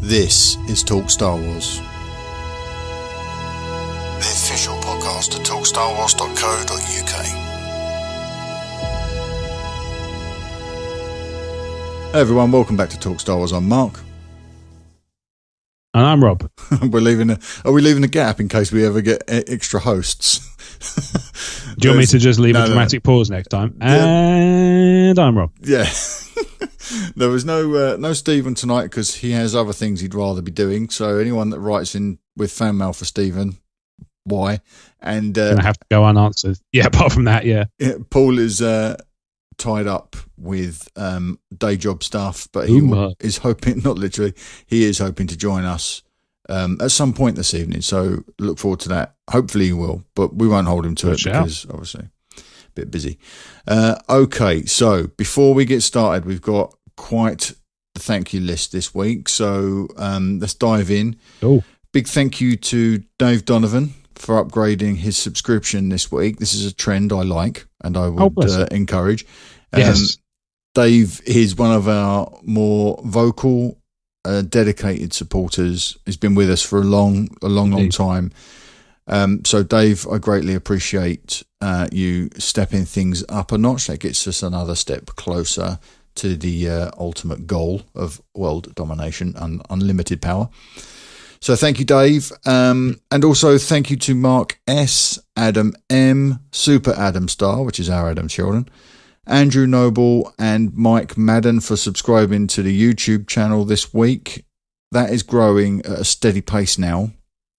This is Talk Star Wars, the official podcast at talkstarwars.co.uk. Hey everyone, welcome back to Talk Star Wars. I'm Mark. And I'm Rob. Are we leaving a gap in case we ever get extra hosts? Do you want me to just leave a dramatic pause next time? Yeah. And I'm Rob. Yeah. There was no Stephen tonight because he has other things he'd rather be doing. So anyone that writes in with fan mail for Stephen, why? And I have to go unanswered. Yeah, apart from that, yeah. Paul is tied up with day job stuff, but he is hoping, not literally, he is hoping to join us at some point this evening. So look forward to that. Hopefully he will, but we won't hold him to it because obviously a bit busy. Okay, so before we get started, we've got quite the thank you list this week. So let's dive in. Oh, big thank you to Dave Donovan for upgrading his subscription this week. This is a trend I like and I would encourage. Yes. Dave is one of our more vocal, dedicated supporters. He's been with us for a long time. So Dave, I greatly appreciate you stepping things up a notch. That gets us another step closer to the ultimate goal of world domination and unlimited power. So thank you, Dave. And also thank you to Mark S, Adam M, Super Adam Star, which is our Adam Sheldon, Andrew Noble, and Mike Madden for subscribing to the YouTube channel this week. That is growing at a steady pace now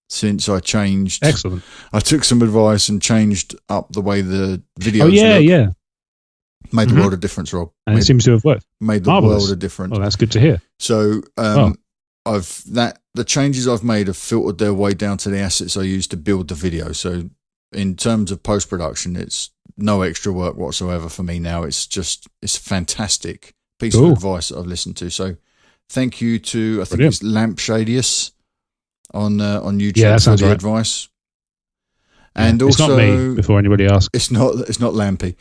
since I changed. Excellent. I took some advice and changed up the way the videos look. Yeah. Made the world of difference, Rob. And it seems to have worked. Made the world of difference. Oh, that's good to hear. So the changes I've made have filtered their way down to the assets I use to build the video. So in terms of post-production, it's no extra work whatsoever for me now. It's a fantastic piece of advice that I've listened to. So thank you to, I think it's Lampshadius on YouTube for the advice. And it's also, not me, before anybody asks. It's not Lampy.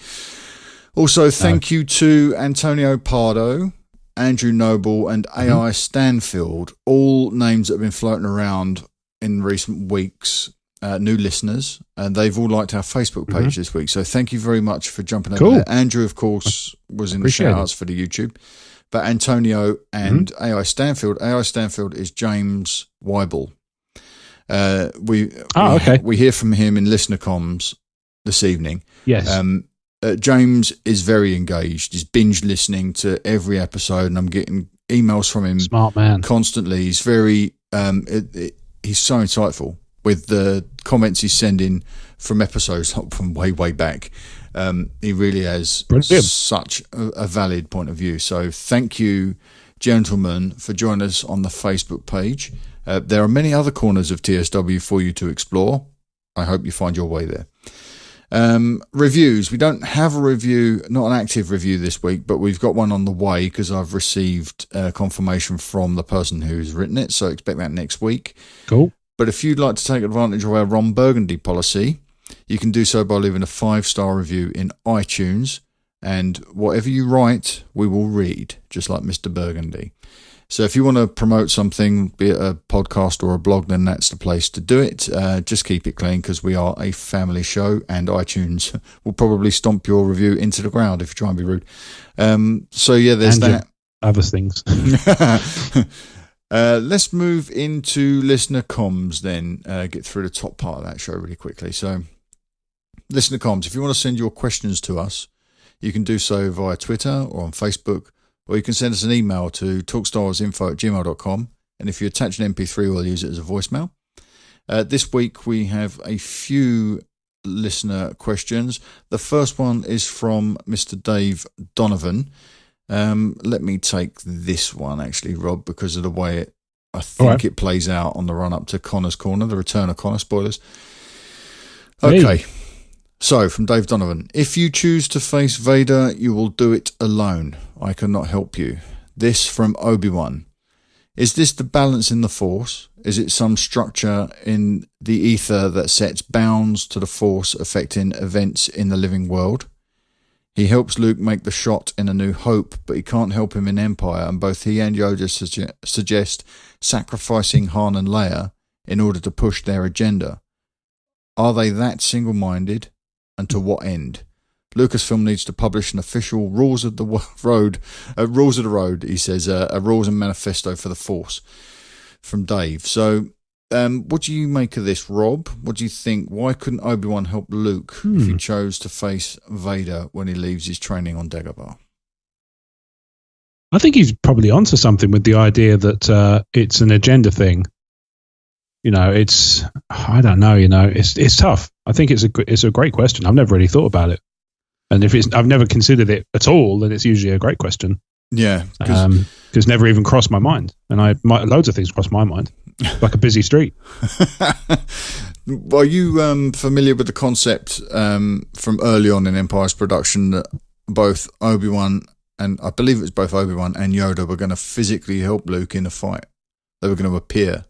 Also, thank you to Antonio Pardo, Andrew Noble, and AI Stanfield, all names that have been floating around in recent weeks, new listeners, and they've all liked our Facebook page this week. So thank you very much for jumping over there. Andrew, of course, was in the shout-outs for the YouTube, but Antonio and AI Stanfield is James Weibel. We hear from him in listener comms this evening. Yes. James is very engaged. He's binge listening to every episode, and I'm getting emails from him. Smart man. Constantly. He's very, he's so insightful with the comments he's sending from episodes from way back. He really has such a valid point of view. So thank you, gentlemen, for joining us on the Facebook page. There are many other corners of TSW for you to explore. I hope you find your way there. Reviews. We don't have a review, not an active review this week, but we've got one on the way because I've received confirmation from the person who's written it. So expect that next week. Cool. But if you'd like to take advantage of our Ron Burgundy policy, you can do so by leaving a 5-star review in iTunes. And whatever you write, we will read, just like Mr. Burgundy. So if you want to promote something, be it a podcast or a blog, then that's the place to do it. Just keep it clean because we are a family show and iTunes will probably stomp your review into the ground if you try and be rude. So yeah, there's that. Other things. Let's move into listener comms then, get through the top part of that show really quickly. So listener comms, if you want to send your questions to us, you can do so via Twitter or on Facebook. Or you can send us an email to talkstarwarsinfo@gmail.com. And if you attach an MP3, we'll use it as a voicemail. This week, we have a few listener questions. The first one is from Mr. Dave Donovan. Let me take this one, actually, Rob, because of the way I think it plays out on the run-up to Connor's Corner, the return of Connor, spoilers. Okay. Hey. So, from Dave Donovan, if you choose to face Vader, you will do it alone. I cannot help you. This from Obi-Wan. Is this the balance in the Force? Is it some structure in the ether that sets bounds to the Force affecting events in the living world? He helps Luke make the shot in A New Hope, but he can't help him in Empire, and both he and Yoda suggest sacrificing Han and Leia in order to push their agenda. Are they that single-minded, and to what end? Lucasfilm needs to publish an official rules of the road, he says, a rules and manifesto for the Force from Dave. So, what do you make of this, Rob? What do you think? Why couldn't Obi-Wan help Luke if he chose to face Vader when he leaves his training on Dagobah? I think he's probably onto something with the idea that it's an agenda thing. I don't know. It's tough. I think it's a great question. I've never really thought about it, and if I've never considered it at all, then it's usually a great question. Yeah, because it's never even crossed my mind, and loads of things cross my mind, like a busy street. Are you familiar with the concept from early on in Empire's production that both Obi-Wan and I believe it was both Obi-Wan and Yoda were going to physically help Luke in a fight? They were going to appear.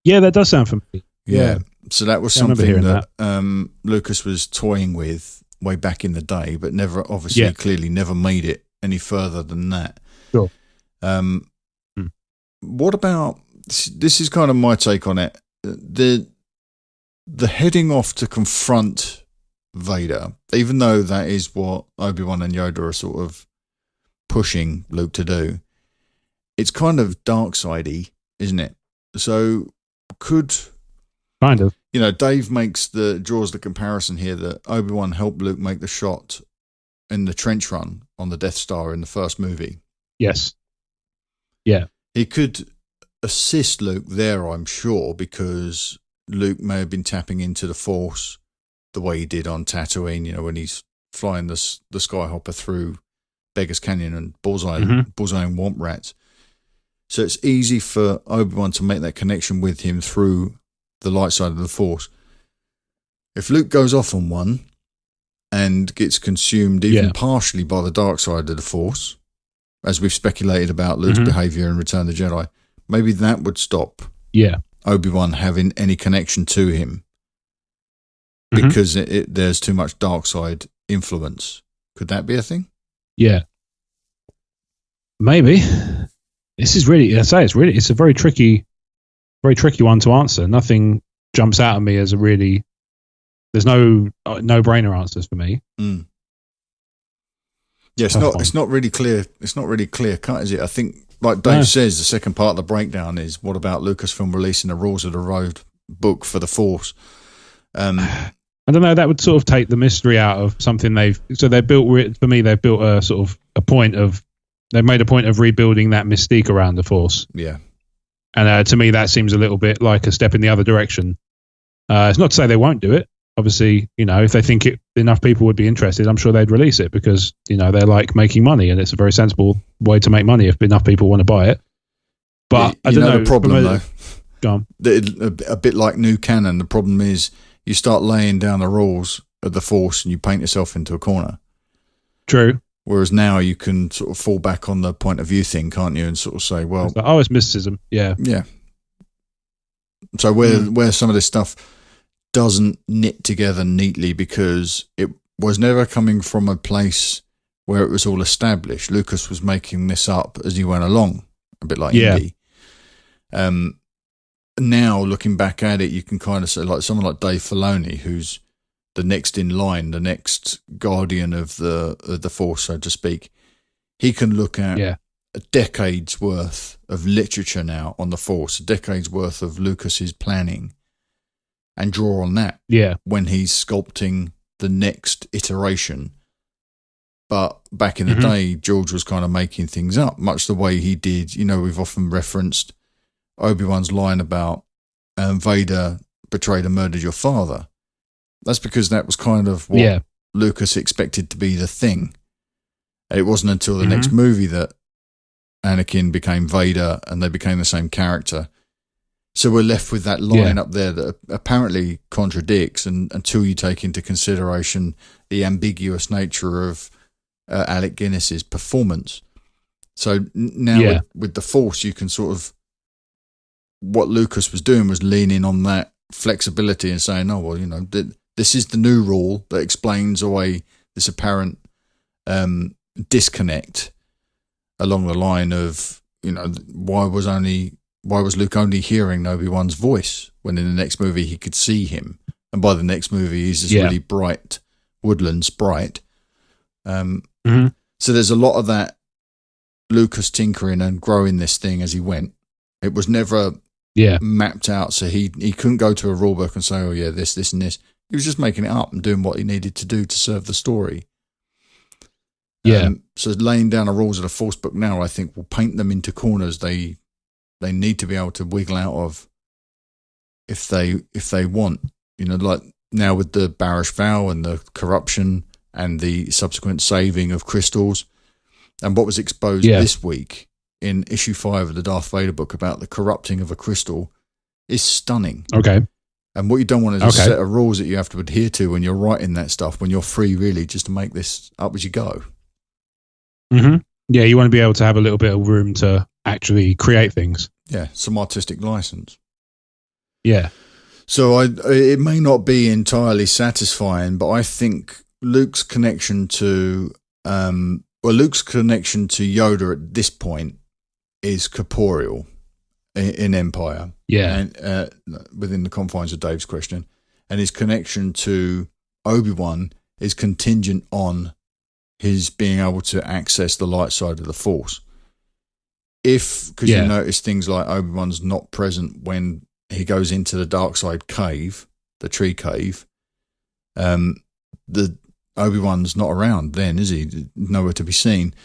Yeah, that does sound familiar. Yeah. So that was something that Lucas was toying with way back in the day, but clearly never made it any further than that. Sure. What about, this is kind of my take on it, the heading off to confront Vader, even though that is what Obi-Wan and Yoda are sort of pushing Luke to do, it's kind of dark-sidey, isn't it? So could kind of, Dave draws the comparison here that Obi-Wan helped Luke make the shot in the trench run on the Death Star in the first movie. Yes. Yeah. He could assist Luke there, I'm sure, because Luke may have been tapping into the Force the way he did on Tatooine, when he's flying the Skyhopper through Beggar's Canyon and Bullseye and Womp Rats. So it's easy for Obi-Wan to make that connection with him through the light side of the Force. If Luke goes off on one and gets consumed even partially by the dark side of the Force, as we've speculated about Luke's behaviour in Return of the Jedi, maybe that would stop Obi-Wan having any connection to him because there's too much dark side influence. Could that be a thing? Yeah. Maybe. This is really, it's a very tricky one to answer. Nothing jumps out at me as there's no-brainer answers for me. Mm. Yeah, it's not really clear. It's not really clear cut, is it? I think, like Dave says, the second part of the breakdown is what about Lucasfilm releasing a Rules of the Road book for the Force? I don't know. That would sort of take the mystery out of something they've built. For me, they've built a sort of they've made a point of rebuilding that mystique around the Force. Yeah, and to me, that seems a little bit like a step in the other direction. It's not to say they won't do it. Obviously, if they think enough people would be interested, I'm sure they'd release it because, they like making money and it's a very sensible way to make money if enough people want to buy it. But I don't know. The problem, though, go on. A bit like new canon, the problem is you start laying down the rules of the Force and you paint yourself into a corner. True. Whereas now you can sort of fall back on the point of view thing, can't you? And sort of say, well... it's mysticism. Yeah. Yeah. So where some of this stuff doesn't knit together neatly because it was never coming from a place where it was all established. Lucas was making this up as he went along, a bit like Indy. Now, looking back at it, you can kind of say, like someone like Dave Filoni, who's the next in line, the next guardian of the Force, so to speak, he can look at a decade's worth of literature now on the Force, a decade's worth of Lucas's planning, and draw on that when he's sculpting the next iteration. But back in the day, George was kind of making things up, much the way he did. We've often referenced Obi-Wan's line about Vader betrayed and murdered your father. That's because that was kind of what Lucas expected to be the thing. It wasn't until the next movie that Anakin became Vader and they became the same character. So we're left with that line up there that apparently contradicts, and until you take into consideration the ambiguous nature of Alec Guinness's performance. So now with the Force, you can sort of, what Lucas was doing was leaning on that flexibility and saying, this is the new rule that explains away this apparent disconnect along the line of, why was Luke only hearing Obi-Wan's voice when in the next movie he could see him, and by the next movie he's this really bright woodland sprite. So there's a lot of that Lucas tinkering and growing this thing as he went. It was never mapped out, so he couldn't go to a rule book and say, oh yeah, this and this. He was just making it up and doing what he needed to do to serve the story. So laying down the rules of the Force book now, I think, will paint them into corners they need to be able to wiggle out of if they want. Like now with the Barish Vow and the corruption and the subsequent saving of crystals, and what was exposed this week in issue 5 of the Darth Vader book about the corrupting of a crystal is stunning. Okay. And what you don't want is a set of rules that you have to adhere to when you're writing that stuff, when you're free really just to make this up as you go. Mm-hmm. Yeah, you want to be able to have a little bit of room to actually create things. Yeah, some artistic license. Yeah. So it may not be entirely satisfying, but I think Luke's connection to Yoda at this point is corporeal in Empire. Yeah. And within the confines of Dave's question. And his connection to Obi-Wan is contingent on his being able to access the light side of the Force. Because you notice things like Obi-Wan's not present when he goes into the dark side cave, the tree cave. The Obi-Wan's not around then, is he? Nowhere to be seen.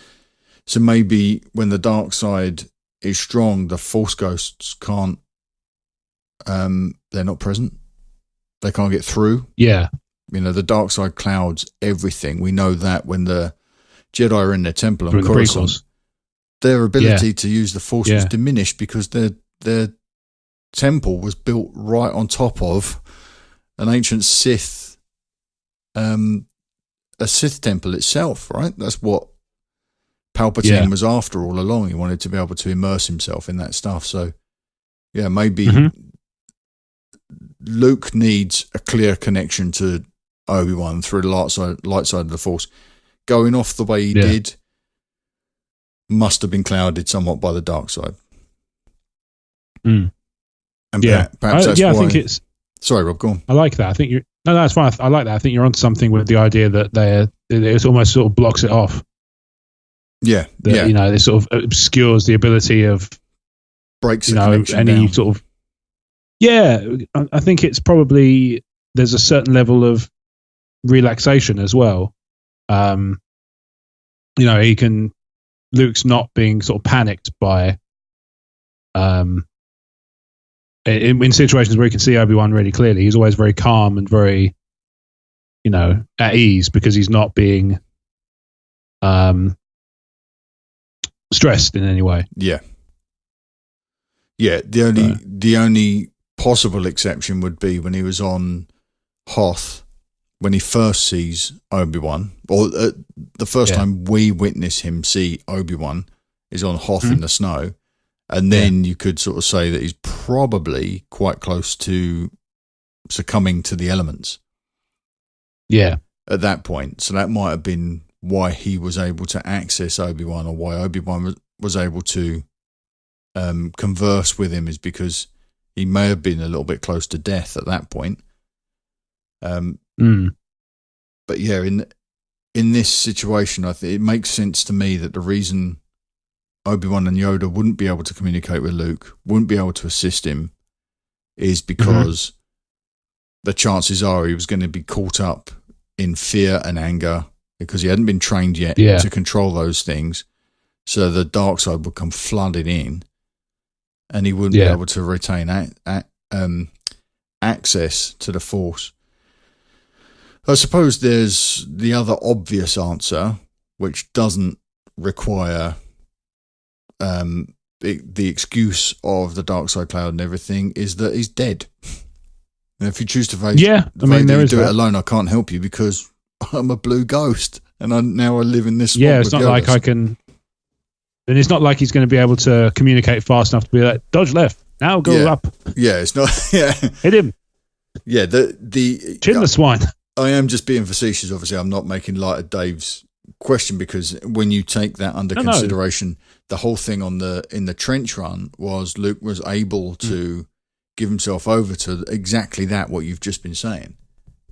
So maybe when the dark side is strong, the Force ghosts can't. They're not present. They can't get through. Yeah. The dark side clouds everything. We know that when the Jedi are in their temple on Coruscant, their ability to use the Force was diminished because their temple was built right on top of an ancient Sith, a Sith temple itself, right? That's what Palpatine was after all along. He wanted to be able to immerse himself in that stuff. So, maybe Luke needs a clear connection to Obi-Wan through the light side of the Force. Going off the way he did must have been clouded somewhat by the dark side. Mm. And perhaps that's why. I think it's. Sorry, Rob, go on. I like that. I think you're. No, that's fine. I like that. I think you're onto something with the idea that it almost sort of blocks it off. Yeah. It sort of obscures the ability of. Breaks the connection any down. sort of. Yeah, I think it's probably there's a certain level of relaxation as well. Luke's not being sort of panicked by in situations where he can see Obi-Wan really clearly. He's always very calm and very at ease because he's not being stressed in any way. The only possible exception would be when he was on Hoth, when he first sees Obi-Wan, or the first time we witness him see Obi-Wan is on Hoth in the snow, and then you could sort of say that he's probably quite close to succumbing to the elements. Yeah, at that point, so that might have been why he was able to access Obi-Wan, or why Obi-Wan was able to converse with him, is because he may have been a little bit close to death at that point. But yeah, in this situation, I think it makes sense to me that the reason Obi-Wan and Yoda wouldn't be able to communicate with Luke, wouldn't be able to assist him, is because the chances are he was going to be caught up in fear and anger because he hadn't been trained yet to control those things. So the dark side would come flooding in, and he wouldn't be able to retain access to the Force. I suppose there's the other obvious answer, which doesn't require the excuse of the dark side cloud and everything, is that he's dead. And if you choose to face, there is do it alone, I can't help you because I'm a blue ghost, and I live in this. Yeah, it's not like I can. And it's not like he's going to be able to communicate fast enough to be like, dodge left, now go up. Yeah, it's not. Yeah, hit him. Yeah, the chin the swine. I am just being facetious. Obviously, I'm not making light of Dave's question, because when you take that under consideration, the whole thing in the trench run was Luke was able to give himself over to exactly that, what you've just been saying,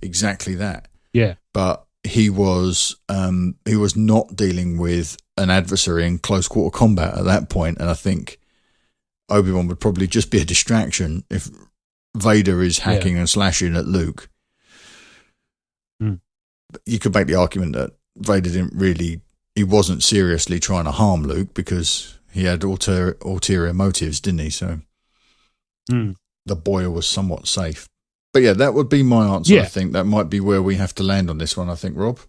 exactly that. Yeah, but he was not dealing with an adversary in close quarter combat at that point, and I think Obi-Wan would probably just be a distraction if Vader is hacking and slashing at Luke. You could make the argument that Vader he wasn't seriously trying to harm Luke because he had ulterior motives, didn't he? So the boy was somewhat safe. But yeah, that would be my answer. Yeah. I think that might be where we have to land on this one, I think, Rob.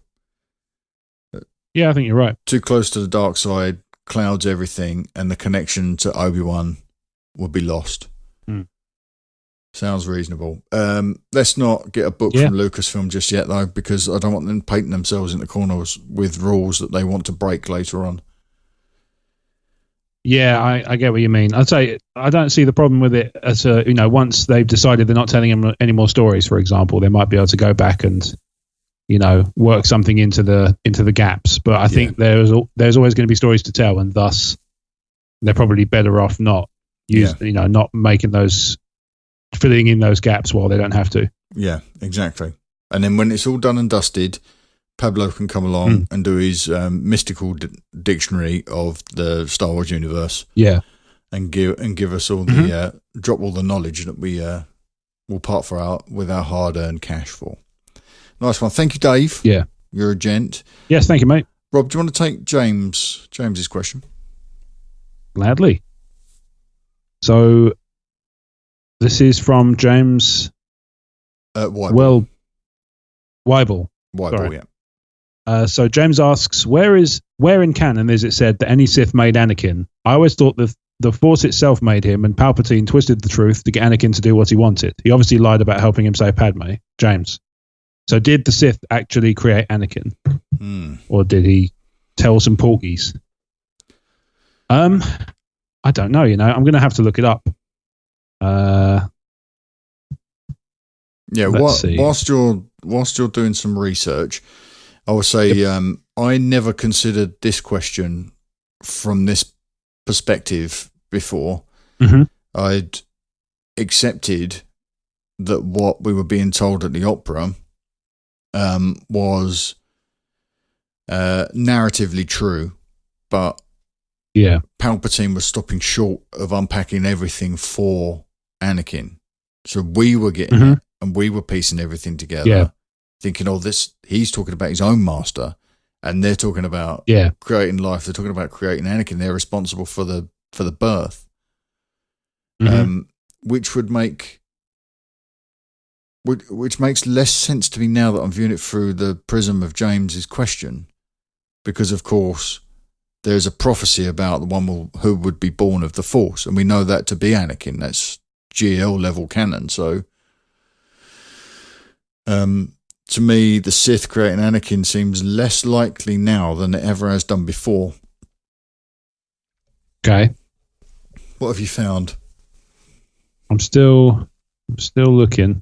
Yeah, I think you're right. Too close to the dark side clouds everything, and the connection to Obi-Wan would be lost. Sounds reasonable. Let's not get a book from Lucasfilm just yet, though, because I don't want them painting themselves into corners with rules that they want to break later on. Yeah, I get what you mean. I'd say I don't see the problem with it as once they've decided they're not telling him any more stories, for example, they might be able to go back and work something into the gaps. But I think there's always going to be stories to tell, and thus they're probably better off not making those, filling in those gaps while they don't have to. Yeah, exactly. And then when it's all done and dusted, Pablo can come along and do his mystical dictionary of the Star Wars universe. Yeah, and give us all the drop all the knowledge that we will part with our hard-earned cash for. Nice one. Thank you, Dave. Yeah, you're a gent. Yes, thank you, mate. Rob, do you want to take James's question? Gladly. So this is from James Weibel. Weibel, yeah. So James asks, where in canon is it said that any Sith made Anakin? I always thought the Force itself made him, and Palpatine twisted the truth to get Anakin to do what he wanted. He obviously lied about helping him save Padme. James. So did the Sith actually create Anakin? Or did he tell some porgies? I don't know, I'm going to have to look it up. Whilst you're doing some research, I will say I never considered this question from this perspective before. I'd accepted that what we were being told at the opera was narratively true, but Palpatine was stopping short of unpacking everything for Anakin. So we were getting it, and we were piecing everything together, thinking, he's talking about his own master, and they're talking about creating life. They're talking about creating Anakin. They're responsible for the birth, which makes less sense to me now that I'm viewing it through the prism of James's question, because of course there's a prophecy about the one who would be born of the Force, and we know that to be Anakin. That's GL level canon. So, to me, the Sith creating Anakin seems less likely now than it ever has done before. Okay. What have you found? I'm still looking.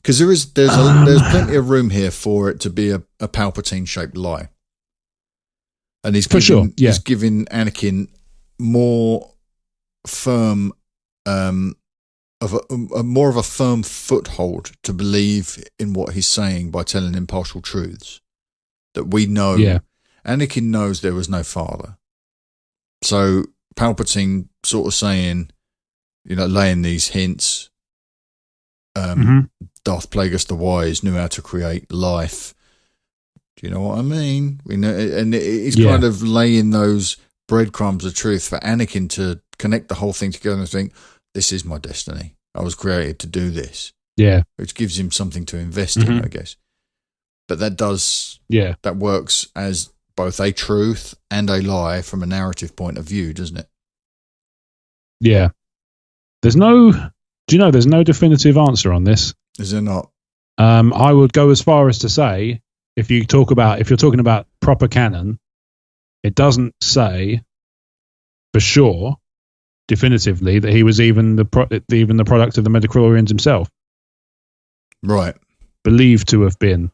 Because there's plenty of room here for it to be a Palpatine shaped lie. And he's giving Anakin more firm, more of a firm foothold to believe in what he's saying by telling him partial truths that we know. Yeah. Anakin knows there was no father, so Palpatine sort of saying, laying these hints. Darth Plagueis the Wise knew how to create life. Do you know what I mean? We know, and he's kind of laying those breadcrumbs of truth for Anakin to connect the whole thing together and think, this is my destiny. I was created to do this. Yeah. Which gives him something to invest in, I guess. But that works as both a truth and a lie from a narrative point of view, doesn't it? Yeah. There's no definitive answer on this. Is there not? I would go as far as to say, if you're talking about proper canon, it doesn't say for sure, definitively, that he was even the product of the midichlorians himself. Right. Believed to have been.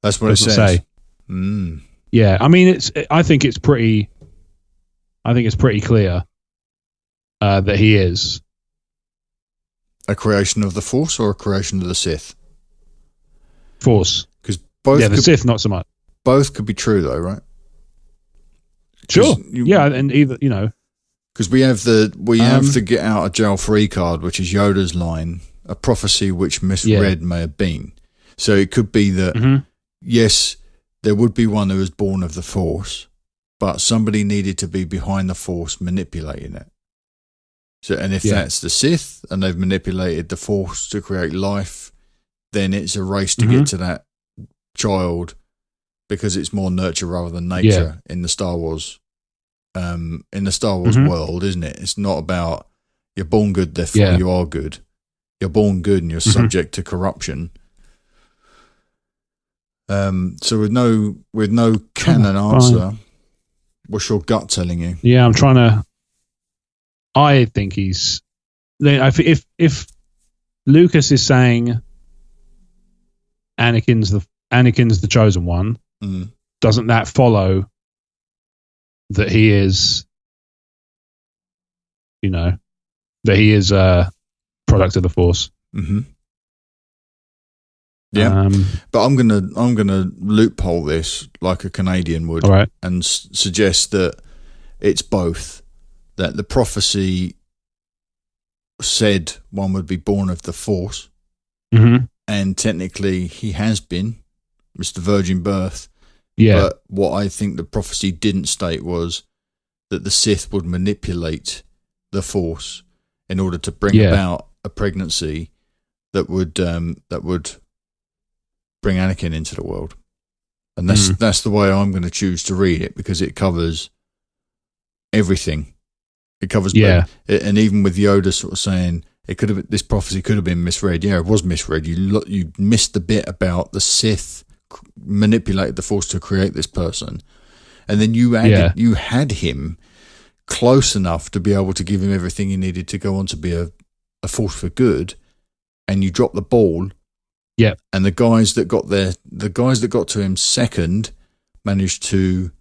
That's what it says. Yeah, I mean, I think it's pretty clear that he is a creation of the Force or a creation of the Sith. Force. Because both, the Sith not so much. Both could be true, though, right? Sure. And either because we have the get out of jail free card, which is Yoda's line, a prophecy which misread may have been. So it could be that yes, there would be one who was born of the Force, but somebody needed to be behind the Force manipulating it. So, and if that's the Sith and they've manipulated the Force to create life, then it's a race to get to that child because it's more nurture rather than nature in the Star Wars. In the Star Wars world, isn't it? It's not about you're born good, therefore you are good. You're born good and you're subject to corruption. So with no canon answer, what's your gut telling you? Yeah, I think he's. If Lucas is saying Anakin's the chosen one, doesn't that follow that he is, that he is a product of the Force? Yeah, but I'm gonna loophole this like a Canadian would, and suggest that it's both. That the prophecy said one would be born of the Force, and technically he has been. It's the virgin birth. Yeah. But what I think the prophecy didn't state was that the Sith would manipulate the Force in order to bring about a pregnancy that would bring Anakin into the world. And that's the way I'm going to choose to read it, because it covers everything. It covers and even with Yoda sort of saying this prophecy could have been misread. Yeah, it was misread. You missed the bit about the Sith manipulated the Force to create this person, and then you had him close enough to be able to give him everything he needed to go on to be a force for good, and you dropped the ball. Yeah, and the guys that got to him second managed to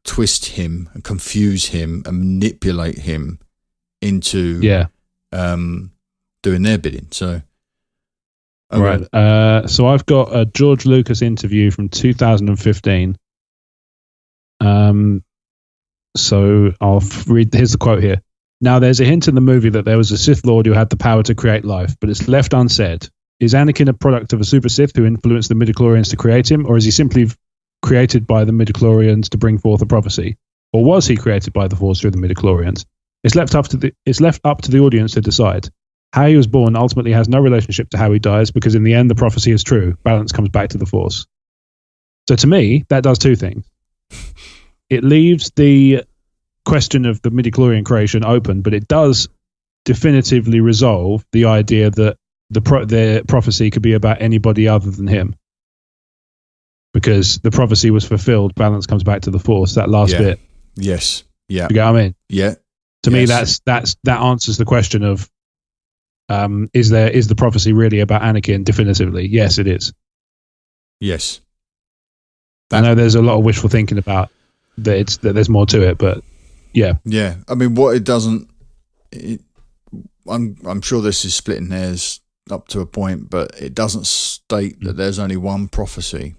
twist him and confuse him and manipulate him into doing their bidding. So. Okay. Right. So I've got a George Lucas interview from 2015. So I'll read. Here's the quote here. Now, there's a hint in the movie that there was a Sith Lord who had the power to create life, but it's left unsaid. Is Anakin a product of a super Sith who influenced the midichlorians to create him, or is he simply created by the midichlorians to bring forth a prophecy? Or was he created by the Force through the midichlorians? It's left up to the audience to decide. How he was born ultimately has no relationship to how he dies, because in the end, the prophecy is true. Balance comes back to the Force. So to me, that does two things. It leaves the question of the midichlorian creation open, but it does definitively resolve the idea that the prophecy could be about anybody other than him. Because the prophecy was fulfilled, balance comes back to the Force. That last bit. Yes. Yeah. You get what I mean? Yeah. To me, that answers the question of, is the prophecy really about Anakin? Definitively, yes, it is. Yes. I know there's a lot of wishful thinking about that there's more to it, but yeah. Yeah. I mean, what it doesn't, I'm sure this is splitting hairs up to a point, but it doesn't state that there's only one prophecy.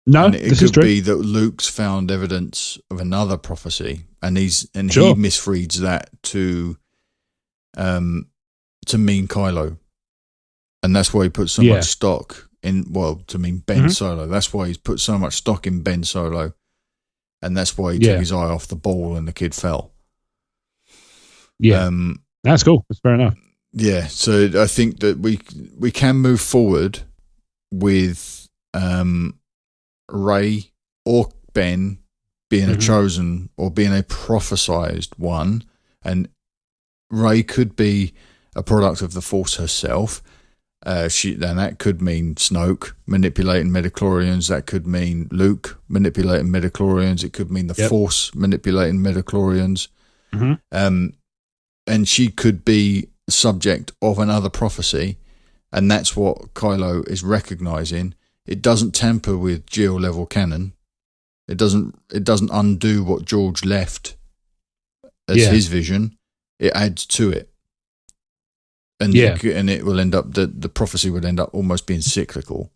No, it could be that Luke's found evidence of another prophecy, and he misreads that to mean Kylo, and that's why he put so much stock in. Well, to mean Ben Solo. That's why he's put so much stock in Ben Solo, and that's why he took his eye off the ball and the kid fell. Yeah, that's cool. That's fair enough. Yeah, so I think that we can move forward with Rey or Ben being a chosen or being a prophesized one, and Rey could be a product of the Force herself. And that could mean Snoke manipulating midichlorians. That could mean Luke manipulating midichlorians. It could mean the Force manipulating midichlorians. And she could be subject of another prophecy, and that's what Kylo is recognizing, it doesn't tamper with geo level canon. It doesn't undo what George left as his vision. It adds to it. And it will end up, the prophecy would end up almost being cyclical.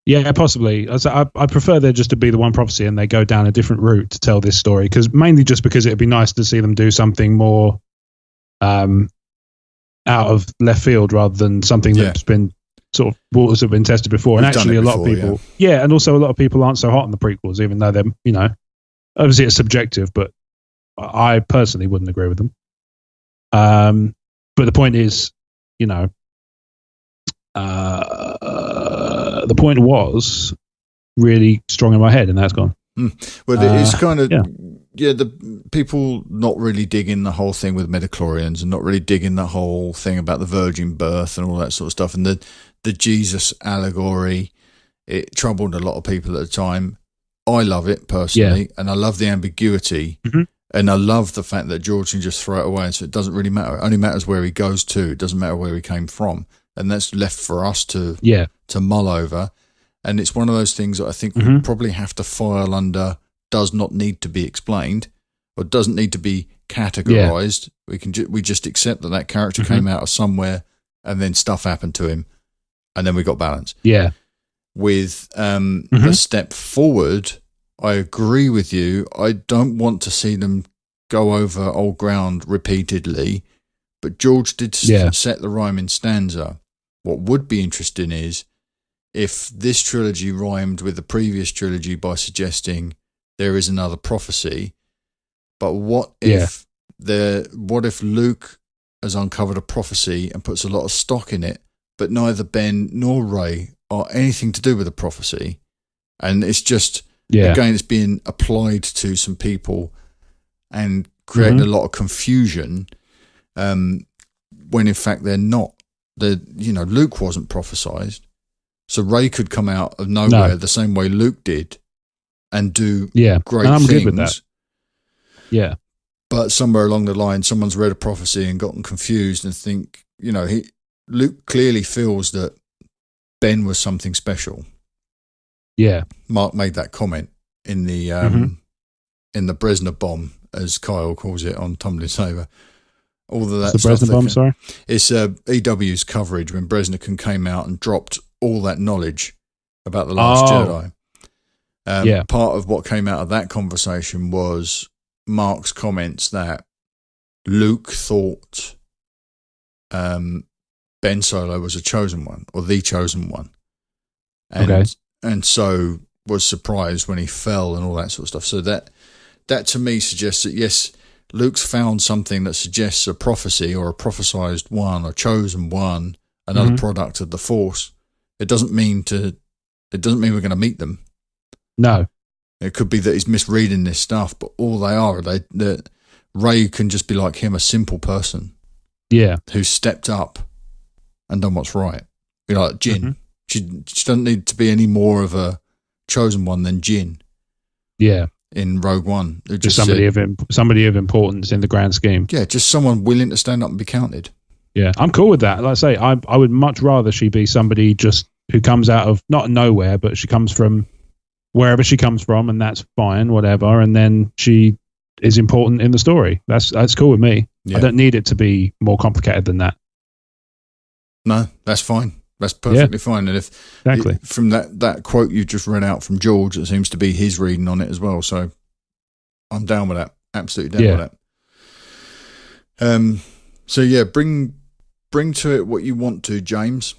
Yeah, possibly. I prefer there just to be the one prophecy and they go down a different route to tell this story, mainly just because it'd be nice to see them do something more out of left field rather than something that's been sort of waters have been tested before. And actually a lot of people, and also a lot of people aren't so hot on the prequels, even though they're, obviously it's subjective, but I personally wouldn't agree with them. But the point is, the point was really strong in my head, and that's gone. Well, it's kind of the people not really digging the whole thing with midichlorians and not really digging the whole thing about the virgin birth and all that sort of stuff, and the Jesus allegory. It troubled a lot of people at the time. I love it personally, and I love the ambiguity, and I love the fact that George can just throw it away, so it doesn't really matter. It only matters where he goes to. It doesn't matter where he came from, and that's left for us to mull over. And it's one of those things that I think we probably have to file under does not need to be explained or doesn't need to be categorized. We just accept that character came out of somewhere and then stuff happened to him and then we got balance. Yeah. With the step forward, I agree with you. I don't want to see them go over old ground repeatedly, but George did set the rhyme in stanza. What would be interesting is if this trilogy rhymed with the previous trilogy by suggesting there is another prophecy, but what if Luke has uncovered a prophecy and puts a lot of stock in it, but neither Ben nor Rey are anything to do with the prophecy, and it's just again it's being applied to some people and creating a lot of confusion when in fact they're not. Luke wasn't prophesized. So Rey could come out of nowhere the same way Luke did and do great and I'm things. Good with that. Yeah. But somewhere along the line, someone's read a prophecy and gotten confused and think, Luke clearly feels that Ben was something special. Yeah. Mark made that comment in the Brezhnev bomb, as Kyle calls it on Tumbling Saber. All of that the stuff. Brezhnev bomb, sorry? It's EW's coverage when Brezhnev came out and dropped all that knowledge about the Last Jedi. Part of what came out of that conversation was Mark's comments that Luke thought Ben Solo was a chosen one or the chosen one, and so was surprised when he fell and all that sort of stuff. So that to me suggests that yes, Luke's found something that suggests a prophecy or a prophesized one or chosen one, another product of the Force. It doesn't mean we're going to meet them. No. It could be that he's misreading this stuff, but all they are that Rey can just be like him, a simple person. Yeah. Who's stepped up and done what's right. Like Jyn. She doesn't need to be any more of a chosen one than Jyn. Yeah. In Rogue One. Just somebody of importance in the grand scheme. Yeah, just someone willing to stand up and be counted. Yeah, I'm cool with that. Like I say, I would much rather she be somebody just who comes out of, not nowhere, but she comes from wherever she comes from, and that's fine, whatever, and then she is important in the story. That's cool with me. Yeah. I don't need it to be more complicated than that. No, that's fine. That's perfectly fine. And from that quote you just read out from George, it seems to be his reading on it as well. So I'm down with that. Absolutely down with that. So yeah, bring to it what you want to, James.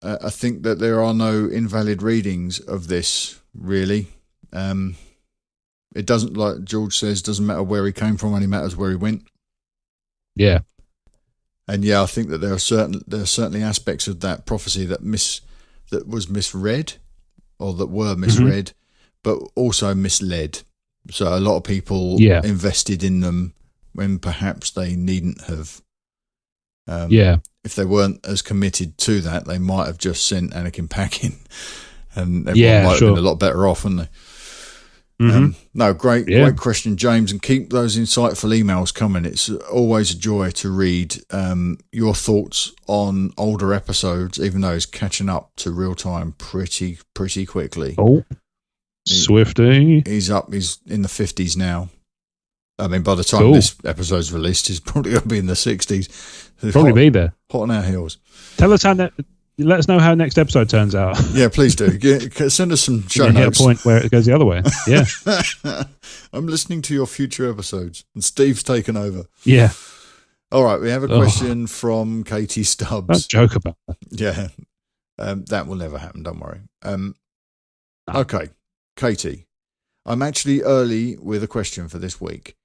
I think that there are no invalid readings of this, really. It doesn't, like George says, doesn't matter where he came from, only matters where he went. Yeah. And yeah, I think that there are certainly aspects of that prophecy that was misread, or that were misread, but also misled. So a lot of people invested in them when perhaps they needn't have. If they weren't as committed to that, they might have just sent Anakin packing, and everyone might have been a lot better off, wouldn't they? No, great question, James, and keep those insightful emails coming. It's always a joy to read your thoughts on older episodes, even though it's catching up to real time pretty quickly. Oh, Swifty. He's in the 50s now. I mean, by the time this episode's released, he's probably going to be in the 60s. Probably be there. Hot on our heels. Tell us let us know how next episode turns out. Yeah, please do. Send us some show notes. Hit a point where it goes the other way. Yeah. I'm listening to your future episodes, and Steve's taken over. Yeah. All right, we have a question from Katie Stubbs. Don't joke about that. Yeah. That will never happen, don't worry. Okay, Katie. I'm actually early with a question for this week.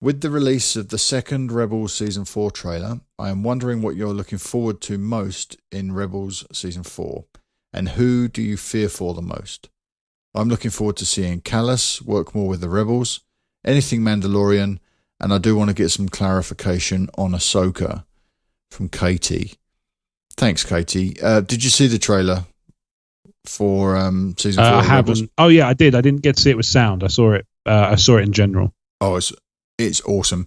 With the release of the second Rebels Season 4 trailer, I am wondering what you're looking forward to most in Rebels Season 4, and who do you fear for the most? I'm looking forward to seeing Callus work more with the Rebels, anything Mandalorian, and I do want to get some clarification on Ahsoka from Katie. Thanks, Katie. Did you see the trailer for Season 4? I haven't. Rebels? Oh, yeah, I did. I didn't get to see it with sound. I saw it. I saw it in general. Oh, it's awesome.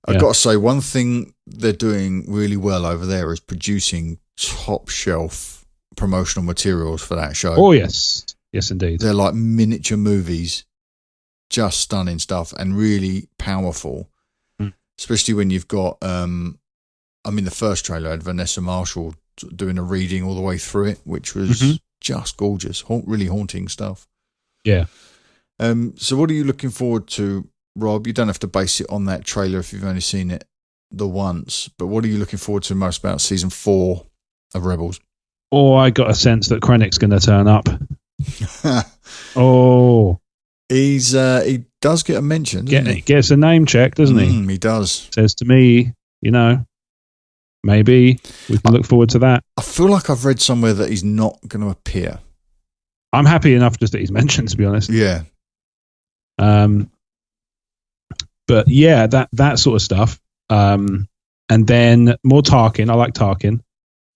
I've got to say, one thing they're doing really well over there is producing top shelf promotional materials for that show. Oh, yes. Yes, indeed. They're like miniature movies, just stunning stuff and really powerful, especially when you've got, the first trailer had Vanessa Marshall doing a reading all the way through it, which was just gorgeous, really haunting stuff. Yeah. So what are you looking forward to, Rob? You don't have to base it on that trailer if you've only seen it the once, but what are you looking forward to most about Season 4 of Rebels? Oh, I got a sense that Krennic's going to turn up. He does get a mention, doesn't he? Gets a name check, doesn't he? He does. Says to me, maybe we can look forward to that. I feel like I've read somewhere that he's not going to appear. I'm happy enough just that he's mentioned, to be honest. Yeah. But yeah, that sort of stuff. And then more Tarkin. I like Tarkin.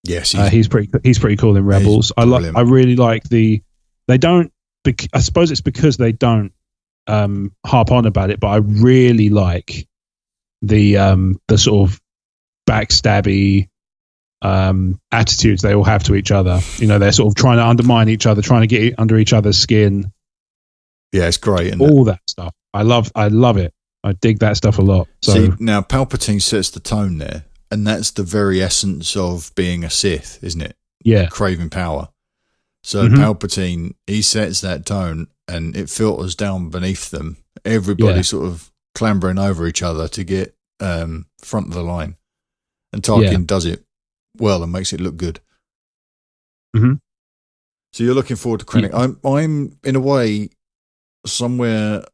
Yes, he's pretty cool in Rebels. I really like I suppose it's because they don't harp on about it, but I really like the sort of backstabby attitudes they all have to each other. They're sort of trying to undermine each other, trying to get under each other's skin. Yeah, it's great. That stuff. I love it. I dig that stuff a lot. So see, now Palpatine sets the tone there, and that's the very essence of being a Sith, isn't it? Yeah. Craving power. So Palpatine, he sets that tone, and it filters down beneath them. Everybody sort of clambering over each other to get front of the line. And Tarkin does it well and makes it look good. Mm-hmm. So you're looking forward to Krennic. Yeah. I'm in a way somewhere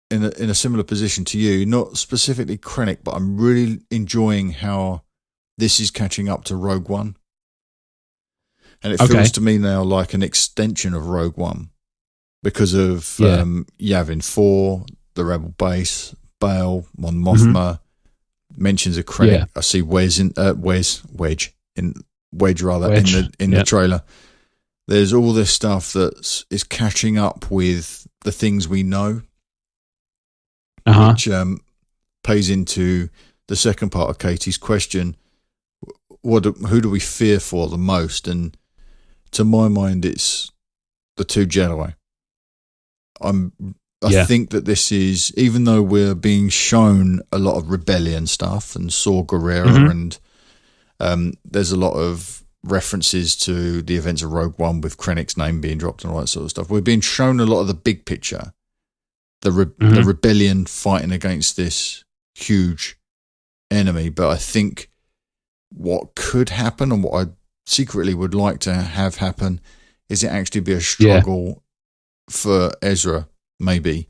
in a similar position to you, not specifically Krennic, but I'm really enjoying how this is catching up to Rogue One. And it feels to me now like an extension of Rogue One because of Yavin 4, the Rebel base, Bail, Mon Mothma, mentions of Krennic. Yeah. I see Wedge in the trailer. There's all this stuff that is catching up with the things we know, which pays into the second part of Katie's question. Who do we fear for the most? And to my mind, it's the two Jedi. I think that this is, even though we're being shown a lot of rebellion stuff and Saw Gerrera and there's a lot of references to the events of Rogue One with Krennic's name being dropped and all that sort of stuff. We're being shown a lot of the big picture, the rebellion fighting against this huge enemy. But I think what could happen and what I secretly would like to have happen is it actually be a struggle for Ezra, maybe.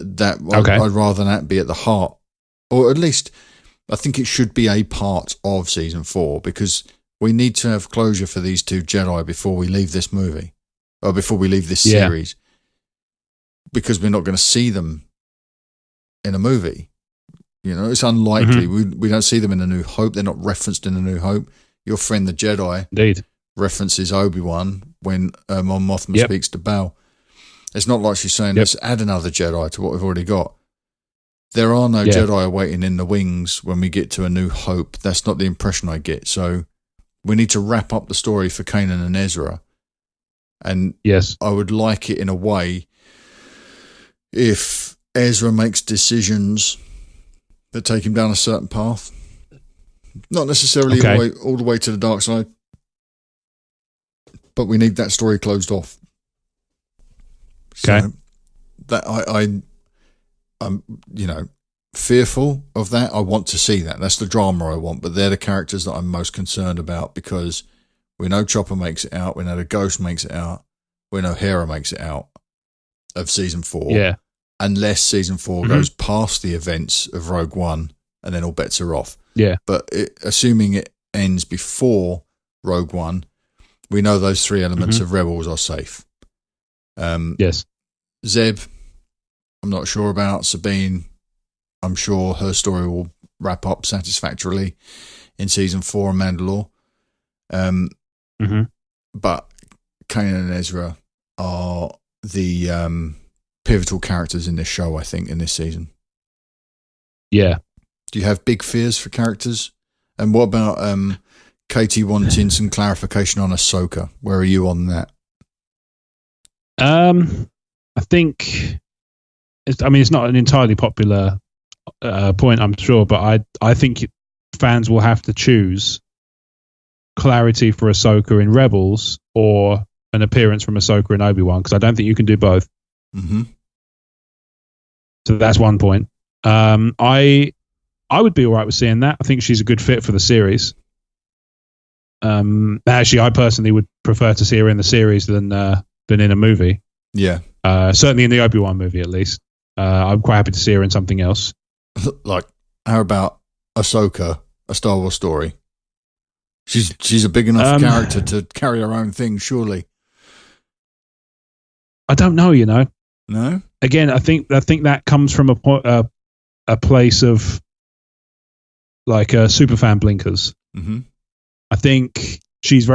I'd rather that be at the heart, or at least I think it should be a part of Season 4, because we need to have closure for these two Jedi before we leave this movie, or before we leave this series, because we're not going to see them in a movie. It's unlikely. We don't see them in A New Hope. They're not referenced in A New Hope. Your friend the Jedi references Obi-Wan when Mon Mothma speaks to Bail. It's not like she's saying, let's add another Jedi to what we've already got. There are no Jedi waiting in the wings when we get to A New Hope. That's not the impression I get. So we need to wrap up the story for Kanan and Ezra. And I would like it in a way if Ezra makes decisions that take him down a certain path. Not necessarily all the way to the dark side, but we need that story closed off. Okay. So that I'm fearful of that. I want to see that. That's the drama I want, but they're the characters that I'm most concerned about because we know Chopper makes it out, we know the Ghost makes it out, we know Hera makes it out of season 4. Yeah. Unless season 4 goes past the events of Rogue One and then all bets are off. Yeah. But assuming it ends before Rogue One, we know those 3 elements of Rebels are safe. Yes. Zeb, I'm not sure about. Sabine, I'm sure her story will wrap up satisfactorily in season 4 of Mandalore. But Kanan and Ezra are the pivotal characters in this show, I think, in this season. Yeah. Do you have big fears for characters? And what about Katie wanting some clarification on Ahsoka? Where are you on that? I think it's not an entirely popular point, I'm sure, but I think fans will have to choose clarity for Ahsoka in Rebels or an appearance from Ahsoka in Obi-Wan, because I don't think you can do both. So that's one point. I would be all right with seeing that. I think she's a good fit for the series. Actually, I personally would prefer to see her in the series than in a movie. Yeah. Certainly in the Obi-Wan movie, at least. I'm quite happy to see her in something else. Like, how about Ahsoka, a Star Wars story? She's a big enough character to carry her own thing, surely. I don't know, No? Again, I think that comes from a place of like superfan blinkers. I think she's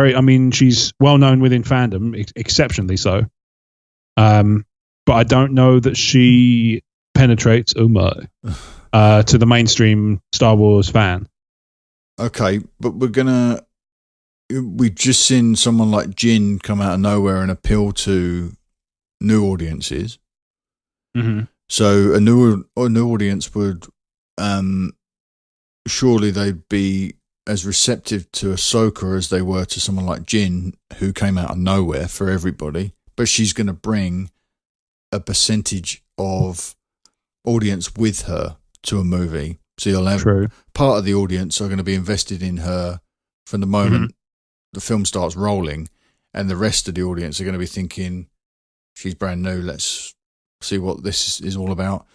she's well known within fandom, exceptionally so. But I don't know that she penetrates to the mainstream Star Wars fan. Okay, but we've just seen someone like Jyn come out of nowhere and appeal to new audiences. So a new audience would surely they'd be as receptive to Ahsoka as they were to someone like Jyn, who came out of nowhere for everybody. But she's going to bring a percentage of audience with her to a movie. So you'll have part of the audience are going to be invested in her from the moment the film starts rolling, and the rest of the audience are going to be thinking, she's brand new, let's see what this is all about.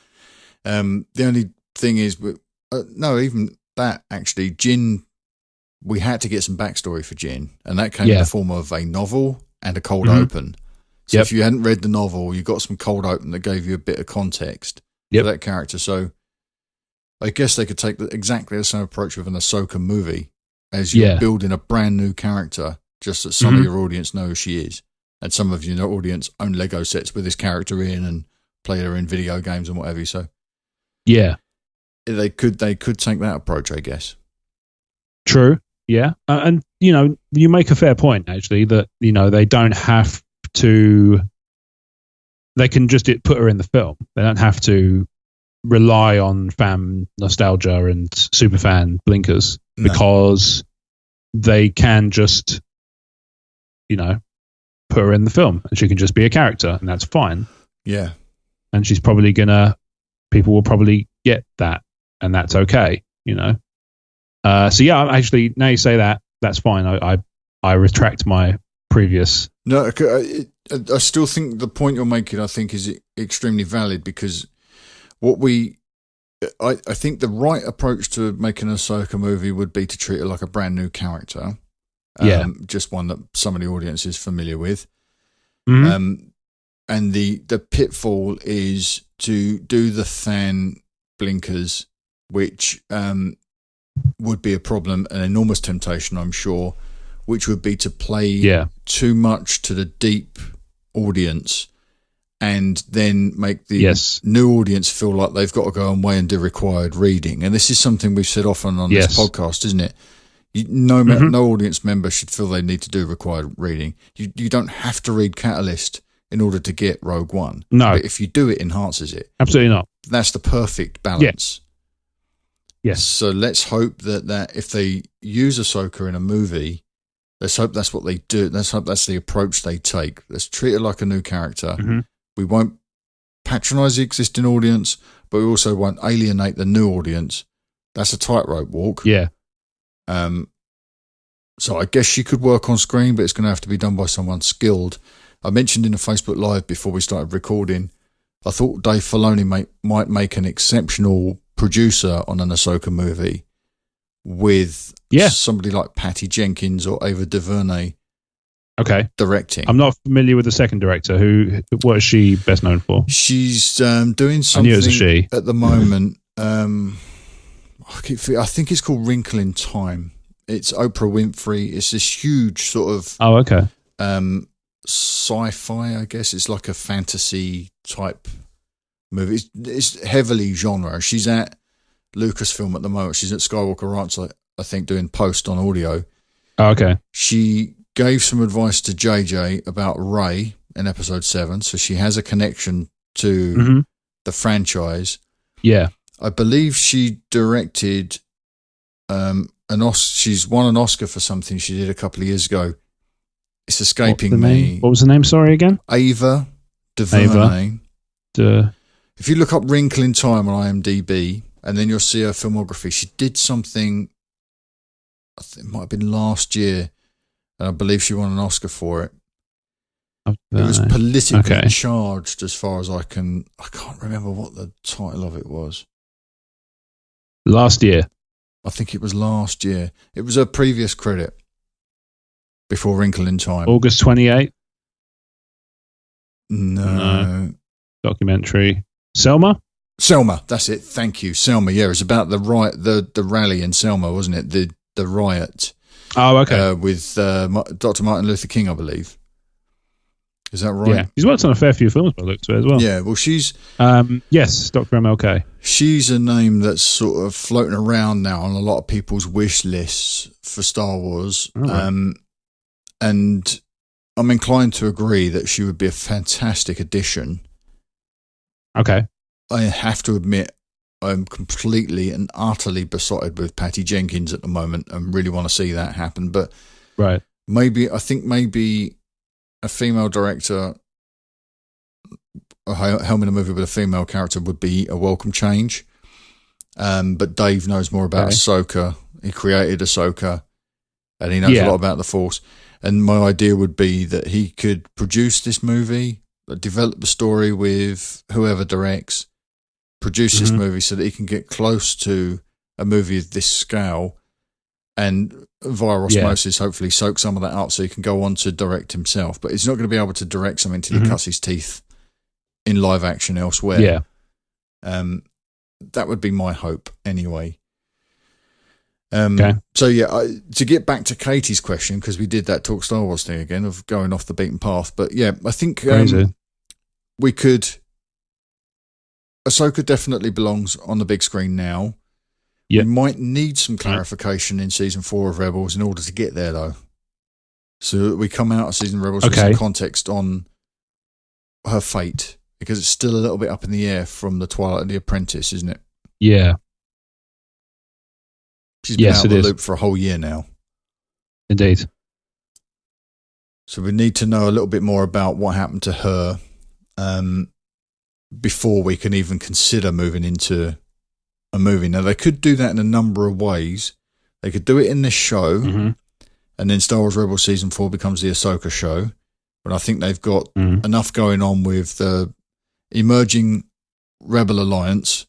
The only thing is, even that, actually, Jyn, we had to get some backstory for Jyn, and that came in the form of a novel and a cold open. So if you hadn't read the novel, you got some cold open that gave you a bit of context for that character. So I guess they could take exactly the same approach with an Ahsoka movie, as you're building a brand new character, just that some of your audience know who she is. And some of your audience own Lego sets with this character in and play her in video games and whatever. So they could take that approach, I guess. True. Yeah. And, you make a fair point, actually, that, they don't have to, they can just put her in the film. They don't have to rely on fan nostalgia and superfan blinkers because they can just, put her in the film and she can just be a character and that's fine. Yeah. And she's probably people will probably get that and that's okay, So yeah, actually, now you say that, that's fine. I retract my previous. No, I still think the point you're making, I think, is extremely valid because I think the right approach to making an Ahsoka movie would be to treat her like a brand new character. Just one that some of the audience is familiar with. And the pitfall is to do the fan blinkers, which would be a problem, an enormous temptation, I'm sure, which would be to play too much to the deep audience and then make the new audience feel like they've got to go away and do required reading. And this is something we've said often on this podcast, isn't it? No audience member should feel they need to do required reading. You don't have to read Catalyst in order to get Rogue One. No. But if you do, it enhances it. Absolutely not. That's the perfect balance. Yes. So let's hope that if they use Ahsoka in a movie, let's hope that's what they do. Let's hope that's the approach they take. Let's treat her like a new character. Mm-hmm. We won't patronise the existing audience, but we also won't alienate the new audience. That's a tightrope walk. Yeah. So I guess she could work on screen, but it's going to have to be done by someone skilled. I mentioned in the Facebook Live before we started recording, I thought Dave Filoni might make an exceptional producer on an Ahsoka movie with somebody like Patty Jenkins or Ava DuVernay directing. I'm not familiar with the second director. What is she best known for? She's doing something I knew it was a she. At the moment. I think it's called Wrinkle in Time. It's Oprah Winfrey. It's this huge sort of sci-fi, I guess. It's like a fantasy type movie. It's heavily genre. She's at Lucasfilm at the moment. She's at Skywalker Ranch, I think, doing post on audio. Oh, okay. She gave some advice to JJ about Rey in episode 7, so she has a connection to the franchise. Yeah. I believe she directed she's won an Oscar for something she did a couple of years ago. It's escaping me. What was the name? Sorry, again? Ava DuVernay. If you look up Wrinkle in Time on IMDb, and then you'll see her filmography, she did something, I think it might have been last year, and I believe she won an Oscar for it. It was politically charged as far as I can't remember what the title of it was. Last year? I think it was last year. It was a previous credit before Wrinkle in Time. August 28th? No. Documentary. Selma, that's it. Thank you. Selma, yeah. It was about the rally in Selma, wasn't it? The riot. Oh, okay. With Dr. Martin Luther King, I believe. Is that right? Yeah. He's worked on a fair few films by the looks of it as well. Yeah, well, she's... yes, Dr. MLK. She's a name that's sort of floating around now on a lot of people's wish lists for Star Wars. Oh. And I'm inclined to agree that she would be a fantastic addition. Okay. I have to admit, I'm completely and utterly besotted with Patty Jenkins at the moment and really want to see that happen. But maybe a female director helming a movie with a female character would be a welcome change. But Dave knows more about Ahsoka. He created Ahsoka and he knows a lot about the Force. And my idea would be that he could produce this movie, develop the story with whoever directs, produce this movie so that he can get close to a movie of this scale and via osmosis hopefully soak some of that up so he can go on to direct himself. But he's not going to be able to direct something until he cuts his teeth in live action elsewhere. Yeah. That would be my hope anyway. So to get back to Katie's question, because we did that Talk Star Wars thing again of going off the beaten path, but yeah, I think we could... Ahsoka definitely belongs on the big screen now. Yep. We might need some clarification in season 4 of Rebels in order to get there, though. So we come out of season of Rebels with some context on her fate, because it's still a little bit up in the air from the Twilight of the Apprentice, isn't it? Yeah. She's been out of the loop for a whole year now. Indeed. So we need to know a little bit more about what happened to her before we can even consider moving into a movie. Now, they could do that in a number of ways. They could do it in this show, and then Star Wars Rebels Season 4 becomes the Ahsoka show. But I think they've got enough going on with the emerging Rebel Alliance.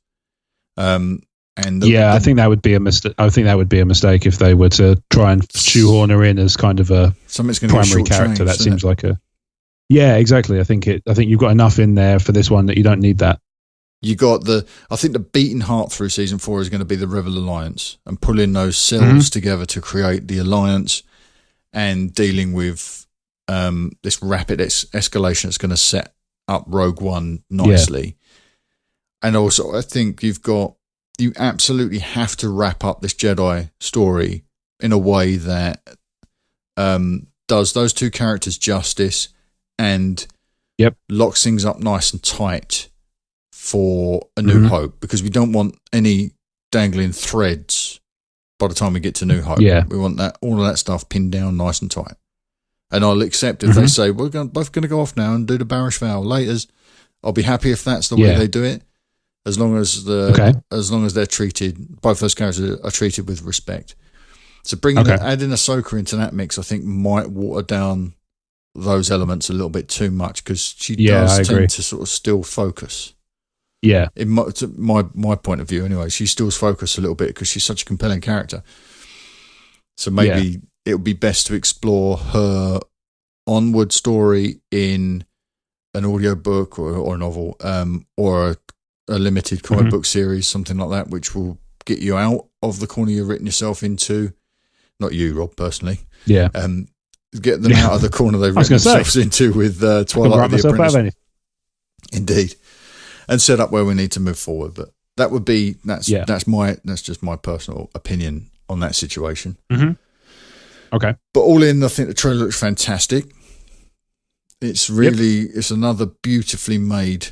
I think that would be a mistake. I think that would be a mistake if they were to try and shoehorn her in as kind of a primary character. That seems like a... Yeah, exactly. I think you've got enough in there for this one that you don't need that. You got I think the beating heart through season 4 is going to be the Rebel Alliance and pulling those cells together to create the Alliance and dealing with this rapid escalation that's going to set up Rogue One nicely. And also, I think you absolutely have to wrap up this Jedi story in a way that does those two characters justice and locks things up nice and tight for A New Hope, because we don't want any dangling threads by the time we get to New Hope. Yeah. We want all of that stuff pinned down nice and tight. And I'll accept if they say, we're both going to go off now and do the Barish Vow laters. I'll be happy if that's the way they do it, as long as they're treated, both those characters are treated with respect. So adding Ahsoka into that mix, I think, might water down those elements a little bit too much, because she does tend to sort of still focus. Yeah. In my point of view, anyway, she stills focus a little bit because she's such a compelling character. So maybe it would be best to explore her onward story in an audio book or a novel, or a limited comic book series, something like that, which will get you out of the corner you've written yourself into. Not you, Rob, personally. Yeah. Get them out of the corner they've written themselves into with Twilight of the Apprentice. Indeed. And set up where we need to move forward. But that would be that's just my personal opinion on that situation. Mm-hmm. Okay. But all in, I think the trailer looks fantastic. It's really it's another beautifully made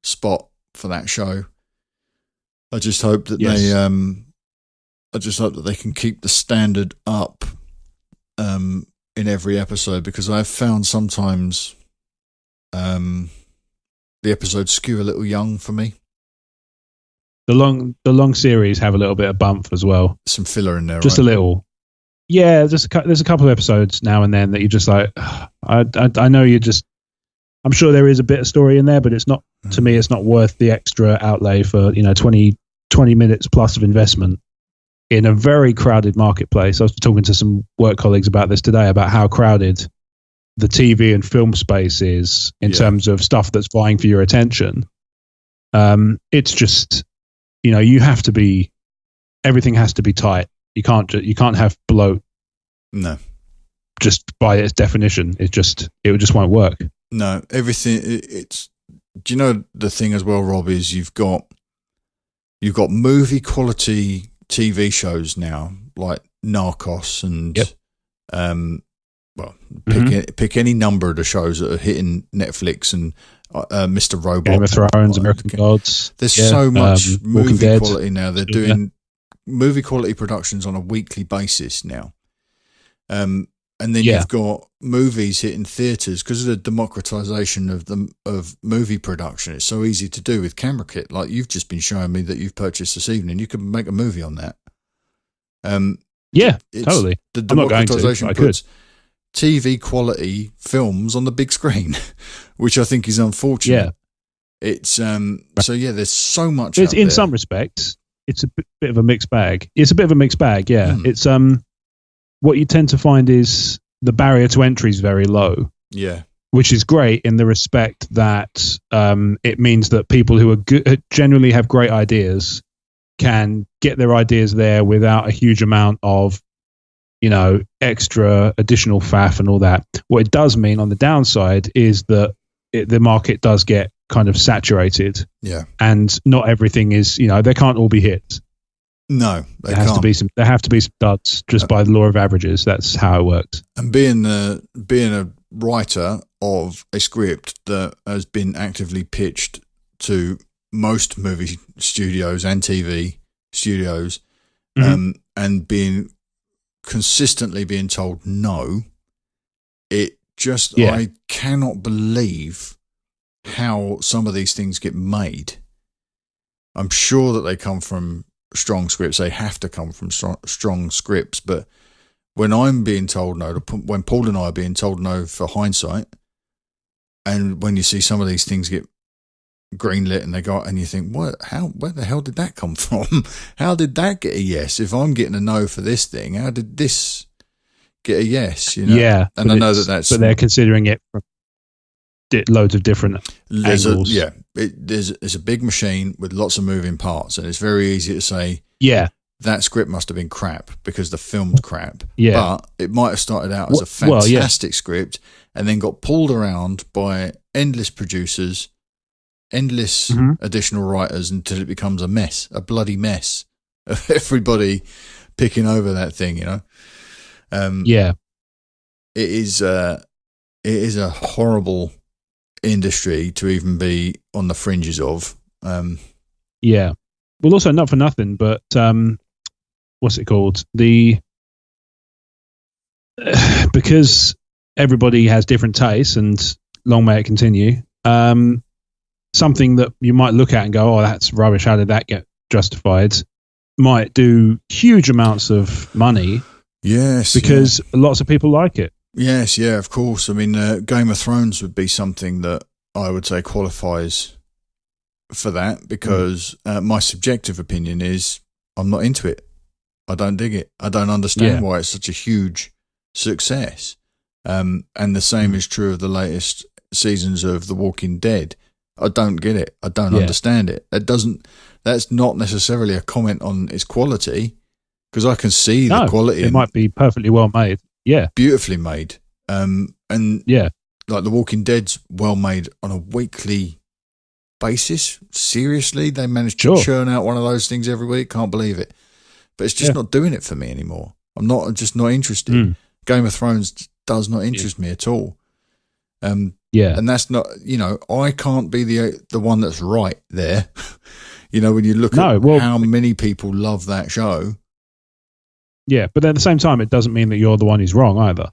spot for that show. I just hope that they can keep the standard up in every episode, because I've found sometimes the episodes skew a little young for me. The long series have a little bit of bump as well. Some filler in there, just a little. Yeah, there's a couple of episodes now and then that you're just like, I know you're just. I'm sure there is a bit of story in there, but it's not. To me, it's not worth the extra outlay for 20 minutes plus of investment in a very crowded marketplace. I was talking to some work colleagues about this today, about how crowded the TV and film space is in terms of stuff that's vying for your attention. It's just, you have to be. Everything has to be tight. You can't have bloat. No. Just by its definition, it just won't work. No, everything. Do you know the thing as well, Rob? Is you've got movie quality TV shows now, like Narcos and pick any number of the shows that are hitting Netflix and Mr. Robot, Game of Thrones, American Gods. There's so much movie quality now. They're doing movie quality productions on a weekly basis now. And then you've got movies hitting theatres because of the democratization of movie production. It's so easy to do with camera kit. Like you've just been showing me that you've purchased this evening. You can make a movie on that. Totally. The democratization puts TV quality films on the big screen, which I think is unfortunate. Yeah. It's there's so much. It's in some respects, it's a bit of a mixed bag. It's a bit of a mixed bag. Yeah. It's what you tend to find is the barrier to entry is very low. Yeah. Which is great in the respect that it means that people who are generally have great ideas can get their ideas there without a huge amount of, extra additional faff and all that. What it does mean on the downside is that the market does get kind of saturated. Yeah. And not everything is, they can't all be hits. No, there have to be some duds just by the law of averages. That's how it works. And being a writer of a script that has been actively pitched to most movie studios and TV studios, and consistently being told no, I cannot believe how some of these things get made. I'm sure that they come from strong scripts. They have to come from strong scripts. But when I'm being told no, when Paul and I are being told no for hindsight, and when you see some of these things get greenlit and they go, and you think, where the hell did that come from? How did that get a yes? If I'm getting a no for this thing, how did this get a yes? Yeah, and I know that's. But they're considering it from loads of different angles. It's a big machine with lots of moving parts, and it's very easy to say, that script must have been crap because the film's crap. Yeah. But it might have started out as a fantastic script and then got pulled around by endless producers, endless additional writers until it becomes a mess, a bloody mess of everybody picking over that thing, you know? It is a horrible industry to even be on the fringes of. Yeah. Well, also not for nothing, but what's it called? Because everybody has different tastes, and long may it continue. Something that you might look at and go, "Oh, that's rubbish. How did that get justified?" Might do huge amounts of money. Yes, because lots of people like it. Yes, yeah, of course. I mean, Game of Thrones would be something that I would say qualifies for that because my subjective opinion is I'm not into it. I don't dig it. I don't understand why it's such a huge success. And the same is true of the latest seasons of The Walking Dead. I don't get it. I don't understand it. That's not necessarily a comment on its quality because I can see the quality. It might be perfectly well made. Yeah. Beautifully made. And like The Walking Dead's well made on a weekly basis. Seriously, they managed to churn out one of those things every week. Can't believe it. But it's just not doing it for me anymore. I'm just not interested. Game of Thrones does not interest me at all. And that's not, I can't be the one that's right there. When you look at how many people love that show. Yeah, but at the same time, it doesn't mean that you're the one who's wrong either.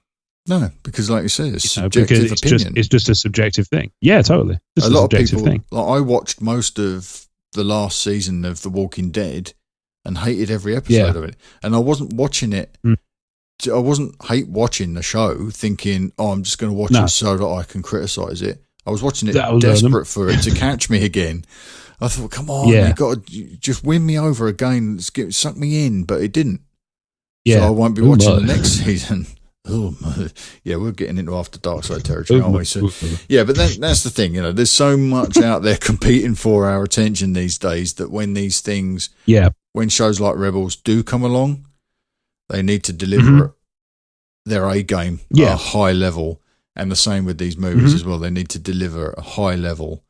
No, because like you said, it's subjective opinion. It's just a subjective thing. Yeah, totally. Just a lot of people. Thing. Like I watched most of the last season of The Walking Dead and hated every episode of it. And I wasn't watching it. I wasn't hate watching the show thinking, I'm just going to watch it so that I can criticise it. I was watching it desperate for it to catch me again. I thought, come on, you got to just win me over again, suck me in, but it didn't. So I won't be watching the next season. We're getting into After Dark Side territory, aren't we? So, but that's the thing, there's so much out there competing for our attention these days that when these things, when shows like Rebels do come along, they need to deliver their A game at a high level. And the same with these movies as well. They need to deliver at a high level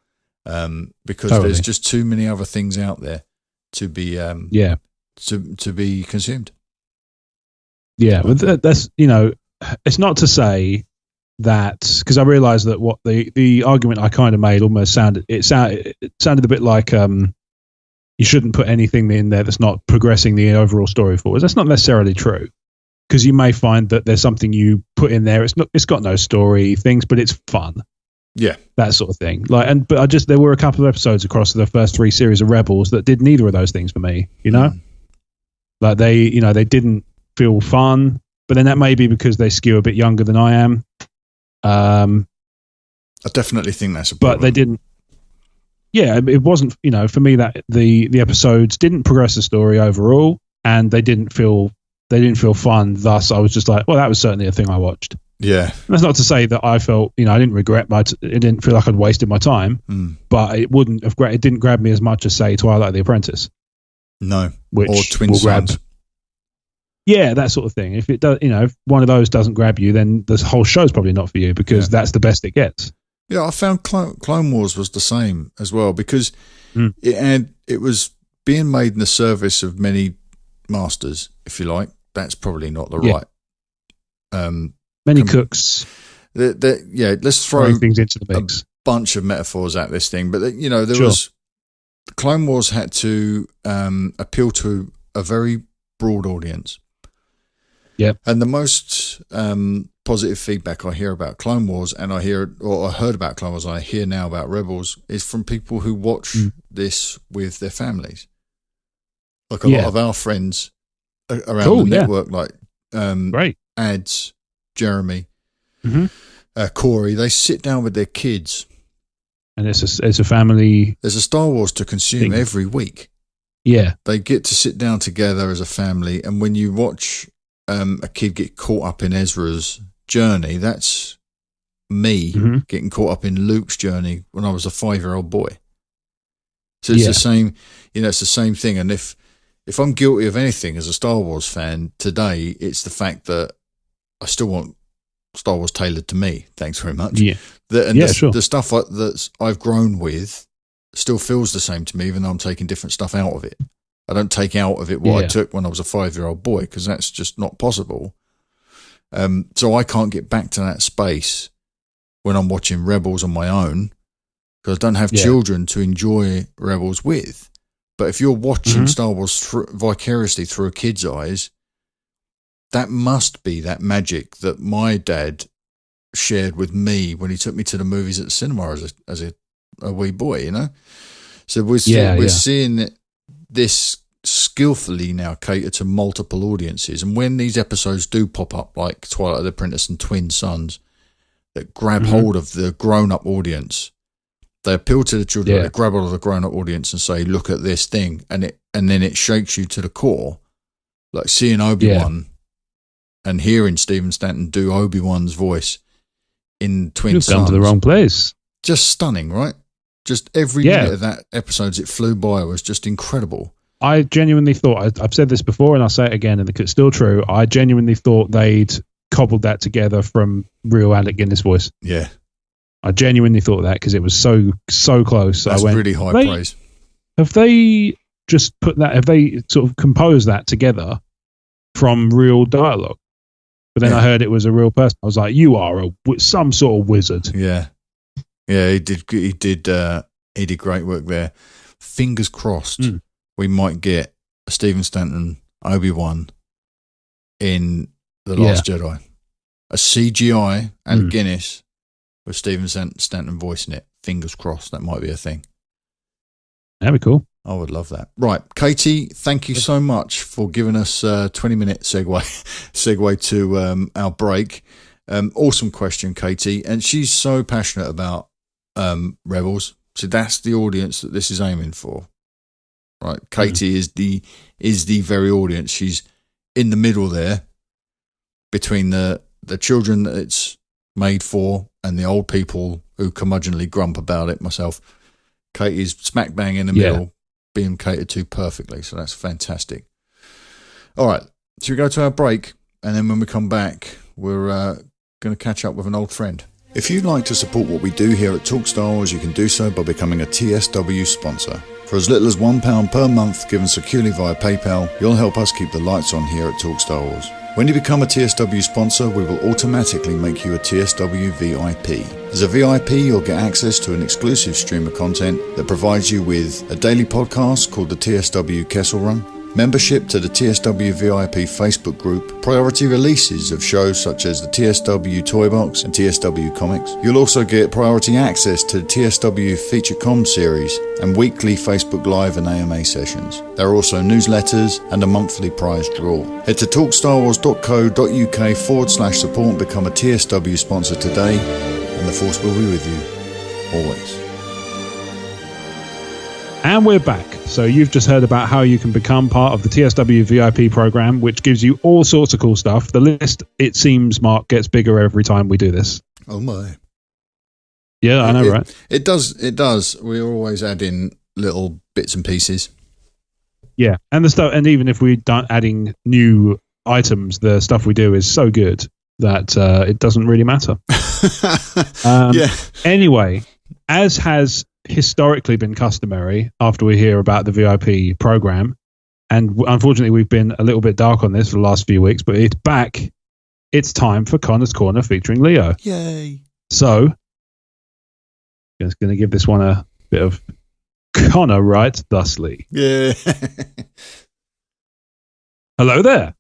because there's just too many other things out there to be to be consumed. Yeah, but that's it's not to say that because I realised that what the argument I kind of made almost sounded a bit like you shouldn't put anything in there that's not progressing the overall story forward. That's not necessarily true because you may find that there's something you put in there. It's got no story things, but it's fun. Yeah, that sort of thing. But there were a couple of episodes across the first 3 series of Rebels that did neither of those things for me. Like they didn't feel fun, but then that may be because they skew a bit younger than I am. I definitely think that's a problem. But they didn't. Yeah, it wasn't. For me that the episodes didn't progress the story overall, and they didn't feel fun. Thus, I was just like, well, that was certainly a thing I watched. Yeah, and that's not to say that I felt I didn't regret it didn't feel like I'd wasted my time, but it wouldn't have. It didn't grab me as much as say Twilight the Apprentice. No, which or Twin Sons. Yeah, that sort of thing. If it does, if one of those doesn't grab you, then the whole show's probably not for you because that's the best it gets. Yeah, I found Clone Wars was the same as well because it was being made in the service of many masters, if you like. That's probably not the right. Many cooks. Let's throw things into the mix. A bunch of metaphors at this thing, but there was Clone Wars had to appeal to a very broad audience. Yeah, and the most positive feedback I hear about Clone Wars, and I heard about Clone Wars, and I hear now about Rebels, is from people who watch this with their families. Like a lot of our friends around the network, like Ads, Jeremy, Corey, they sit down with their kids, and it's a family. There's a Star Wars to consume every week. Yeah, they get to sit down together as a family, and when you watch a kid get caught up in Ezra's journey, that's me getting caught up in Luke's journey when I was a 5-year-old boy. So it's the same, it's the same thing. And if if I'm guilty of anything as a Star Wars fan today, it's the fact that I still want Star Wars tailored to me. Thanks very much. Yeah. The stuff that I've grown with still feels the same to me, even though I'm taking different stuff out of it. I don't take out of it what I took when I was a 5-year-old boy, because that's just not possible. So I can't get back to that space when I'm watching Rebels on my own, because I don't have children to enjoy Rebels with. But if you're watching Star Wars vicariously through a kid's eyes, that must be that magic that my dad shared with me when he took me to the movies at the cinema as a wee boy, you know? So we're seeing this skillfully now cater to multiple audiences. And when these episodes do pop up, like Twilight of the Apprentice and Twin Sons, that grab hold of the grown-up audience, they appeal to the children, they grab hold of the grown-up audience and say, look at this thing. And then it shakes you to the core. Like seeing Obi-Wan and hearing Stephen Stanton do Obi-Wan's voice in Twin Sons. You've come to the wrong place. Just stunning, right? Just every minute of that episode as it flew by was just incredible. I genuinely thought, I've said this before and I'll say it again, and it's still true, I genuinely thought they'd cobbled that together from real Alec Guinness voice. Yeah. I genuinely thought that because it was so close. That's really high praise. Have they just put that, have they sort of composed that together from real dialogue? But then I heard it was a real person. I was like, you are some sort of wizard. Yeah. Yeah, he did great work there. Fingers crossed we might get a Stephen Stanton Obi-Wan in The Last Jedi. A CGI and Guinness with Stephen Stanton voicing it. Fingers crossed, that might be a thing. That'd be cool. I would love that. Right, Katie, thank you so much for giving us a 20-minute segue to our break. Awesome question, Katie. And she's so passionate about Rebels. So that's the audience that this is aiming for. Right, Katie is the very audience. She's in the middle there between the children that it's made for and the old people who curmudgeonly grump about it. Myself, Katie's smack bang in the middle, being catered to perfectly. So that's fantastic. All right, so we go to our break, and then when we come back, we're going to catch up with an old friend. If you'd like to support what we do here at Talk Star Wars, you can do so by becoming a TSW sponsor. For as little as £1 per month, given securely via PayPal, you'll help us keep the lights on here at Talk Star Wars. When you become a TSW sponsor, we will automatically make you a TSW VIP. As a VIP, you'll get access to an exclusive stream of content that provides you with a daily podcast called the TSW Kessel Run, membership to the TSW VIP Facebook group, priority releases of shows such as the TSW Toy Box and TSW Comics. You'll also get priority access to the TSW Feature Com series and weekly Facebook Live and AMA sessions. There are also newsletters and a monthly prize draw. Head to talkstarwars.co.uk/support and become a TSW sponsor today, and the Force will be with you, always. And we're back. So you've just heard about how you can become part of the TSW VIP program, which gives you all sorts of cool stuff. The list, it seems, Mark, gets bigger every time we do this. Oh my. Yeah, I know, right? It does. We always add in little bits and pieces. Yeah, and the stuff, and even if we don't adding new items, the stuff we do is so good that it doesn't really matter. Anyway, as has historically been customary after we hear about the VIP program, and unfortunately we've been a little bit dark on this for the last few weeks, but it's back. It's time for Connor's Corner featuring Leo. Yay. So I'm just going to give this one a bit of Connor writes thusly. Yeah. Hello there.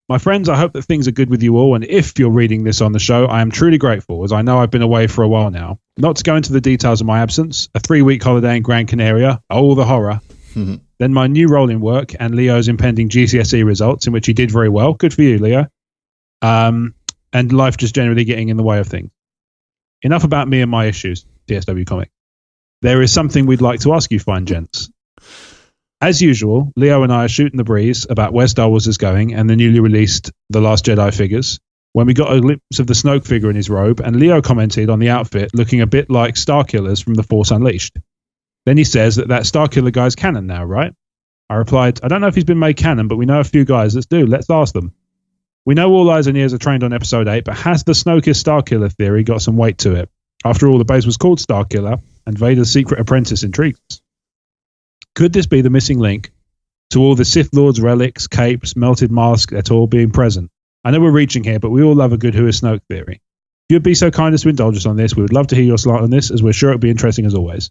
My friends, I hope that things are good with you all, and if you're reading this on the show, I am truly grateful, as I know I've been away for a while now. Not to go into the details of my absence, a 3-week holiday in Gran Canaria, oh, the horror. Then my new role in work and Leo's impending GCSE results, in which he did very well. Good for you, Leo. And life just generally getting in the way of things. Enough about me and my issues, TSW Comic. There is something we'd like to ask you fine gents. As usual, Leo and I are shooting the breeze about where Star Wars is going and the newly released The Last Jedi figures, when we got a glimpse of the Snoke figure in his robe, and Leo commented on the outfit looking a bit like Starkillers from The Force Unleashed. Then he says that Starkiller guy's canon now, right? I replied, I don't know if he's been made canon, but we know a few guys that do. Let's ask them. We know all eyes and ears are trained on episode 8, but has the Snoke is Starkiller theory got some weight to it? After all, the base was called Starkiller, and Vader's secret apprentice intrigues us. Could this be the missing link to all the Sith Lord's relics, capes, melted masks, et al. Being present? I know we're reaching here, but we all love a good Who is Snoke theory. If you'd be so kind as to indulge us on this, we would love to hear your slant on this, as we're sure it'll be interesting as always.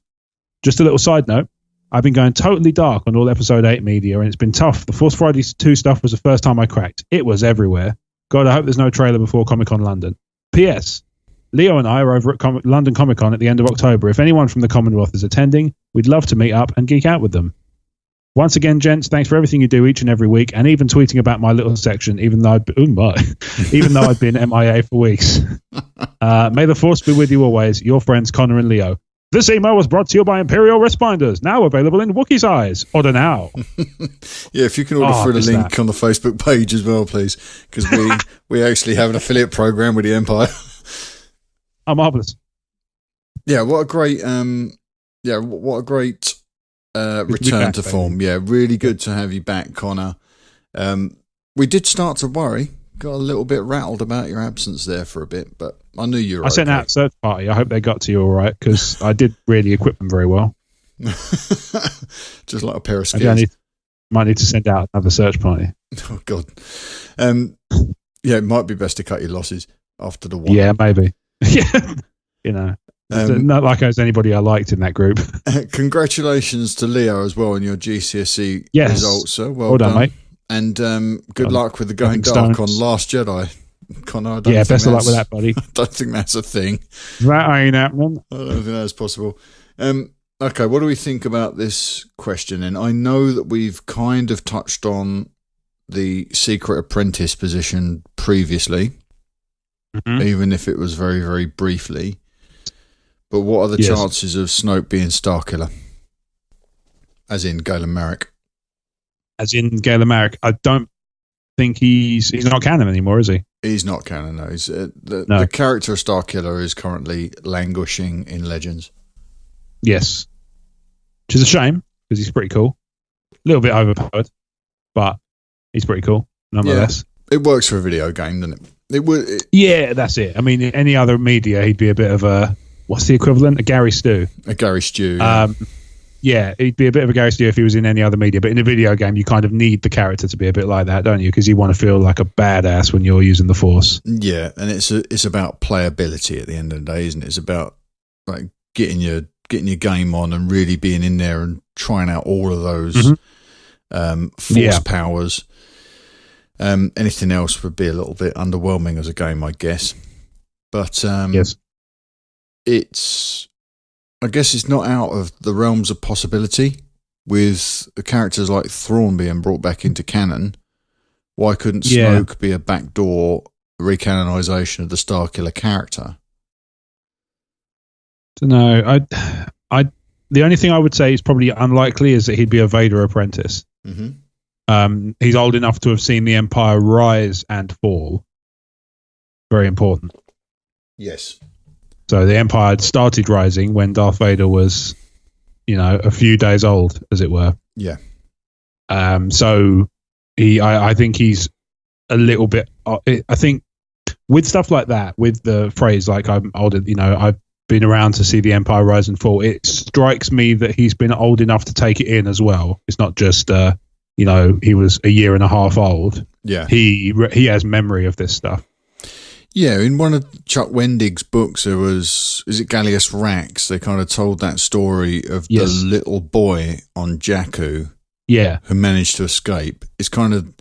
Just a little side note, I've been going totally dark on all episode 8 media, and it's been tough. The Force Friday 2 stuff was the first time I cracked. It was everywhere. God, I hope there's no trailer before Comic-Con London. P.S. Leo and I are over at London Comic-Con at the end of October. If anyone from the Commonwealth is attending, we'd love to meet up and geek out with them. Once again, gents, thanks for everything you do each and every week, and even tweeting about my little section, even though I've been MIA for weeks. May the Force be with you always. Your friends, Connor and Leo. This email was brought to you by Imperial Wristbinders, now available in Wookiee size. Order now. Yeah, if you can order through the link on the Facebook page as well, please, because we actually have an affiliate program with the Empire. Oh, marvelous. Yeah, what a great return to form. Yeah, really good to have you back, Connor. We did start to worry, got a little bit rattled about your absence there for a bit, but I knew you were I sent out a search party. I hope they got to you all right, because I did really equip them very well. Just like a pair of skis. Might need to send out another search party. Oh, God. Yeah, it might be best to cut your losses after the one. Yeah, maybe. Yeah, not like there's anybody I liked in that group. Congratulations to Leo as well on your GCSE results, sir. Well done, mate. And good luck with the going dark on Last Jedi. Connor, best of luck with that, buddy. I don't think that's a thing. That ain't happening. I don't think that's possible. Okay, what do we think about this question? And I know that we've kind of touched on the secret apprentice position previously, even if it was very, very briefly. But what are the chances of Snoke being Starkiller? As in Galen Marek. As in Galen Marek. I don't think he's not canon anymore, is he? He's not canon, no. The character of Starkiller is currently languishing in Legends. Yes. Which is a shame, because he's pretty cool. A little bit overpowered, but he's pretty cool, nonetheless. Yeah, it works for a video game, doesn't it? Yeah, that's it. I mean, in any other media, he'd be a bit of a... What's the equivalent? A Gary Stew. A Gary Stew, yeah. He'd be a bit of a Gary Stew if he was in any other media. But in a video game, you kind of need the character to be a bit like that, don't you? Because you want to feel like a badass when you're using the Force. Yeah, and it's about playability at the end of the day, isn't it? It's about like getting your game on and really being in there and trying out all of those Force powers. Anything else would be a little bit underwhelming as a game, I guess. But I guess it's not out of the realms of possibility with characters like Thrawn being brought back into canon. Why couldn't Snoke be a backdoor recanonisation of the Starkiller character? No, the only thing I would say is probably unlikely is that he'd be a Vader apprentice. He's old enough to have seen the Empire rise and fall. Very important. Yes. So the Empire had started rising when Darth Vader was, a few days old, as it were. Yeah. So I think he's a little bit. I think with stuff like that, with the phrase like "I'm older," I've been around to see the Empire rise and fall. It strikes me that he's been old enough to take it in as well. It's not just he was a year and a half old. Yeah. He has memory of this stuff. Yeah, in one of Chuck Wendig's books, there was, is it Gallius Rax? They kind of told that story of the little boy on Jakku who managed to escape. It's kind of,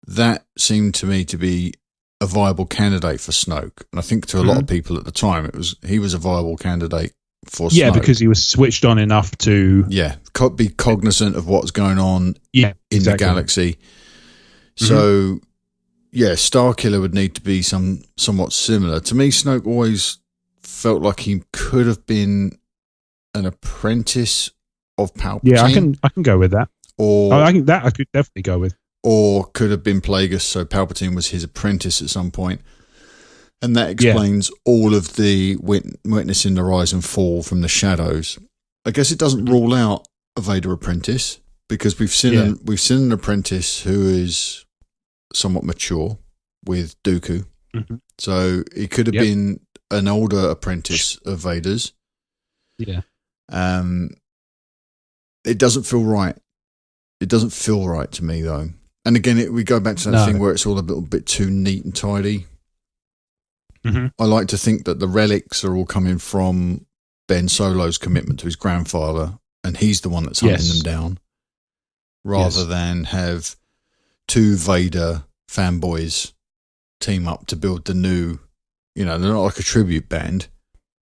that seemed to me to be a viable candidate for Snoke. And I think to a lot of people at the time, he was a viable candidate for Snoke. Yeah, because he was switched on enough to... Yeah, be cognizant of what's going on in the galaxy. So... Yeah, Starkiller would need to be somewhat similar. To me, Snoke always felt like he could have been an apprentice of Palpatine. Yeah, I can go with that. Or I think that I could definitely go with. Or could have been Plagueis, so Palpatine was his apprentice at some point. And that explains all of the witnessing the rise and fall from the shadows. I guess it doesn't rule out a Vader apprentice. because we've seen an apprentice who is somewhat mature with Dooku. Mm-hmm. So he could have been an older apprentice of Vader's. Yeah. It doesn't feel right. It doesn't feel right to me, though. And again, we go back to that thing where it's all a little bit too neat and tidy. Mm-hmm. I like to think that the relics are all coming from Ben Solo's commitment to his grandfather, and he's the one that's hunting them down, rather than have two Vader fanboys team up to build the new, they're not like a tribute band.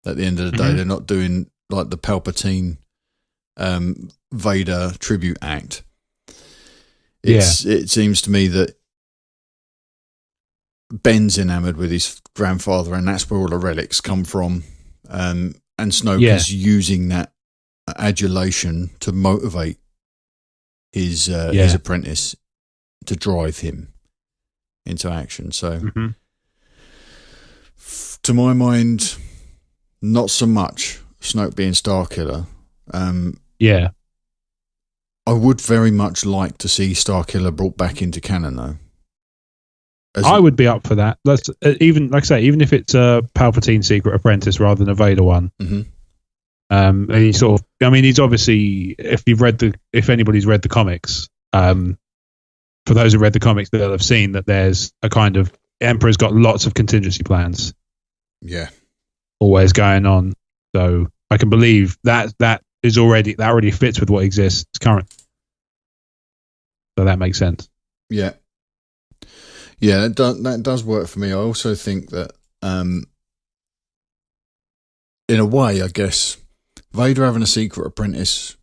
At the end of the day, they're not doing like the Palpatine Vader tribute act. It seems to me that Ben's enamored with his grandfather, and that's where all the relics come from. And Snoke is using that adulation to motivate his apprentice to drive him into action. So, to my mind, not so much Snoke being Starkiller. I would very much like to see Starkiller brought back into canon, though. I would be up for that. Let's even, like I say, even if it's a Palpatine secret apprentice rather than a Vader one. And he's he's obviously, if anybody's read the comics, for those who read the comics, they'll have seen that there's a kind of Emperor's got lots of contingency plans. Yeah, always going on. So I can believe that already fits with what exists current. So that makes sense. Yeah. Yeah, that does work for me. I also think that, in a way, I guess, Vader having a secret apprentice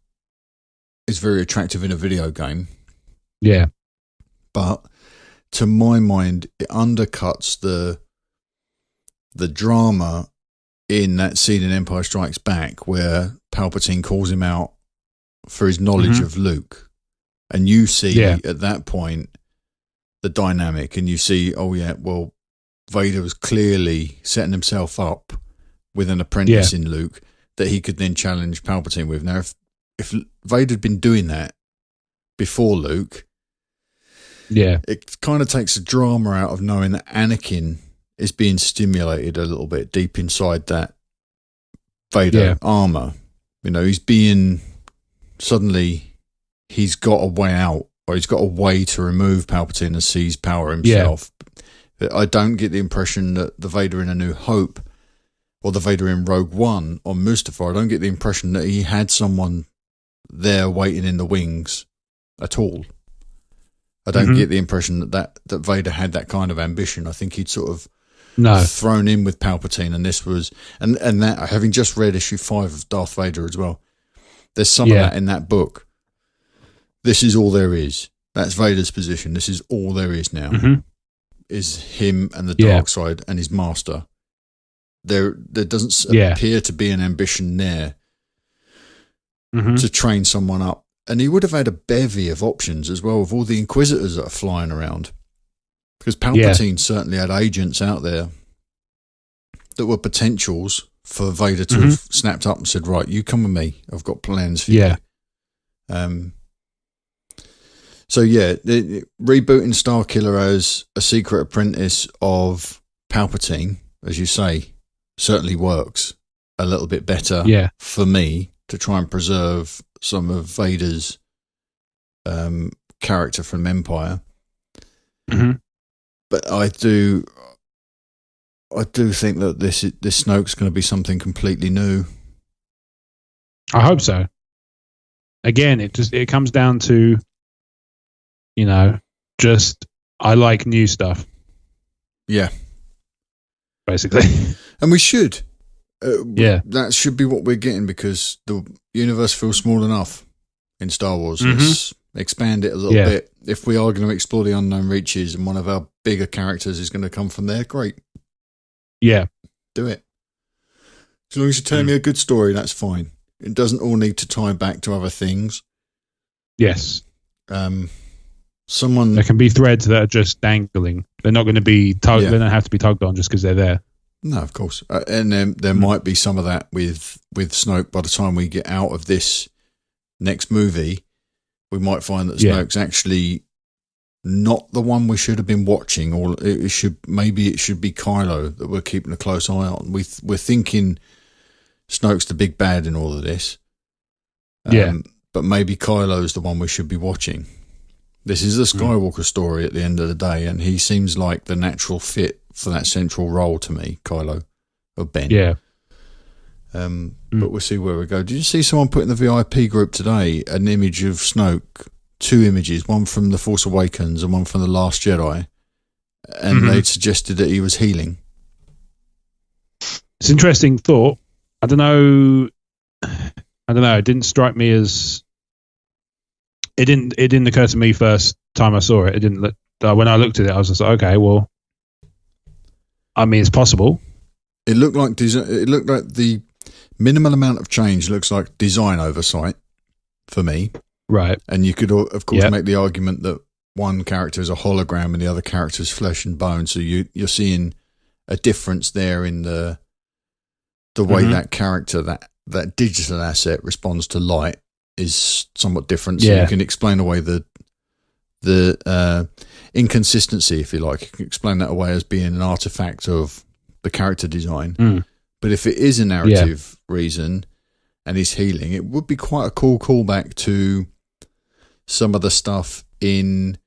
is very attractive in a video game. Yeah. But to my mind, it undercuts the drama in that scene in Empire Strikes Back where Palpatine calls him out for his knowledge of Luke. And you see at that point the dynamic, and you see, Vader was clearly setting himself up with an apprentice in Luke that he could then challenge Palpatine with. Now, if Vader had been doing that before Luke, it kind of takes the drama out of knowing that Anakin is being stimulated a little bit deep inside that Vader armor. He's being, suddenly he's got a way out, or he's got a way to remove Palpatine and seize power himself. I don't get the impression that the Vader in A New Hope or the Vader in Rogue One on Mustafar, I don't get the impression that he had someone there waiting in the wings at all. I don't get the impression that Vader had that kind of ambition. I think he'd sort of thrown in with Palpatine, and this was, and that, having just read issue 5 of Darth Vader as well, there's some of that in that book. This is all there is. That's Vader's position. This is all there is now. Is him and the dark side and his master. There doesn't appear to be an ambition there to train someone up. And he would have had a bevy of options as well, with all the Inquisitors that are flying around. Because Palpatine certainly had agents out there that were potentials for Vader to have snapped up and said, right, you come with me. I've got plans for you. So rebooting Starkiller as a secret apprentice of Palpatine, as you say, certainly works a little bit better for me to try and preserve some of Vader's character from Empire. But I do think that this Snoke's going to be something completely new. I hope so. Again, it comes down to, I like new stuff. Yeah. Basically. And we should. That should be what we're getting, because the universe feels small enough in Star Wars. Let's expand it a little bit. If we are going to explore the unknown reaches and one of our bigger characters is going to come from there, great. Yeah. Do it. As long as you tell me a good story, that's fine. It doesn't all need to tie back to other things. Yes. There can be threads that are just dangling. They're not going to be tugged. They don't have to be tugged on just because they're there. No, of course. And then there might be some of that with Snoke by the time we get out of this next movie. we might find that Yeah. Snoke's actually not the one we should have been watching, or it should be Kylo that we're keeping a close eye on. We're thinking Snoke's the big bad in all of this. But maybe Kylo's the one we should be watching. This is a Skywalker story at the end of the day, and he seems like the natural fit for that central role to me, Kylo, or Ben. Yeah. But we'll see where we go. Did you see someone put in the VIP group today an image of Snoke, 2 images, one from The Force Awakens and one from The Last Jedi, and they'd suggested that he was healing? It's an interesting thought. I don't know. It didn't strike me as. It didn't occur to me first time I saw it. It didn't. When I looked at it, I was just like, okay, well, I mean, it's possible. It looked like the minimal amount of change looks like design oversight for me. Right. And you could, of course, make the argument that one character is a hologram and the other character is flesh and bone. So you're seeing a difference there in the way that character, that digital asset responds to light is somewhat different. So you can explain away the inconsistency, if you like. You can explain that away as being an artifact of the character design. But if it is a narrative reason and he's healing, it would be quite a cool callback to some of the stuff in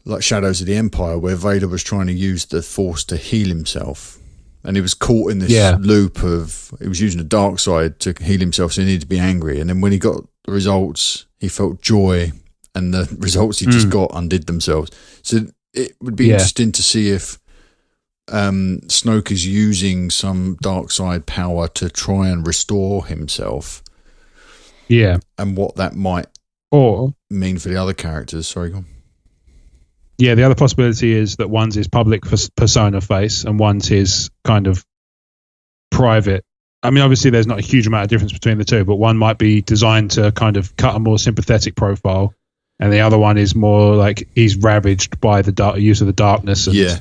like Shadows of the Empire, where Vader was trying to use the Force to heal himself, and he was caught in this loop of he was using the dark side to heal himself, so he needed to be angry. And then when he got the results, he felt joy, and the results he just got undid themselves. So it would be interesting to see if Snoke is using some dark side power to try and restore himself. Yeah. And what that might mean for the other characters. Sorry, go on. Yeah, the other possibility is that one's his public persona face and one's his kind of private. I mean, obviously there's not a huge amount of difference between the two, but one might be designed to kind of cut a more sympathetic profile, and the other one is more like he's ravaged by the use of the darkness and all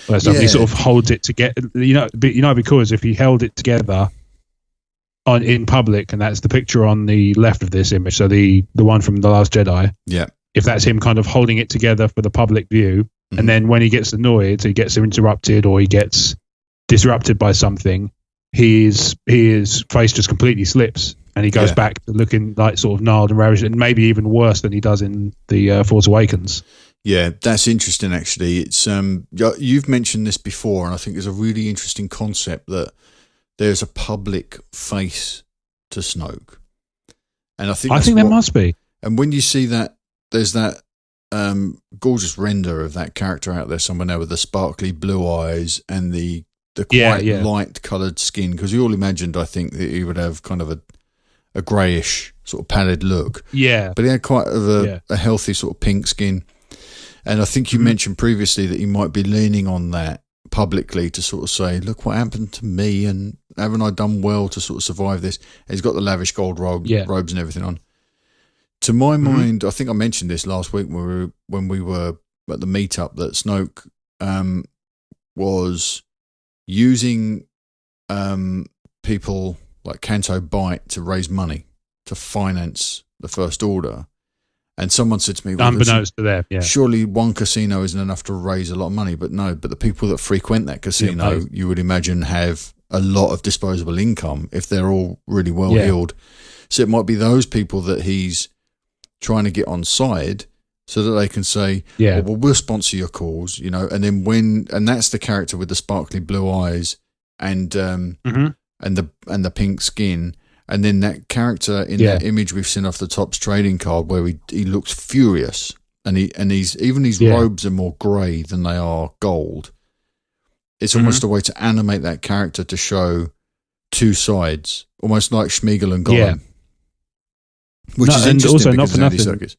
that stuff. He sort of holds it together, because if he held it together in public, and that's the picture on the left of this image, so the one from The Last Jedi. Yeah. If that's him kind of holding it together for the public view, and then when he gets annoyed, he gets interrupted or he gets disrupted by something, his face just completely slips and he goes back to looking like sort of gnarled and ravaged, and maybe even worse than he does in the Force Awakens. Yeah, that's interesting. Actually, it's you've mentioned this before, and I think it's a really interesting concept that there's a public face to Snoke, and I think there must be. And when you see that, there's that gorgeous render of that character out there somewhere now with the sparkly blue eyes and the quite light coloured skin, because we all imagined, I think, that he would have kind of a greyish sort of pallid look. Yeah, but he had quite a healthy sort of pink skin. And I think you mentioned previously that he might be leaning on that publicly to sort of say, look what happened to me, and haven't I done well to sort of survive this? And he's got the lavish gold robes and everything on. To my mind, I think I mentioned this last week when we were at the meetup, that Snoke was using people like Canto Bight to raise money to finance the First Order. And someone said to me, well, unbeknownst to them, surely one casino isn't enough to raise a lot of money. But no, but the people that frequent that casino, you would imagine, have a lot of disposable income if they're all really well heeled. So it might be those people that he's trying to get on side so that they can say, well, we'll sponsor your cause, and then and that's the character with the sparkly blue eyes and the pink skin. And then that character in that image we've seen off the Topps trading card, where he looks furious, and his robes are more grey than they are gold. It's almost a way to animate that character to show two sides, almost like Schmeagol and Gollum, which is interesting also because not for nothing.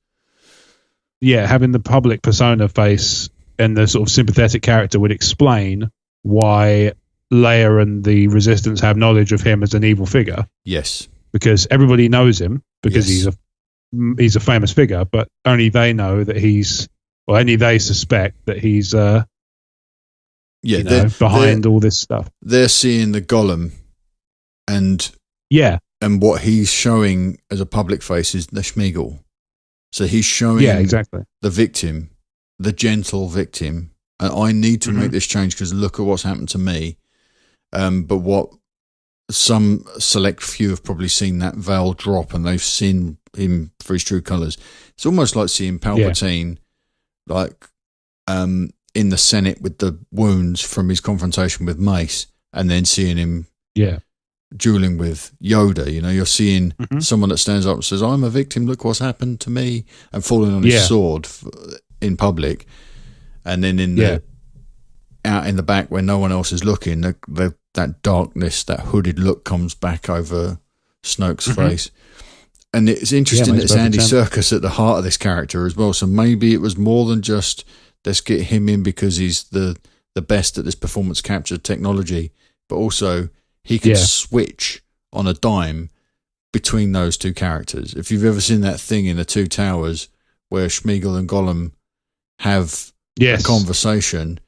Yeah, having the public persona face and the sort of sympathetic character would explain why Leia and the Resistance have knowledge of him as an evil figure. Yes, because everybody knows him because he's a famous figure, but only they know that only they suspect that he's behind all this stuff. They're seeing the Gollum, and and what he's showing as a public face is the Schmeagol. So he's showing exactly the victim, the gentle victim, and I need to make this change because look at what's happened to me. But what some select few have probably seen that veil drop and they've seen him for his true colours. It's almost like seeing Palpatine, like in the Senate with the wounds from his confrontation with Mace, and then seeing him dueling with Yoda. You know, you're seeing someone that stands up and says, "I'm a victim. Look what's happened to me," and falling on his sword in public, and then in the out in the back where no one else is looking, that darkness, that hooded look comes back over Snoke's face. And it's interesting that it's Andy Serkis at the heart of this character as well. So maybe it was more than just let's get him in because he's the best at this performance capture technology, but also he can switch on a dime between those two characters. If you've ever seen that thing in The Two Towers where Schmeagol and Gollum have a conversation,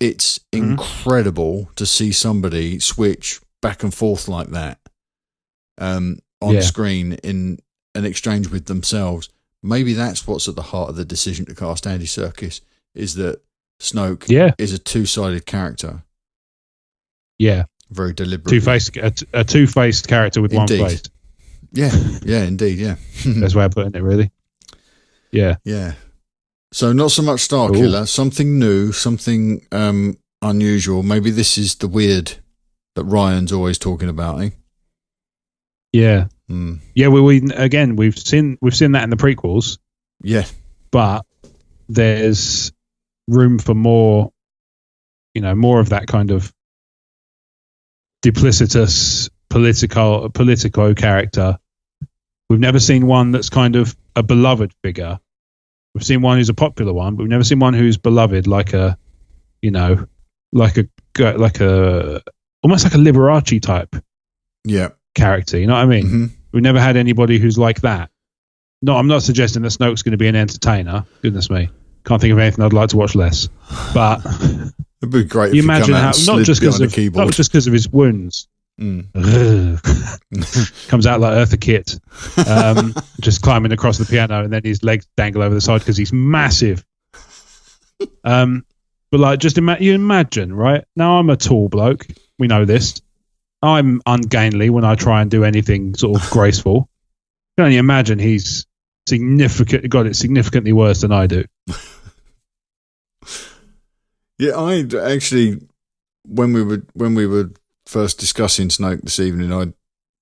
it's incredible to see somebody switch back and forth like that on screen in an exchange with themselves. Maybe that's what's at the heart of the decision to cast Andy Serkis, is that Snoke is a two-sided character. Yeah. Very deliberate. A two-faced character with one face. Yeah, indeed, yeah. That's the way of putting it, really. Yeah. Yeah. So not so much Starkiller, something new, something unusual. Maybe this is the weird that Ryan's always talking about, eh? Yeah. Yeah, we've seen that in the prequels. Yeah. But there's room for more of that kind of duplicitous politico character. We've never seen one that's kind of a beloved figure. We've seen one who's a popular one, but we've never seen one who's beloved, like a almost like a Liberace type character. You know what I mean? We've never had anybody who's like that. No, I'm not suggesting that Snoke's going to be an entertainer. Goodness me, can't think of anything I'd like to watch less. But it'd be great. You imagine how not just because of his wounds. Comes out like Eartha Kitt, just climbing across the piano, and then his legs dangle over the side because he's massive. But like, just you imagine, right? Now I'm a tall bloke. We know this. I'm ungainly when I try and do anything sort of graceful. You can only imagine he's significantly worse than I do. Yeah, I actually, when we were first discussing Snoke this evening, I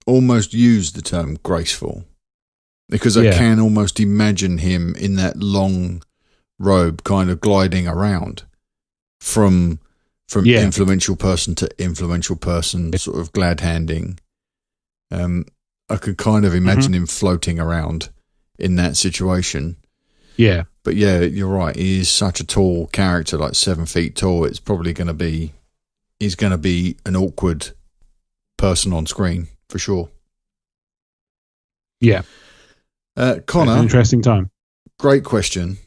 almost used the term graceful because I can almost imagine him in that long robe kind of gliding around from influential person to influential person, sort of glad handing. I could kind of imagine him floating around in that situation. Yeah. But yeah, you're right. He is such a tall character, like 7 feet tall. It's probably he's going to be an awkward person on screen for sure. Yeah. Connor, an interesting time. Great question.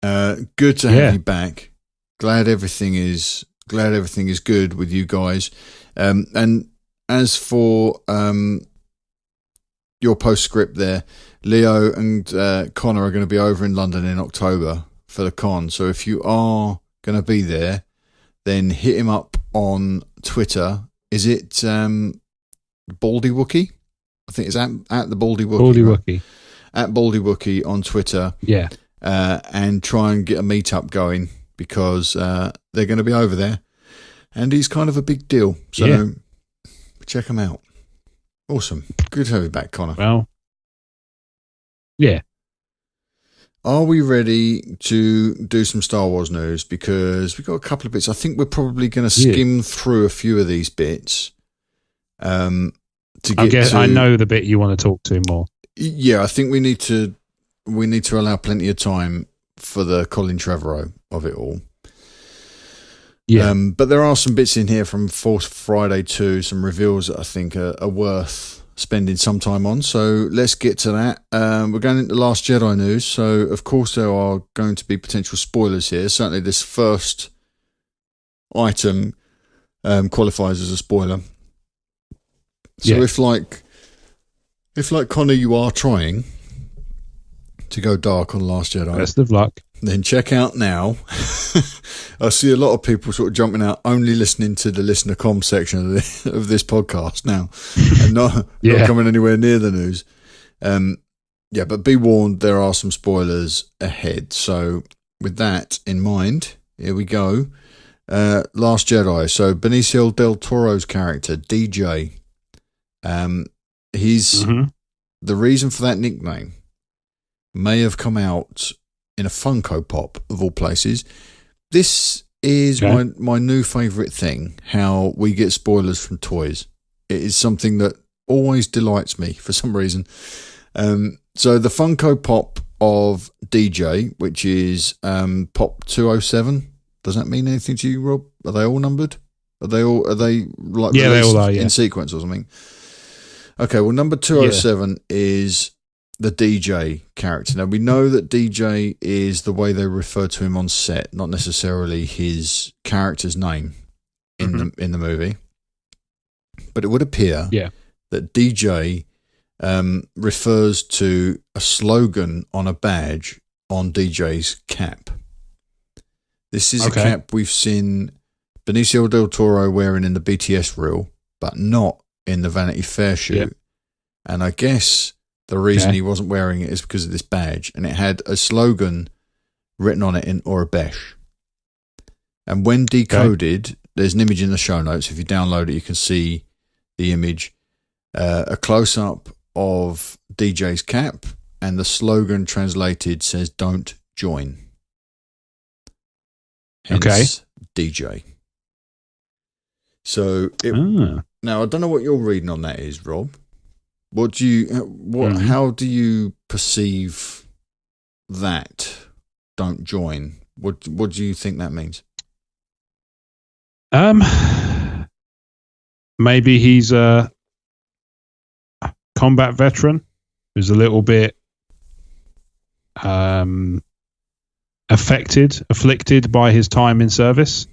Good to have you back. Glad everything is good with you guys. And as for your postscript there, Leo and Connor are going to be over in London in October for the con. So if you are going to be there, then hit him up on Twitter. Is it Baldy Wookie? I think it's at the Baldy Wookie. Baldy Wookie. At Baldy Wookie on Twitter. Yeah. And try and get a meetup going because they're going to be over there. And he's kind of a big deal. So check him out. Awesome. Good to have you back, Connor. Well, yeah. Are we ready to do some Star Wars news? Because we've got a couple of bits. I think we're probably going to skim through a few of these bits. I know the bit you want to talk to more. Yeah, I think we need to allow plenty of time for the Colin Trevorrow of it all. Yeah. But there are some bits in here from Force Friday 2, some reveals that I think are worth spending some time on. So let's get to that. We're going into Last Jedi news. So, of course, there are going to be potential spoilers here. Certainly this first item qualifies as a spoiler. So if, like, If, like Connor, you are trying to go dark on Last Jedi, best of luck. Then check out now. I see a lot of people sort of jumping out, only listening to the listener com section of this podcast now, and not coming anywhere near the news. But be warned, there are some spoilers ahead. So with that in mind, here we go. Last Jedi. So Benicio del Toro's character, DJ, he's the reason for that nickname may have come out in a Funko Pop, of all places. This is my new favourite thing, how we get spoilers from toys. It is something that always delights me for some reason. So the Funko Pop of DJ, which is Pop 207, does that mean anything to you, Rob? Are they all numbered? Are they like they all are, in sequence or something? Okay, well, number 207 is the DJ character. Now, we know that DJ is the way they refer to him on set, not necessarily his character's name in the movie. But it would appear that DJ refers to a slogan on a badge on DJ's cap. This is a cap we've seen Benicio del Toro wearing in the BTS reel, but not in the Vanity Fair shoot. Yep. And I guess the reason he wasn't wearing it is because of this badge, and it had a slogan written on it in Urabesh. And when decoded, there's an image in the show notes. If you download it, you can see the image, a close-up of DJ's cap, and the slogan translated says, "Don't join." Hence, DJ. So, now I don't know what your reading on that is, Rob. What do you? How do you perceive that? Don't join. What do you think that means? Maybe he's a combat veteran who's a little bit afflicted by his time in service.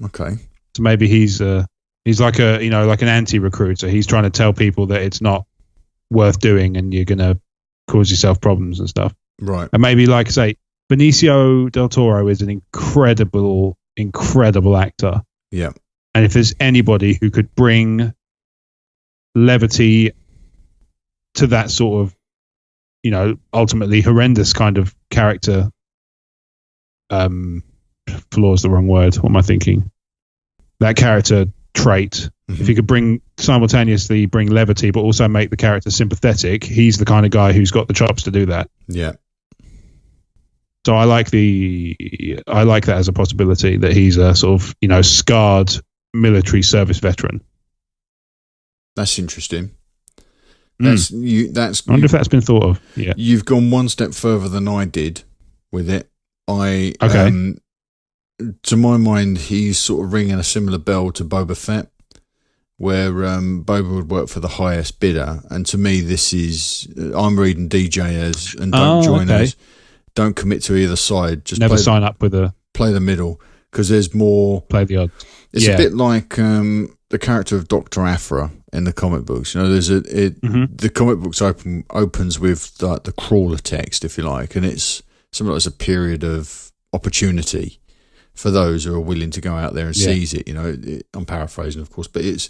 Okay. So maybe he's like like an anti-recruit. So he's trying to tell people that it's not worth doing and you're going to cause yourself problems and stuff. Right. And maybe, like I say, Benicio del Toro is an incredible actor. Yeah. And if there's anybody who could bring levity to that sort of, ultimately horrendous kind of character, flaw is the wrong word. What am I thinking? That character trait. If he could simultaneously bring levity, but also make the character sympathetic, he's the kind of guy who's got the chops to do that. Yeah. So I like that as a possibility, that he's a sort of, scarred military service veteran. That's interesting. I wonder if that's been thought of. Yeah. You've gone one step further than I did with it. To my mind, he's sort of ringing a similar bell to Boba Fett, where Boba would work for the highest bidder. And to me, this is, I'm reading DJ as, and don't join as, don't commit to either side. Just never sign up with play the middle, because there's more. Play the odds. It's a bit like the character of Dr. Aphra in the comic books. There's the comic books opens with like the crawler text, if you like, and it's something like it's a period of opportunity for those who are willing to go out there and seize it. I'm paraphrasing, of course, but it's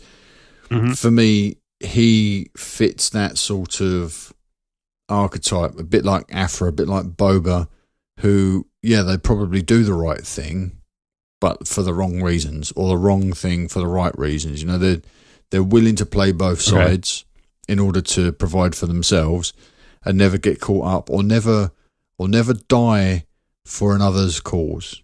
for me, he fits that sort of archetype, a bit like Aphra, a bit like Boba, who, they probably do the right thing, but for the wrong reasons, or the wrong thing for the right reasons. They're willing to play both sides in order to provide for themselves and never get caught up or never die for another's cause.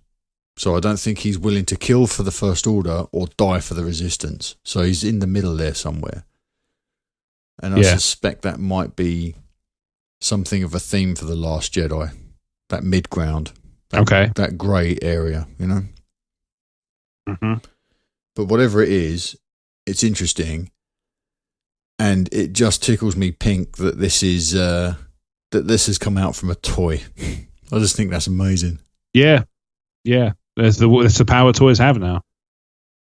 So I don't think he's willing to kill for the First Order or die for the Resistance. So he's in the middle there somewhere. And I suspect that might be something of a theme for The Last Jedi, that mid-ground, that grey area, But whatever it is, it's interesting, and it just tickles me pink that this has come out from a toy. I just think that's amazing. Yeah. It's the power toys have now.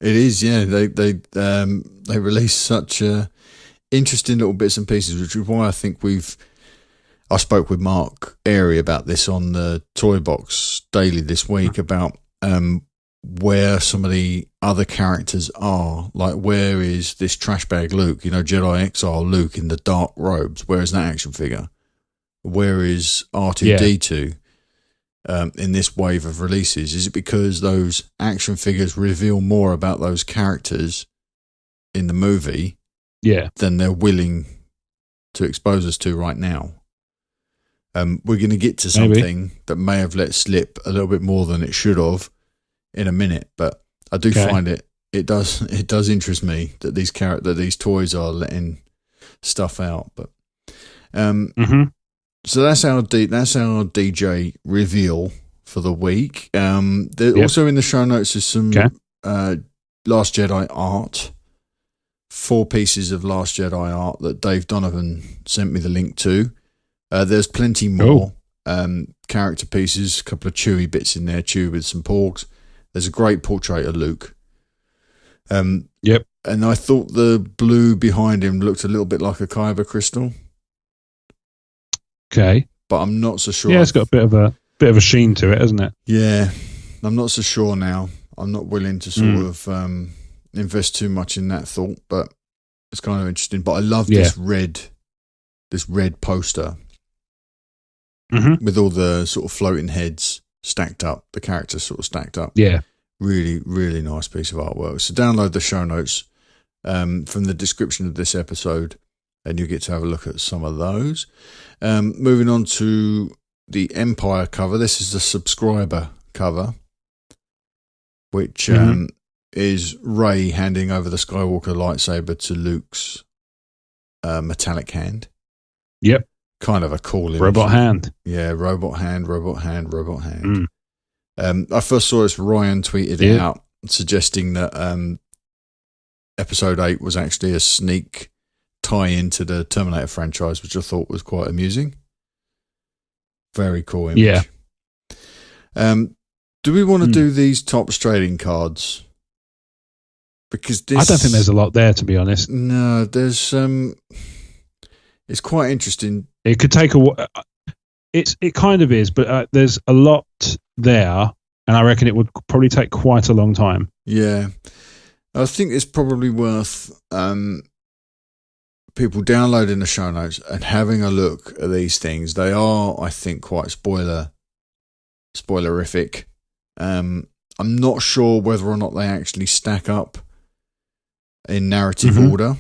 It is, yeah. They release such interesting little bits and pieces, which is why I think I spoke with Mark Airy about this on the Toy Box Daily this week about where some of the other characters are. Like, where is this trash bag Luke? Jedi Exile Luke in the dark robes. Where is that action figure? Where is R2-D2 in this wave of releases? Is it because those action figures reveal more about those characters in the movie than they're willing to expose us to right now? We're going to get to something that may have let slip a little bit more than it should have in a minute, but I do find it does interest me that these toys are letting stuff out. But so that's our DJ reveal for the week. Also in the show notes is some Last Jedi art. 4 pieces of Last Jedi art that Dave Donovan sent me the link to. There's plenty more character pieces, a couple of Chewie bits in there, Chewie with some porgs. There's a great portrait of Luke. And I thought the blue behind him looked a little bit like a Kyber crystal. Okay. But I'm not so sure. Yeah, it's got a bit of a sheen to it, hasn't it? Yeah. I'm not so sure now. I'm not willing to sort of invest too much in that thought, but it's kind of interesting. But I love this red poster with all the sort of floating heads stacked up, the characters sort of stacked up. Yeah. Really, really nice piece of artwork. So download the show notes from the description of this episode and you'll get to have a look at some of those. Moving on to the Empire cover. This is the subscriber cover, which is Rey handing over the Skywalker lightsaber to Luke's metallic hand. Yep. Kind of a cool image. Robot hand. Yeah, robot hand. I first saw this, Ryan tweeted it out, suggesting that Episode 8 was actually a sneak tie-in to the Terminator franchise, which I thought was quite amusing. Very cool image. Yeah. Do we want to do these Topps trading cards? Because I don't think there's a lot there, to be honest. No, there's it's quite interesting. It could take it kind of is, but there's a lot there, and I reckon it would probably take quite a long time. Yeah, I think it's probably worth people downloading the show notes and having a look at these things. They are, I think, quite spoilerific. I'm not sure whether or not they actually stack up in narrative order,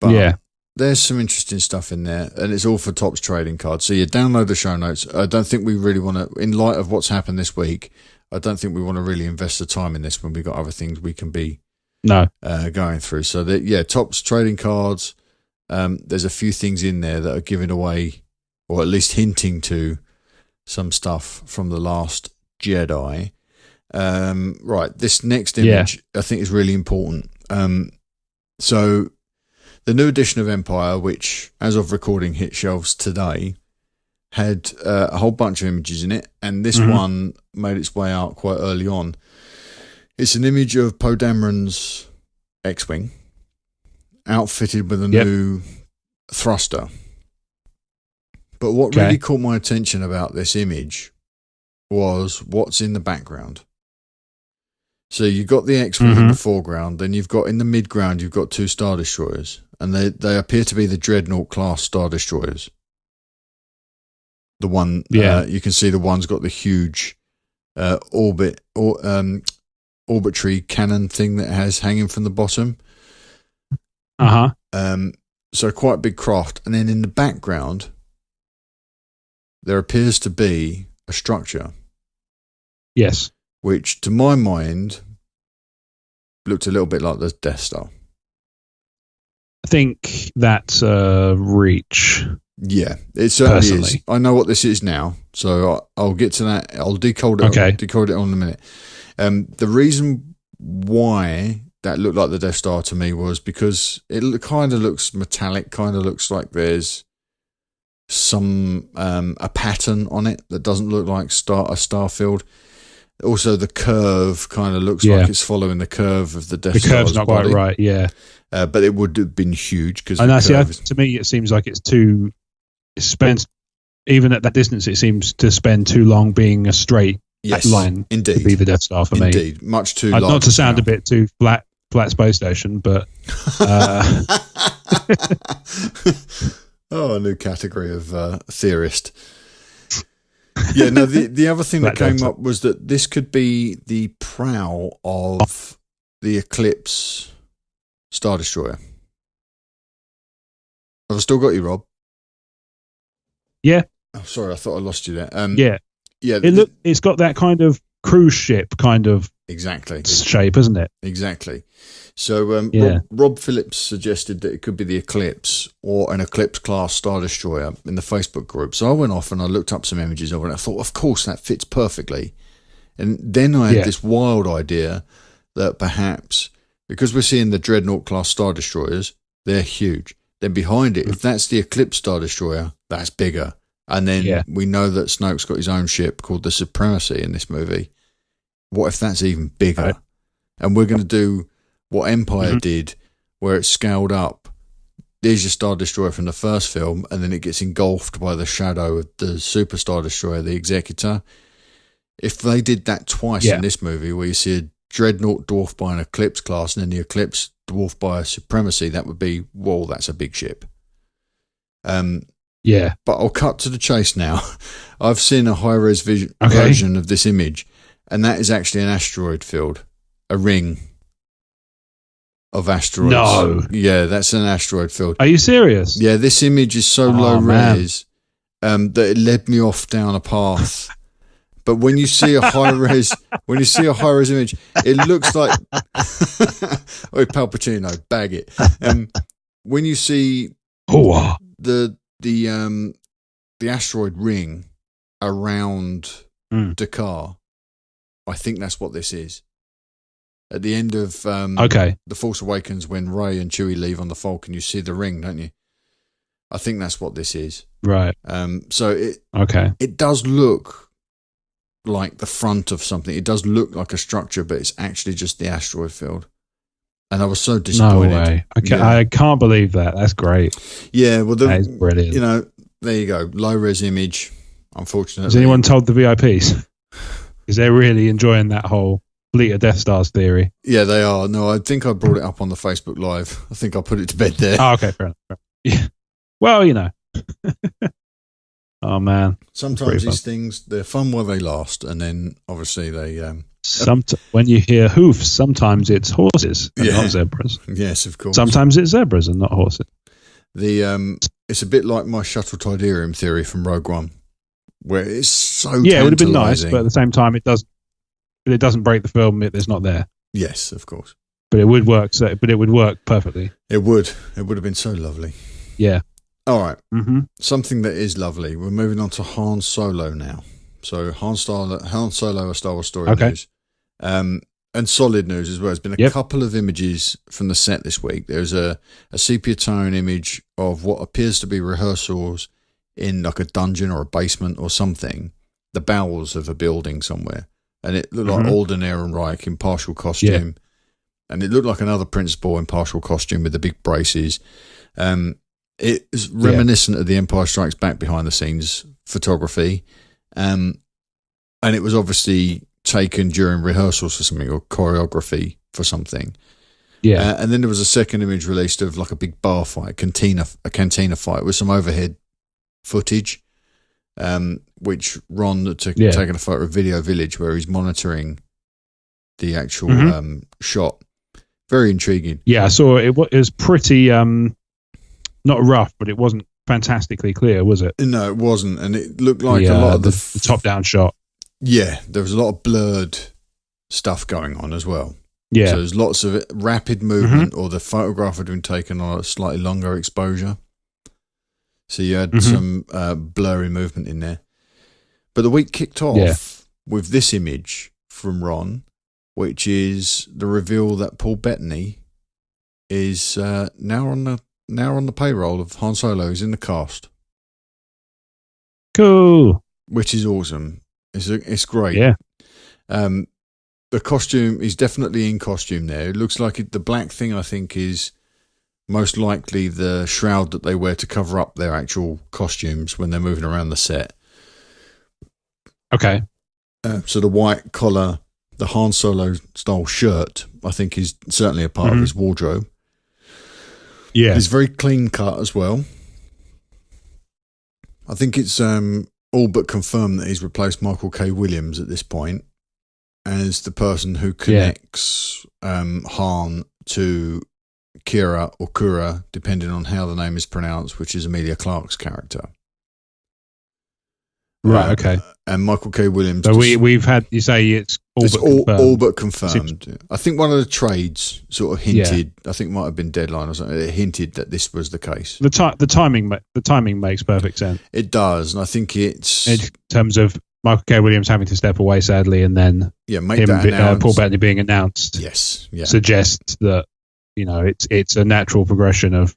but there's some interesting stuff in there, and it's all for Topps trading cards. So you download the show notes. I don't think we really want to, in light of what's happened this week, I don't think we want to really invest the time in this when we've got other things we can be going through. So Topps trading cards. There's a few things in there that are giving away, or at least hinting to, some stuff from The Last Jedi. Right, this next image I think is really important. So the new edition of Empire, which as of recording hit shelves today, had a whole bunch of images in it, and this one made its way out quite early on. It's an image of Poe Dameron's X-Wing outfitted with a new thruster. But what really caught my attention about this image was what's in the background. So you've got the X-Wing in the foreground, then you've got in the midground, you've got 2 Star Destroyers, and they appear to be the Dreadnought class Star Destroyers. The one, you can see the one's got the huge orbitary cannon thing that it has hanging from the bottom. So quite a big craft. And then in the background, there appears to be a structure. Yes. Which, to my mind, looked a little bit like the Death Star. I think that's a reach. Yeah, it certainly is. I know what this is now, so I'll get to that. I'll decode it. Okay. Decode it on in a minute. The reason why that looked like the Death Star to me was because it kind of looks metallic, kind of looks like there's some a pattern on it that doesn't look like a starfield. Also, the curve kind of looks like it's following the curve of the Death Star's curve's not body. quite right, yeah. But it would have been huge because to me, it seems like it's too. It spends even at that distance. It seems to spend too long being a straight line. Indeed, to be the Death Star for me. Indeed, much too. Not to sound a bit too flat space station, but. A new category of theorist. Yeah, no. The other thing that came up was that this could be the prow of the Eclipse Star Destroyer. Have I still got you, Rob? Yeah. Oh, sorry, I thought I lost you there. Yeah. It's got that kind of cruise ship kind of shape, isn't it? Exactly. So Rob Phillips suggested that it could be the Eclipse or an Eclipse-class Star Destroyer in the Facebook group. So I went off and I looked up some images of it, and I thought, of course, that fits perfectly. And then I had this wild idea that perhaps, because we're seeing the Dreadnought-class Star Destroyers, they're huge. Then behind it, if that's the Eclipse Star Destroyer, that's bigger. And then we know that Snoke's got his own ship called the Supremacy in this movie. What if that's even bigger? Right. And we're going to do what Empire did, where it's scaled up. There's your Star Destroyer from the first film, and then it gets engulfed by the shadow of the Super Star Destroyer, the Executor. If they did that twice in this movie, where you see a Dreadnought dwarfed by an Eclipse class, and then the Eclipse dwarfed by a Supremacy, that would be, whoa, that's a big ship. But I'll cut to the chase now. I've seen a high-res version of this image, and that is actually an asteroid field, a ring of asteroids. No. Yeah, that's an asteroid field. Are you serious? Yeah, this image is so low res that it led me off down a path. But when you see a high res image, it looks like oh, Palpatino, bag it. When you see the asteroid ring around Dakar, I think that's what this is. At the end of The Force Awakens, when Rey and Chewie leave on the Falcon, you see the ring, don't you? I think that's what this is. Right. So it does look like the front of something. It does look like a structure, but it's actually just the asteroid field. And I was so disappointed. No way. I can't believe that. That's great. Yeah, well, that is brilliant. You know, there you go. Low res image. Unfortunately, has anyone told the VIPs? Because they're really enjoying that whole fleet of Death Stars theory. Yeah, they are. No, I think I brought it up on the Facebook Live. I think I put it to bed there. Oh, okay, fair enough. Yeah. Well, you know. Oh man. Sometimes these things, they're fun while they last, and then obviously they. When you hear hoofs, sometimes it's horses and not zebras. Yes, of course. Sometimes it's zebras and not horses. It's a bit like my shuttle Tidarium theory from Rogue One, where it's so it would have been nice, but at the same time, it doesn't break the film. It's not there. Yes, of course. But it would work. But it would work perfectly. It would. It would have been so lovely. Yeah. All right. Mm-hmm. Something that is lovely. We're moving on to Han Solo now. So Han Solo, a Star Wars story news. And solid news as well. There's been a couple of images from the set this week. There's a sepia tone image of what appears to be rehearsals in like a dungeon or a basement or something, the bowels of a building somewhere. And it looked like Alden Ehrenreich in partial costume. And it looked like another principal in partial costume with the big braces. It is reminiscent of the Empire Strikes Back behind the scenes photography. And it was obviously taken during rehearsals for something or choreography for something. Yeah. And then there was a second image released of like a big bar fight, a cantina fight with some overhead footage, which Ron had taken a photo of Video Village where he's monitoring the actual shot. Very intriguing. Yeah, I saw it. It was pretty, not rough, but it wasn't fantastically clear, was it? No, it wasn't. And it looked like a lot of the top-down shot. Yeah, there was a lot of blurred stuff going on as well. Yeah. So there's lots of rapid movement, or the photograph had been taken on a slightly longer exposure. So you had some blurry movement in there. But the week kicked off with this image from Ron, which is the reveal that Paul Bettany is now on the payroll of Han Solo. He's in the cast. Cool. Which is awesome. It's great. Yeah. The costume is definitely in costume there. It looks like the black thing, I think, is most likely the shroud that they wear to cover up their actual costumes when they're moving around the set. Okay. So the white collar, the Han Solo style shirt, I think is certainly a part of his wardrobe. Yeah. It's very clean cut as well. I think it's all but confirmed that he's replaced Michael K. Williams at this point as the person who connects Han to Kira or Kura, depending on how the name is pronounced, which is Emilia Clarke's character. Right, okay. And Michael K. Williams. So we've had, you say it's all but confirmed. I think one of the trades sort of hinted, I think it might have been Deadline or something, it hinted that this was the case. The timing makes perfect sense. It does, and I think it's... In terms of Michael K. Williams having to step away, sadly, and then Paul Bettany being announced suggests that, it's a natural progression of,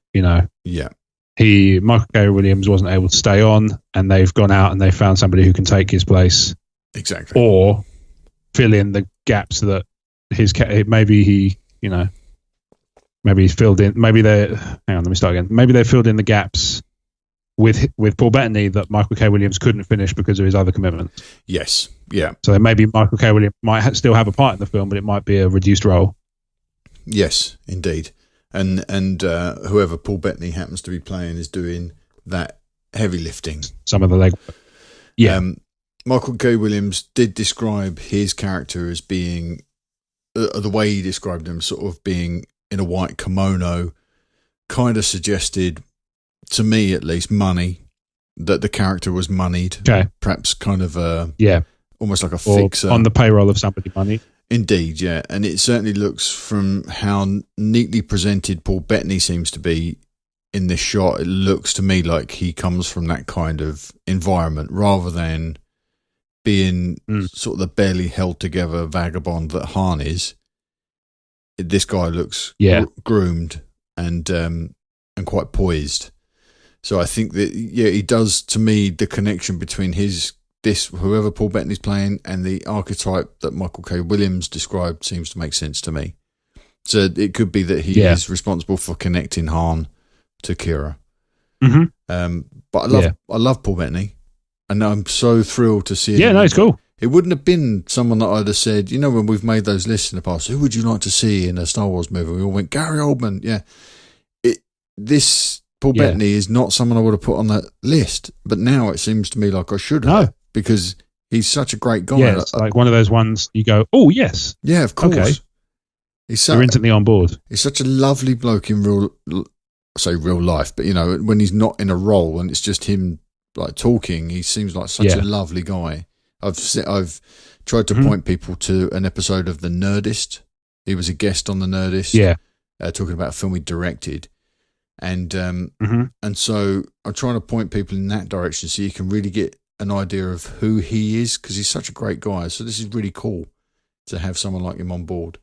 Michael K. Williams wasn't able to stay on, and they've gone out and they found somebody who can take his place. Exactly. Or fill in the gaps that maybe he's filled in. Maybe Maybe they filled in the gaps with Paul Bettany that Michael K. Williams couldn't finish because of his other commitments. Yes. Yeah. So maybe Michael K. Williams might still have a part in the film, but it might be a reduced role. Yes, indeed. And whoever Paul Bettany happens to be playing is doing that heavy lifting. Some of the leg. Yeah. Michael K. Williams did describe his character as being, the way he described him, sort of being in a white kimono, kind of suggested, to me at least, money, that the character was moneyed. Okay. Perhaps kind of almost like a fixer. On the payroll of somebody money. Indeed, yeah. And it certainly looks, from how neatly presented Paul Bettany seems to be in this shot, it looks to me like he comes from that kind of environment rather than being sort of the barely held together vagabond that Han is. This guy looks groomed and quite poised. So I think that, he does, to me, the connection between whoever Paul Bettany's playing and the archetype that Michael K. Williams described seems to make sense to me. So it could be that he is responsible for connecting Han to Kira. Mm-hmm. But I love Paul Bettany, and I'm so thrilled to see him. Yeah, no, it's cool. It wouldn't have been someone that I'd have said, when we've made those lists in the past, who would you like to see in a Star Wars movie? We all went, Gary Oldman. Yeah. This Paul Bettany is not someone I would have put on that list, but now it seems to me like I should have. Because he's such a great guy. Yeah, it's like one of those ones you go, oh, yes. Yeah, of course. Okay. You're instantly on board. He's such a lovely bloke in real life, but, when he's not in a role and it's just him like talking, he seems like such a lovely guy. I've tried to point people to an episode of The Nerdist. He was a guest on The Nerdist. Talking about a film he directed. And so I'm trying to point people in that direction so you can really get an idea of who he is, because he's such a great guy. So this is really cool to have someone like him on board.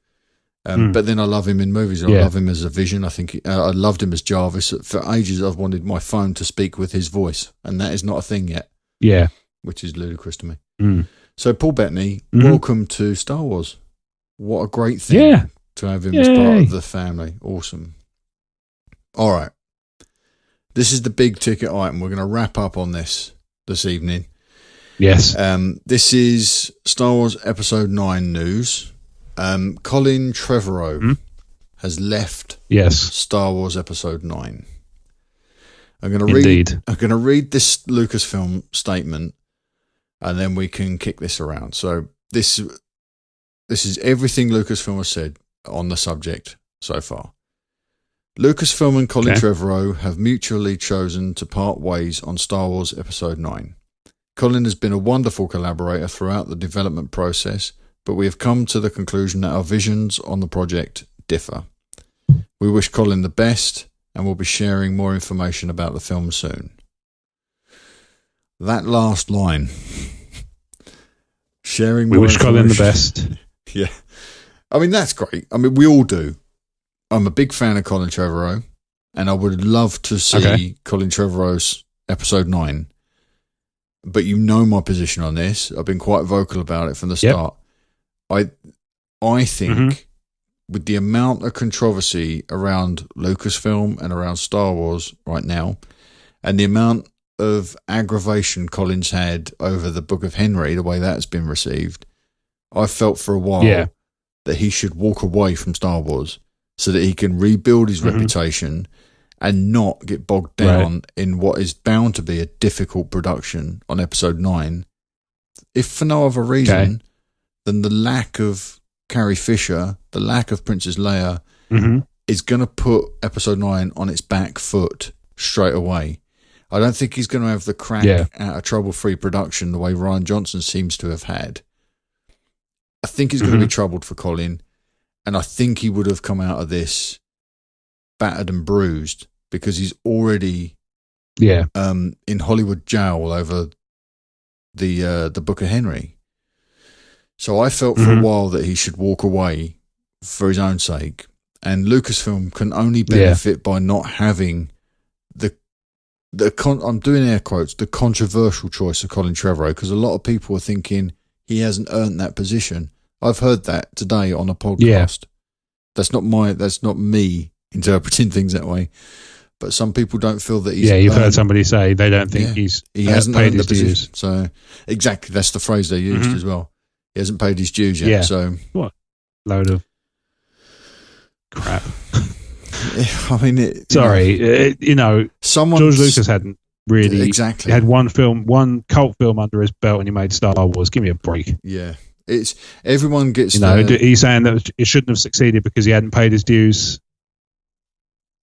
But then I love him in movies. I love him as a Vision. I think I loved him as Jarvis. For ages, I've wanted my phone to speak with his voice, and that is not a thing yet. Yeah, which is ludicrous to me. So Paul Bettany, welcome to Star Wars. What a great thing to have him as part of the family. Awesome. All right, this is the big ticket item. We're going to wrap up on this evening. Yes. This is Star Wars Episode 9 news. Colin Trevorrow has left Star Wars Episode 9. I'm going to read this Lucasfilm statement, and then we can kick this around. So this is everything Lucasfilm has said on the subject so far. Lucasfilm and Colin Trevorrow have mutually chosen to part ways on Star Wars Episode 9. Colin has been a wonderful collaborator throughout the development process, but we have come to the conclusion that our visions on the project differ. We wish Colin the best, and we'll be sharing more information about the film soon. That last line. Sharing more information. We wish Colin the best. Yeah. I mean, that's great. I mean, we all do. I'm a big fan of Colin Trevorrow, and I would love to see Colin Trevorrow's Episode 9. But my position on this. I've been quite vocal about it from the start. I think with the amount of controversy around Lucasfilm and around Star Wars right now, and the amount of aggravation Colin's had over the Book of Henry, the way that's been received, I felt for a while that he should walk away from Star Wars so that he can rebuild his reputation and not get bogged down in what is bound to be a difficult production on Episode 9, if for no other reason than the lack of Carrie Fisher, the lack of Princess Leia, is going to put Episode 9 on its back foot straight away. I don't think he's going to have the crack out of trouble-free production the way Rian Johnson seems to have had. I think he's going to be troubled for Colin, and I think he would have come out of this battered and bruised because he's already in Hollywood jail over the Book of Henry. So I felt for a while that he should walk away for his own sake, and Lucasfilm can only benefit by not having I'm doing air quotes, the controversial choice of Colin Trevorrow, because a lot of people are thinking he hasn't earned that position. I've heard that today on a podcast. That's not me interpreting things that way. But some people don't feel that he's you've heard somebody say they don't think he hasn't paid his dues. So exactly, that's the phrase they used as well. He hasn't paid his dues yet. So what load of crap. I mean, George Lucas hadn't really had one cult film under his belt, and he made Star Wars. Give me a break. Yeah, it's everyone gets. He's saying that it shouldn't have succeeded because he hadn't paid his dues.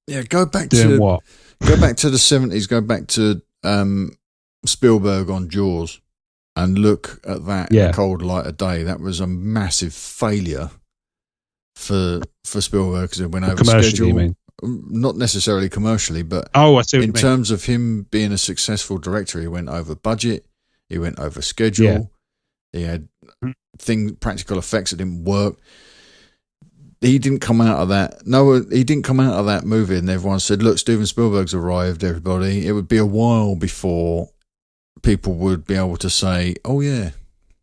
Yeah, go back to what? Go back to the 70s. Go back to Spielberg on Jaws, and look at that in the cold light of day. That was a massive failure for Spielberg because it went over schedule. You mean? Not necessarily commercially, but I see what in terms of him being a successful director, he went over budget, he went over schedule, he had practical effects that didn't work. He didn't come out of that. No, he didn't come out of that movie, and everyone said, "Look, Steven Spielberg's arrived." Everybody, it would be a while before people would be able to say, "Oh yeah,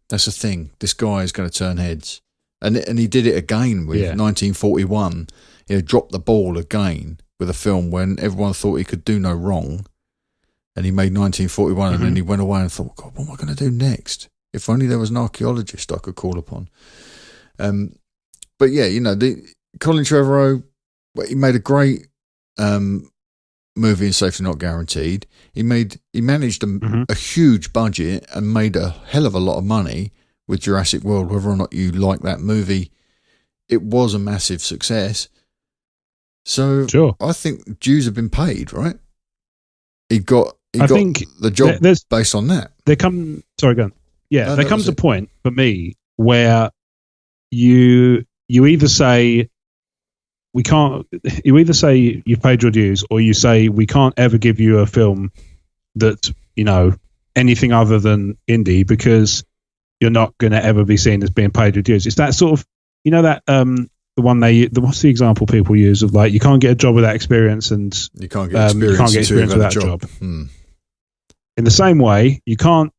that's a thing. This guy is going to turn heads." And he did it again with 1941. He dropped the ball again with a film when everyone thought he could do no wrong. And he made 1941 and then he went away and thought, God, what am I going to do next? If only there was an archaeologist I could call upon. But yeah, Colin Trevorrow, he made a great movie in Safety Not Guaranteed. He managed a huge budget and made a hell of a lot of money with Jurassic World. Whether or not you like that movie, it was a massive success. So I think dues have been paid, right? He got the job based on that. There comes a point for me where you either say you've paid your dues, or you say we can't ever give you a film that's anything other than indie because you're not going to ever be seen as being paid your dues. It's that sort of that what's the example people use of like you can't get a job without experience, and you can't get experience without a job. In the same way, you can't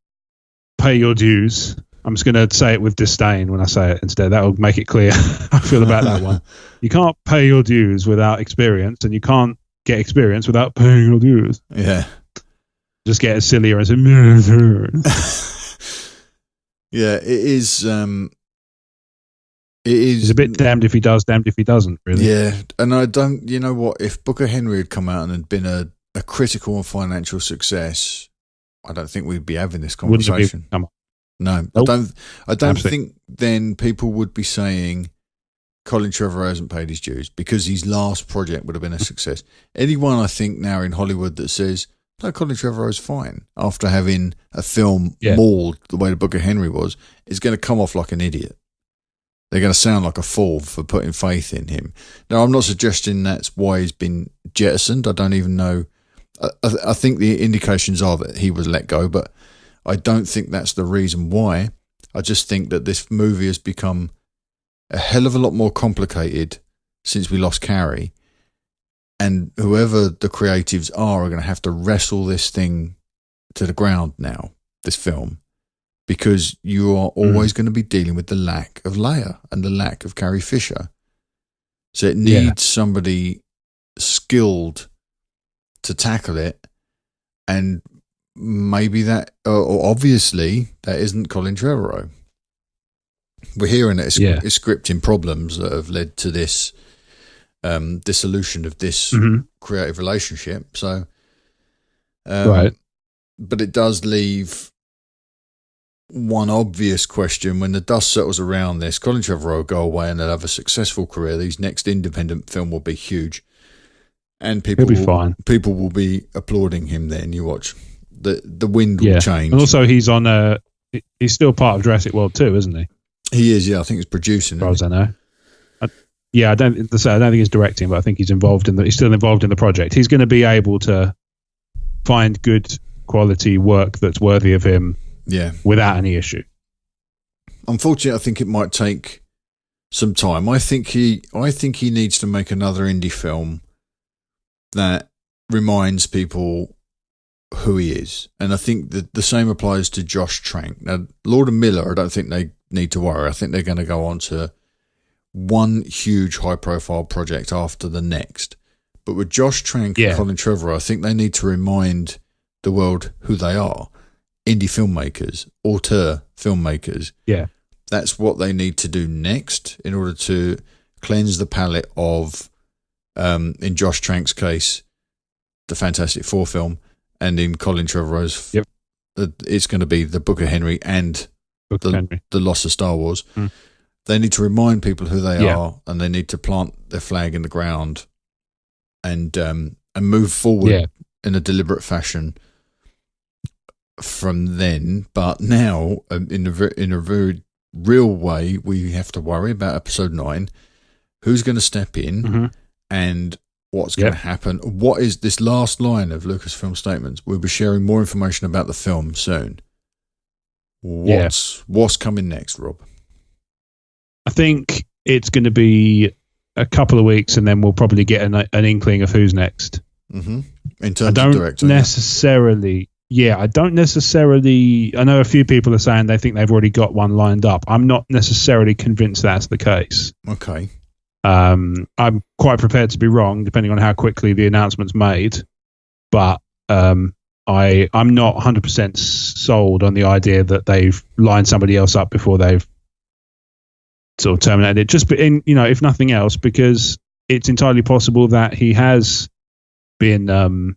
pay your dues. I'm just going to say it with disdain when I say it instead. That will make it clear how I feel about that one. You can't pay your dues without experience, and you can't get experience without paying your dues. Yeah. Just get it sillier and say, yeah, it is. He's a bit damned if he does, damned if he doesn't, really. Yeah, and I don't, you know what, if Book of Henry had come out and had been a critical and financial success, I don't think we'd be having this conversation. No, nope. I don't think then people would be saying Colin Trevorrow hasn't paid his dues because his last project would have been a success. Anyone I think now in Hollywood that says, no, Colin Trevorrow's fine after having a film mauled the way the Book of Henry was, is going to come off like an idiot. They're going to sound like a fool for putting faith in him. Now, I'm not suggesting that's why he's been jettisoned. I don't even know. I think the indications are that he was let go, but I don't think that's the reason why. I just think that this movie has become a hell of a lot more complicated since we lost Carrie. And whoever the creatives are going to have to wrestle this thing to the ground now, this film, because you are always going to be dealing with the lack of Leia and the lack of Carrie Fisher. So it needs somebody skilled to tackle it, and maybe that, or obviously, that isn't Colin Trevorrow. We're hearing that it's scripting problems that have led to this dissolution of this creative relationship. So, right. But it does leave one obvious question: when the dust settles around this, Colin Trevorrow will go away and they'll have a successful career. His next independent film will be huge, and people He'll be fine. People will be applauding him. Then you watch the wind will change. And also, he's he's still part of Jurassic World 2, isn't he? He is. Yeah, I think he's producing. As far as I know. I don't think he's directing, but I think he's he's still involved in the project. He's going to be able to find good quality work that's worthy of him. Yeah, without any issue. Unfortunately, I think it might take some time. I think he needs to make another indie film that reminds people who he is, and I think that the same applies to Josh Trank. Now, Lord and Miller, I don't think they need to worry. I think they're going to go on to one huge high-profile project after the next. But with Josh Trank and Colin Trevorrow, I think they need to remind the world who they are. Indie filmmakers, auteur filmmakers. Yeah. That's what they need to do next in order to cleanse the palette of, in Josh Trank's case, the Fantastic Four film, and in Colin Trevorrow's, it's going to be the Book of Henry and the Loss of Star Wars. Mm. They need to remind people who they are, and they need to plant their flag in the ground and move forward in a deliberate fashion from then. But now, in a very real way, we have to worry about episode 9. Who's going to step in and what's going to happen? What is this last line of Lucasfilm statements? We'll be sharing more information about the film soon. What's coming next, Rob? I think it's going to be a couple of weeks, and then we'll probably get an inkling of who's next. Mm-hmm. In terms of director, I don't necessarily. I know a few people are saying they think they've already got one lined up. I'm not necessarily convinced that's the case. Okay. I'm quite prepared to be wrong, depending on how quickly the announcement's made. But I'm not 100% sold on the idea that they've lined somebody else up before they've sort of terminated it. Just in, if nothing else, because it's entirely possible that he has been.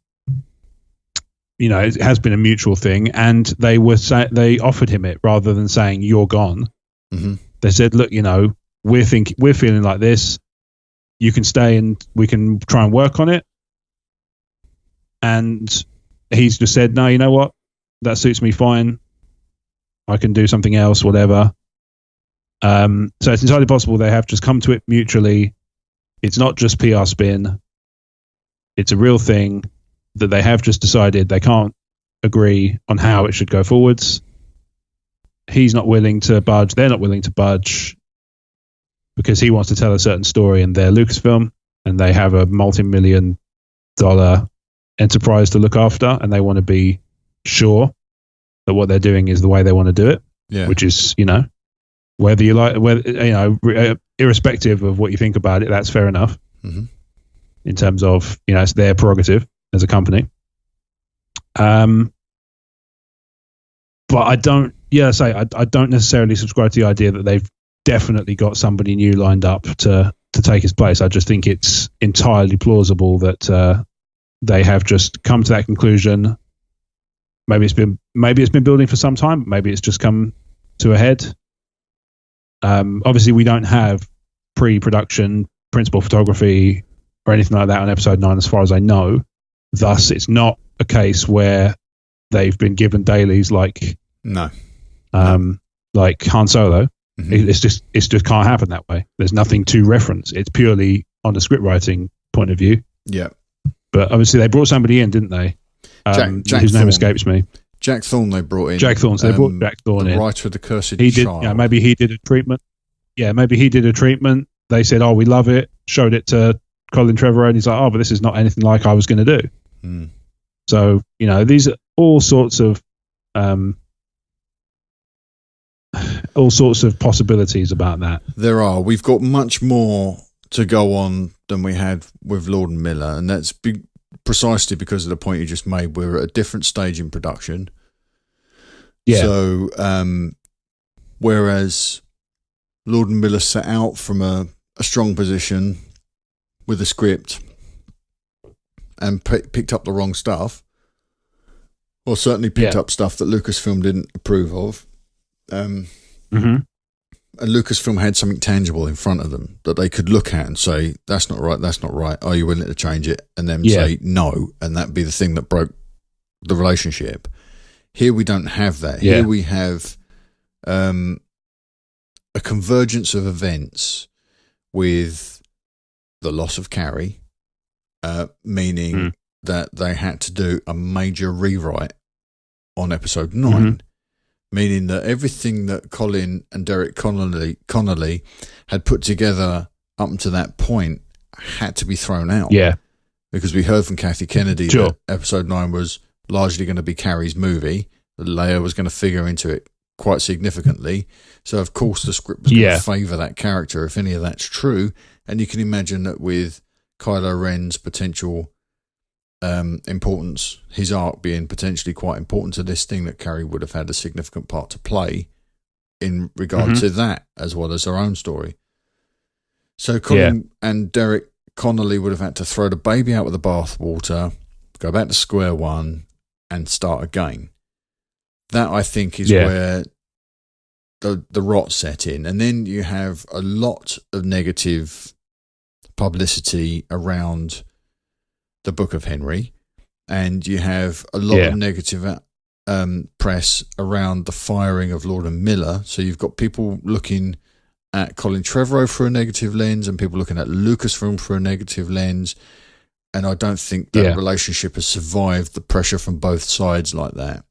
It has been a mutual thing, and they offered him it rather than saying you're gone. Mm-hmm. They said, look, we're feeling like this. You can stay, and we can try and work on it. And he's just said, no, you know what? That suits me fine. I can do something else, whatever. So it's entirely possible they have just come to it mutually. It's not just PR spin. It's a real thing that they have just decided they can't agree on how it should go forwards. He's not willing to budge. They're not willing to budge because he wants to tell a certain story in their Lucasfilm, and they have a multi-million-dollar enterprise to look after, and they want to be sure that what they're doing is the way they want to do it, which is, whether you like, irrespective of what you think about it, that's fair enough. Mm-hmm. In terms of, it's their prerogative as a company. But I don't necessarily subscribe to the idea that they've definitely got somebody new lined up to take his place. I just think it's entirely plausible that they have just come to that conclusion. Maybe it's been building for some time. Maybe it's just come to a head. Obviously, we don't have pre-production, principal photography, or anything like that on episode 9, as far as I know. Thus, it's not a case where they've been given dailies like Han Solo. Mm-hmm. It's just can't happen that way. There's nothing to reference. It's purely on the script writing point of view. Yeah. But obviously, they brought somebody in, didn't they? Jack whose Thorne. name escapes me. Jack Thorne they brought in. Jack Thorne. So they brought Jack Thorne in. The writer of The Cursed Child. Child. Yeah, maybe he did a treatment. They said, "Oh, we love it." Showed it to Colin Trevorrow, and he's like, "Oh, but this is not anything like I was going to do." Mm. So these are all sorts of all sorts of possibilities about that. There are. We've got much more to go on than we had with Lord and Miller, and that's precisely because of the point you just made. We're at a different stage in production. Yeah. So, whereas Lord and Miller set out from a strong position with a script and picked up the wrong stuff, or certainly picked up stuff that Lucasfilm didn't approve of. And Lucasfilm had something tangible in front of them that they could look at and say, that's not right, that's not right. Are you willing to change it? And then say no, and that'd be the thing that broke the relationship. Here we don't have that. Here we have a convergence of events with the loss of Carrie, meaning that they had to do a major rewrite on episode 9, meaning that everything that Colin and Derek Connolly had put together up until that point had to be thrown out. Yeah. Because we heard from Kathy Kennedy that episode 9 was largely going to be Carrie's movie. That Leia was going to figure into it quite significantly. So, of course, the script was going to favour that character if any of that's true. And you can imagine that with Kylo Ren's potential importance, his arc being potentially quite important to this thing, that Carrie would have had a significant part to play in regard to that, as well as her own story. So Colin and Derek Connolly would have had to throw the baby out with the bathwater, go back to square one, and start again. That, I think, is where the rot set in. And then you have a lot of negative publicity around the Book of Henry, and you have a lot of negative press around the firing of Lord and Miller. So you've got people looking at Colin Trevorrow for a negative lens, and people looking at Lucasfilm for a negative lens. And I don't think that relationship has survived the pressure from both sides like that.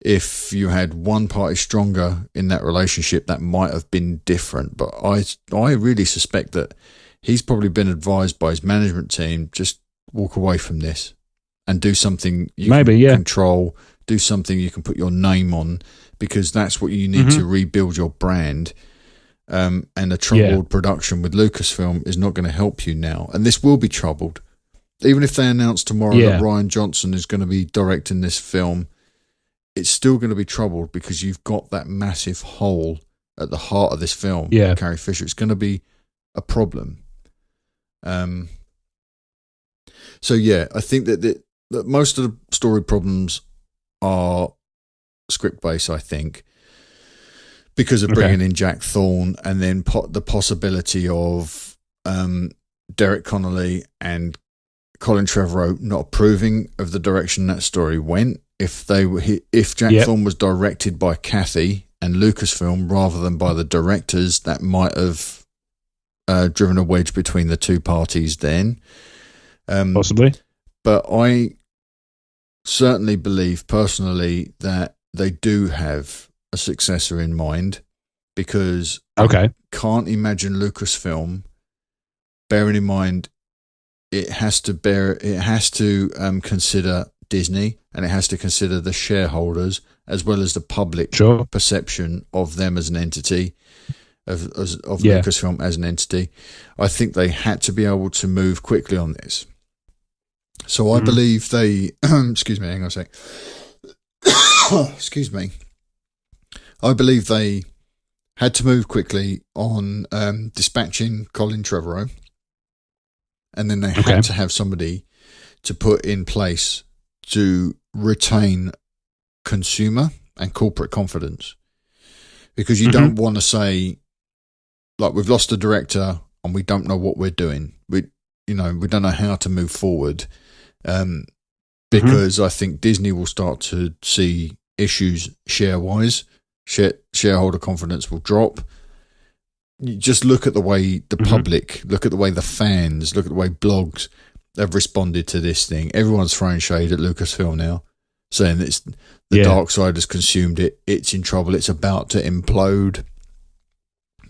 If you had one party stronger in that relationship, that might have been different. But I really suspect that he's probably been advised by his management team, just walk away from this and do something you can control, do something you can put your name on, because that's what you need to rebuild your brand. And a troubled production with Lucasfilm is not going to help you now. And this will be troubled. Even if they announce tomorrow that Rian Johnson is going to be directing this film, it's still going to be troubled because you've got that massive hole at the heart of this film, Carrie Fisher. It's going to be a problem. So, I think that most of the story problems are script-based, I think, because of bringing in Jack Thorne, and then the possibility of Derek Connolly and Colin Trevorrow not approving of the direction that story went. If Jack Thorne was directed by Kathy and Lucasfilm rather than by the directors, that might have driven a wedge between the two parties then. Possibly. But I certainly believe personally that they do have a successor in mind, because I can't imagine Lucasfilm, bearing in mind it has to consider Disney, and it has to consider the shareholders as well as the public perception of them as an entity, of Lucasfilm as an entity. I think they had to be able to move quickly on this. So I believe they excuse me, hang on a sec. Excuse me. I believe they had to move quickly on dispatching Colin Trevorrow, and then they had to have somebody to put in place to retain consumer and corporate confidence, because you don't want to say, like, we've lost a director and we don't know what we're doing. We don't know how to move forward, because I think Disney will start to see issues share-wise. Shareholder confidence will drop. You just look at the way the public, look at the way the fans, look at the way blogs have responded to this thing. Everyone's throwing shade at Lucasfilm now, saying it's the dark side has consumed it. It's in trouble. It's about to implode.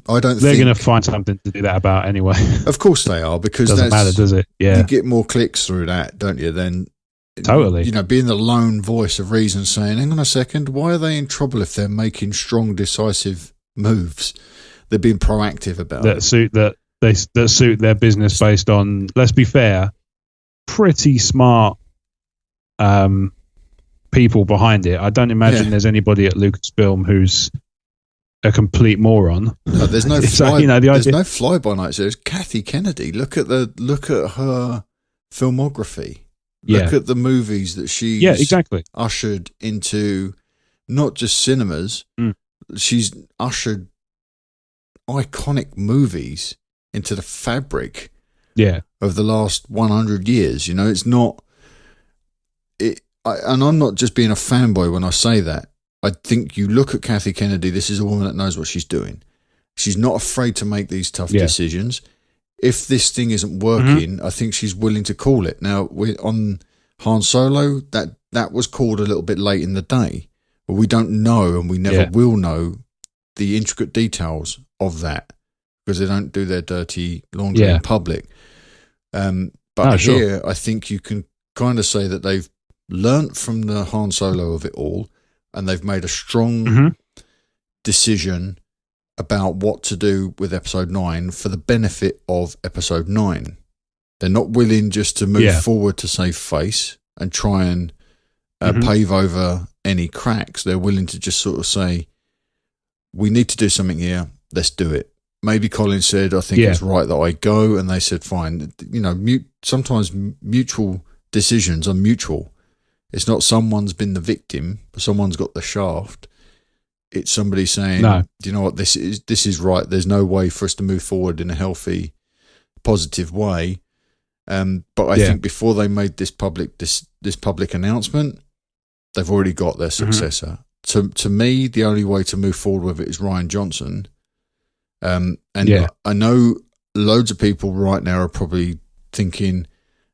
I don't think they're going to find something to do that about anyway. Of course they are, because doesn't matter, does it? Yeah, you get more clicks through that, don't you? Than Totally. Being the lone voice of reason, saying, hang on a second, why are they in trouble if they're making strong, decisive moves? They're being proactive about it. That suit their business based on, let's be fair, pretty smart people behind it. I don't imagine there's anybody at Lucasfilm who's a complete moron. No, there's no there's no fly by night. So there's Kathy Kennedy. Look at her filmography. Look at the movies that she's ushered into, not just cinemas. She's ushered iconic movies into the fabric of the last 100 years. It's not it. And I'm not just being a fanboy when I say that. I think you look at Kathy Kennedy, this is a woman that knows what she's doing. She's not afraid to make these tough decisions. If this thing isn't working, I think she's willing to call it. Now, on Han Solo, that was called a little bit late in the day. But we don't know, and we never will know, the intricate details of that, because they don't do their dirty laundry in public. But here, I think you can kind of say that they've learnt from the Han Solo of it all, and they've made a strong decision about what to do with Episode 9 for the benefit of Episode 9. They're not willing just to move forward to save face and try and pave over any cracks. They're willing to just sort of say, we need to do something here, let's do it. Maybe Colin said, I think it's right that I go, and they said, fine. Sometimes mutual decisions are mutual. It's not someone's been the victim, but someone's got the shaft. It's somebody saying, do you know what, this is right. There's no way for us to move forward in a healthy, positive way. But I think before they made this public announcement, they've already got their successor. To me, the only way to move forward with it is Rian Johnson. I know loads of people right now are probably thinking,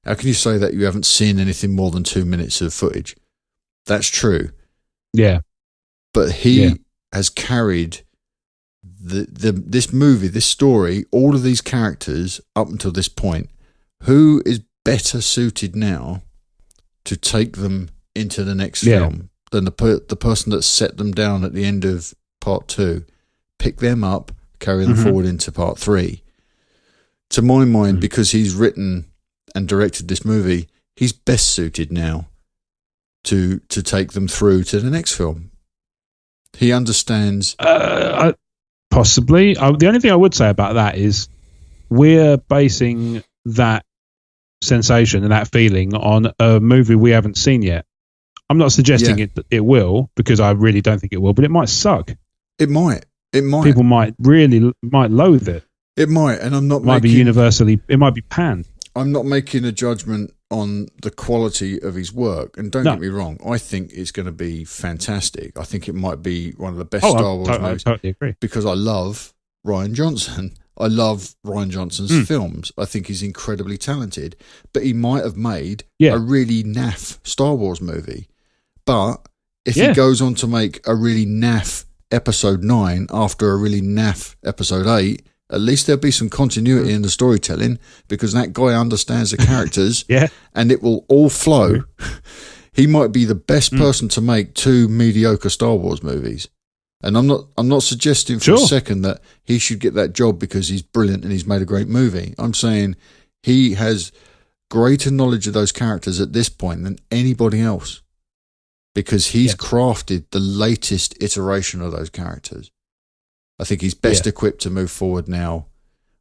how can you say that you haven't seen anything more than 2 minutes of footage? That's true. Yeah. But he has carried this movie, this story, all of these characters up until this point. Who is better suited now to take them into the next film than the person that set them down at the end of part 2? Pick them up, carry them forward into part 3. To my mind, because he's written and directed this movie, he's best suited now to take them through to the next film. He understands. Possibly. The only thing I would say about that is we're basing that sensation and that feeling on a movie we haven't seen yet. I'm not suggesting it will, because I really don't think it will, but it might suck. It might. People might loathe it. It might, and I'm not. It might be universally. It might be panned. I'm not making a judgment on the quality of his work, and don't get me wrong, I think it's going to be fantastic. I think it might be one of the best Star Wars movies. I totally agree. Because I love Rian Johnson. I love Rian Johnson's films. I think he's incredibly talented, but he might have made a really naff Star Wars movie. But if he goes on to make a really naff Episode 9 after a really naff Episode 8, at least there'll be some continuity in the storytelling, because that guy understands the characters and it will all flow. He might be the best person to make 2 mediocre Star Wars movies. And I'm not suggesting for a second that he should get that job because he's brilliant and he's made a great movie. I'm saying he has greater knowledge of those characters at this point than anybody else, because he's crafted the latest iteration of those characters. I think he's best equipped to move forward now,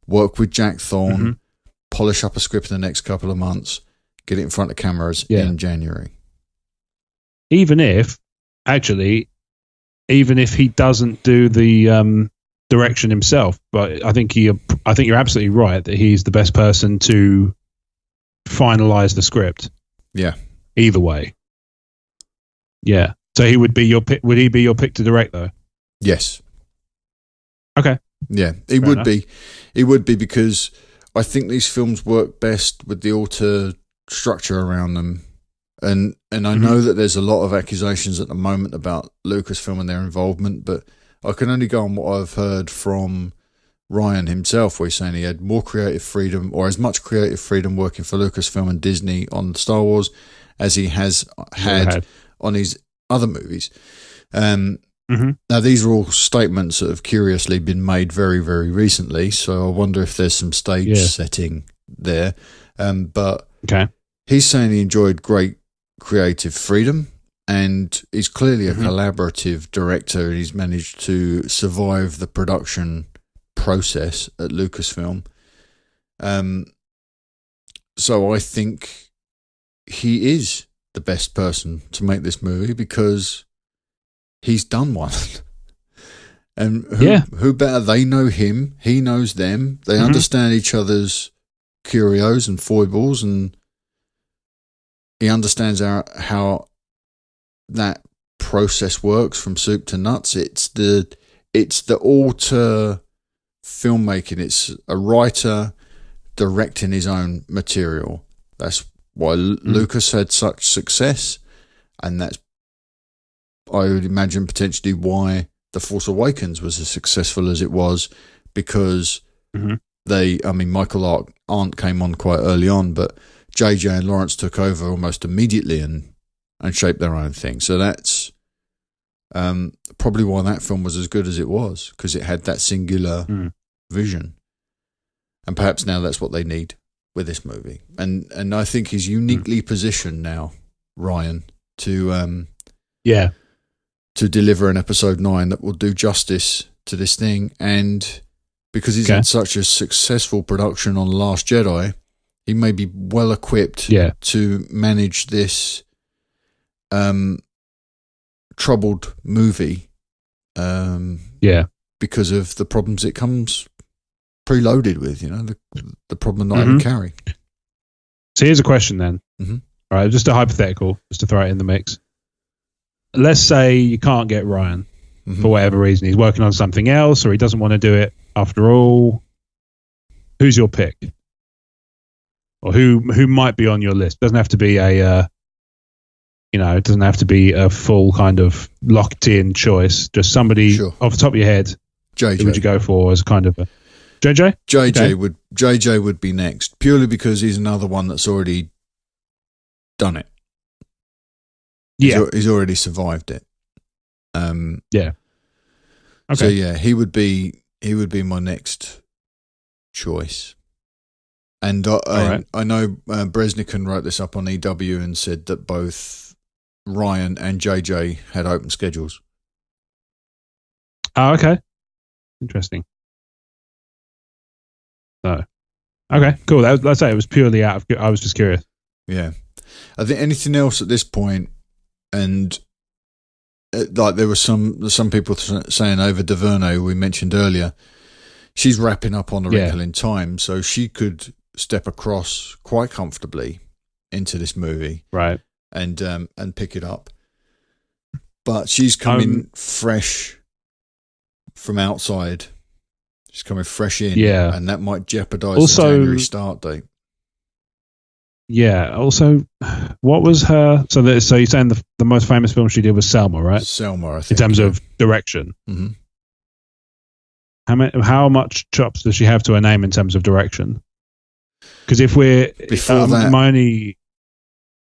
work with Jack Thorne, polish up a script in the next couple of months, get it in front of cameras in January. Even if he doesn't do the direction himself, but I think you're absolutely right that he's the best person to finalize the script. Yeah. Either way. Yeah. So he would be your pick. Would he be your pick to direct though? Yes. Okay. Yeah, it would be. It would be, because I think these films work best with the auteur structure around them. And I know that there's a lot of accusations at the moment about Lucasfilm and their involvement, but I can only go on what I've heard from Rian himself, where he's saying he had more creative freedom, or as much creative freedom working for Lucasfilm and Disney on Star Wars as he has had on his other movies. Mm-hmm. Now, these are all statements that have curiously been made very, very recently, so I wonder if there's some stage setting there. But he's saying he enjoyed great creative freedom, and he's clearly a collaborative director, and he's managed to survive the production process at Lucasfilm. So I think he is the best person to make this movie because he's done one. And who better? They know him. He knows them. They understand each other's curios and foibles, and he understands how that process works from soup to nuts. It's the auteur filmmaking. It's a writer directing his own material. That's why Lucas had such success, and that's, I would imagine, potentially why The Force Awakens was as successful as it was, because Michael Arndt came on quite early on, but JJ and Lawrence took over almost immediately and shaped their own thing. So that's probably why that film was as good as it was, because it had that singular vision. And perhaps now that's what they need with this movie. And I think he's uniquely positioned now, Ryan, to deliver an episode 9 that will do justice to this thing. And because he's had such a successful production on Last Jedi, he may be well equipped to manage this troubled movie because of the problems it comes preloaded with, the problem of not having carry. So here's a question then. All right, just a hypothetical, just to throw it in the mix. Let's say you can't get Ryan for whatever reason. He's working on something else, or he doesn't want to do it after all. Who's your pick? Or who might be on your list? Doesn't have to be it doesn't have to be a full kind of locked in choice. Just somebody off the top of your head. JJ. Who would you go for as kind of a JJ? JJ would be next, purely because he's another one that's already done it. He's already survived it. Okay. So he would be my next choice. And I know Bresnikan wrote this up on EW and said that both Ryan and JJ had open schedules. Oh, okay. Interesting. So, okay, cool. Let's say it was purely I was just curious. Yeah. I think anything else at this point, and like there were some people saying over DuVernay, we mentioned earlier, she's wrapping up on A Wrinkle in Time, so she could step across quite comfortably into this movie, right, and pick it up. But she's coming fresh from outside. She's coming fresh in, and that might jeopardize the January start date. Yeah. Also, what was her? So you're saying the most famous film she did was Selma, right? Selma, I think. In terms of direction. Mm-hmm. How much chops does she have to her name in terms of direction? Because if we're before that,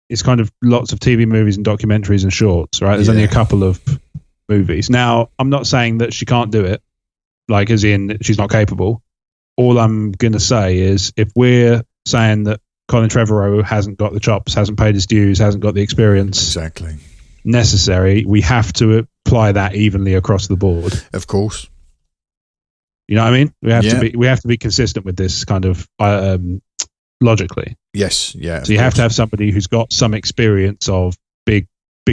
it's kind of lots of TV movies and documentaries and shorts, right? There's only a couple of movies. Now, I'm not saying that she can't do it, like as in she's not capable. All I'm going to say is if we're saying that Colin Trevorrow hasn't got the chops, hasn't paid his dues, hasn't got the experience necessary, we have to apply that evenly across the board. Of course. You know what I mean? We have to be consistent with this kind of logically. Yes, yeah. So you have to have somebody who's got some experience of big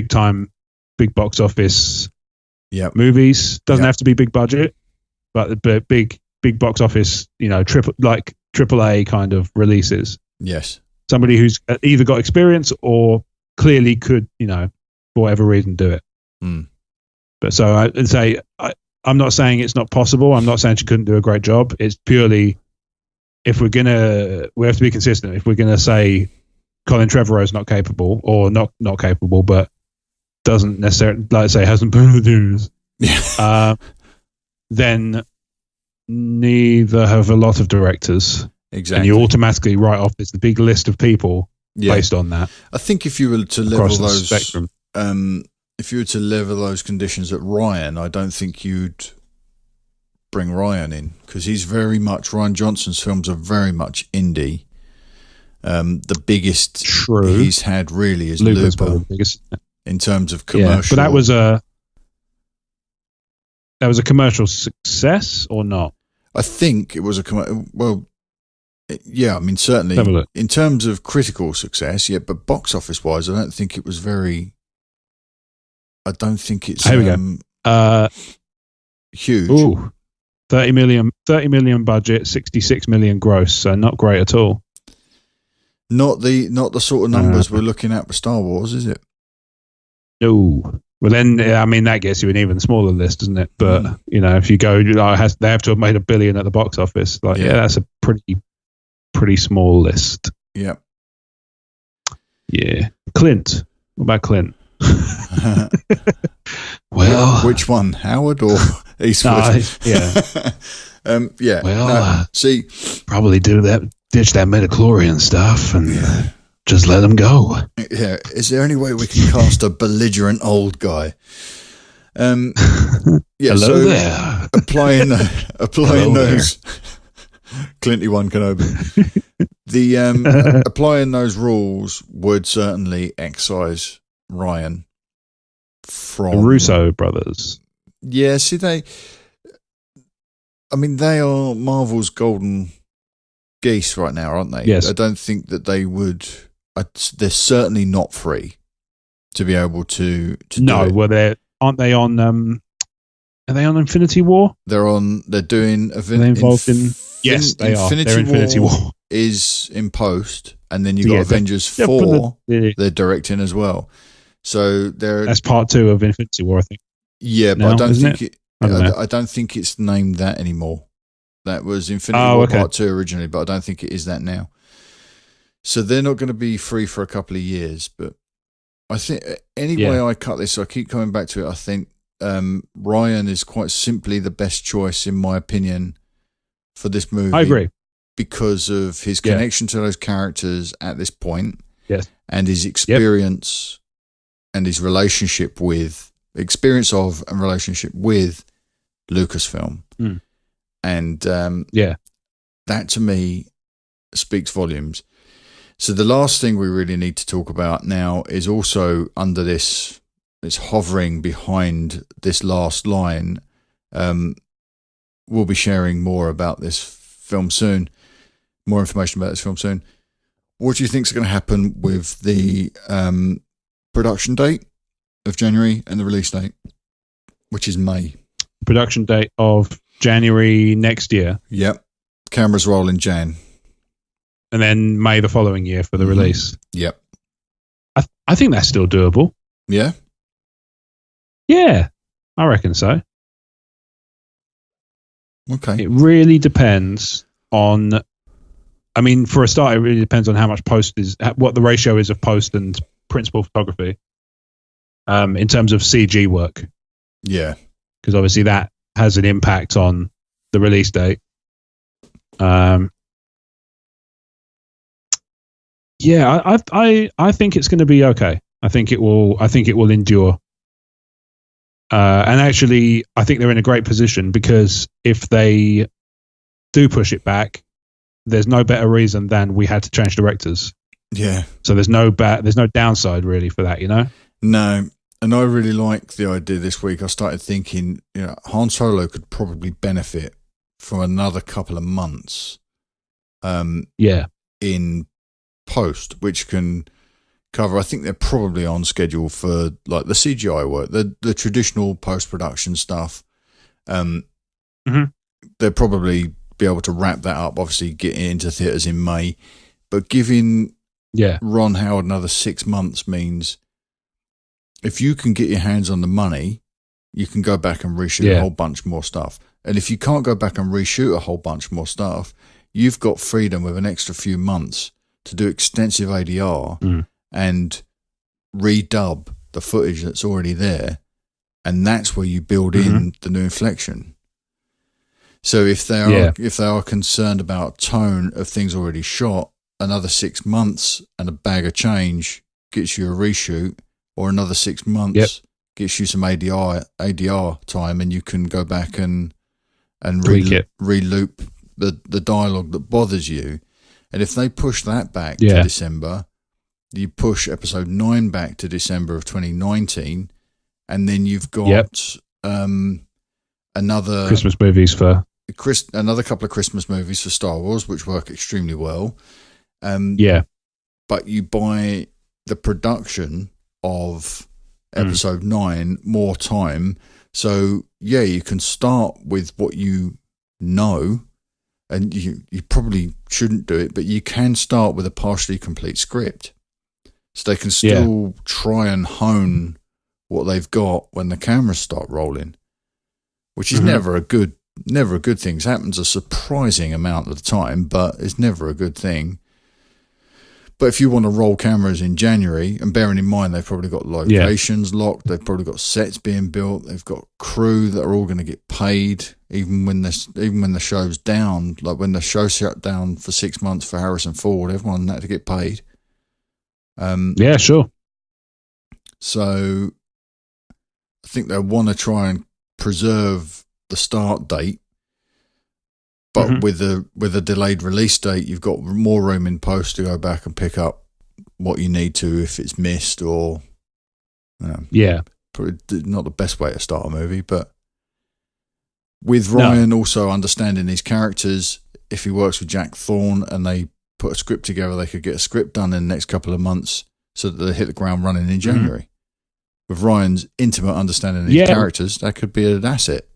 time, big box office movies. Doesn't have to be big budget, but big box office, triple A kind of releases. Yes. Somebody who's either got experience or clearly could, for whatever reason, do it. But so I'd say I'm not saying it's not possible. I'm not saying she couldn't do a great job. It's purely we have to be consistent. If we're gonna say Colin Trevorrow is not capable, or not capable, but doesn't necessarily, like I say, hasn't been the dues, then neither have a lot of directors. Exactly. And you automatically write off this big list of people based on that. I think if you were to level across the those spectrum. if you were to level those conditions at Ryan, I don't think you'd bring Ryan in, because he's very much, Ryan Johnson's films are very much indie. The biggest he's had really is Looper, in terms of commercial. But that was a commercial success or not? I think it was certainly in terms of critical success, but box office wise, I don't think it was very. I don't think it's here we go. Huge. Ooh, 30 million budget, 66 million gross, so not great at all. Not the sort of numbers we're looking at with Star Wars, is it? No. Well, then, I mean, that gets you an even smaller list, doesn't it? But, if you go, they have to have made $1 billion at the box office. That's a pretty small list. Yeah. Yeah. Clint. What about Clint? Well, which one, Howard or Eastwood? See, probably ditch that midichlorian stuff and just let them go. Yeah, is there any way we can cast a belligerent old guy? Hello there. Applying those Clinty one Kenobi. The applying those rules would certainly excise Ryan from the Russo brothers. Yeah, see, they are Marvel's golden geese right now, aren't they? Yes. I don't think that they would. They're certainly not free to be able to no, do it. Well, aren't they on? Are they on Infinity War? They're doing. Are they involved in? Yes, they are. They're Infinity War is in post, and then you've got Avengers 4. They're directing as well. So that's part 2 of Infinity War, I think. Yeah, but I don't think I don't think it's named that anymore. That was Infinity War Part 2 originally, but I don't think it is that now. So they're not going to be free for a couple of years. But I think way I cut this, I keep coming back to it. I think Ryan is quite simply the best choice, in my opinion, for this movie. I agree. Because of his connection to those characters at this point, and his experience and his relationship with Lucasfilm. And that to me speaks volumes. So the last thing we really need to talk about now is also under this hovering behind this last line. We'll be sharing more about this film soon, more information about this film soon. What do you think is going to happen with the production date of January and the release date, which is May? Production date of January next year. Yep. Cameras roll in Jan. And then May the following year for the release. Yep. I think that's still doable. Yeah? Yeah, I reckon so. Okay. It really depends on... I mean, for a start, it really depends on how much what the ratio is of post and principal photography in terms of CG work. Yeah. Because obviously that has an impact on the release date. I think it's going to be okay. I think it will endure. And actually, I think they're in a great position, because if they do push it back, there's no better reason than we had to change directors. Yeah. So there's no downside really for that, No. And I really like the idea this week. I started thinking, Han Solo could probably benefit from another couple of months. In post, which can cover. I think they're probably on schedule for like the CGI work, the traditional post production stuff. They'll probably be able to wrap that up. Obviously, get it into theaters in May, but giving Ron Howard another 6 months means, if you can get your hands on the money, you can go back and reshoot a whole bunch more stuff. And if you can't go back and reshoot a whole bunch more stuff, you've got freedom with an extra few months to do extensive ADR and redub the footage that's already there. And that's where you build in the new inflection. So if they are concerned about tone of things already shot, another 6 months and a bag of change gets you a reshoot, or another 6 months gets you some ADR time, and you can go back and re-loop the dialogue that bothers you. And if they push that back to December, you push episode 9 back to December of 2019, and then you've got another Christmas movies for another couple of Christmas movies for Star Wars, which work extremely well. But you buy the production of episode 9 more time. So you can start with what you know, and you probably shouldn't do it, but you can start with a partially complete script. So they can still try and hone what they've got when the cameras start rolling, which is never a good thing. It happens a surprising amount of the time, but it's never a good thing. But if you want to roll cameras in January, and bearing in mind they've probably got locations locked, they've probably got sets being built, they've got crew that are all going to get paid, even when the show's down. Like when the show shut down for 6 months for Harrison Ford, everyone had to get paid. Sure. So I think they want to try and preserve the start date, but with a delayed release date, you've got more room in post to go back and pick up what you need to if it's missed, or probably not the best way to start a movie. But with Ryan also understanding his characters, if he works with Jack Thorne and they put a script together, they could get a script done in the next couple of months so that they hit the ground running in January. With Ryan's intimate understanding of his characters, that could be an asset.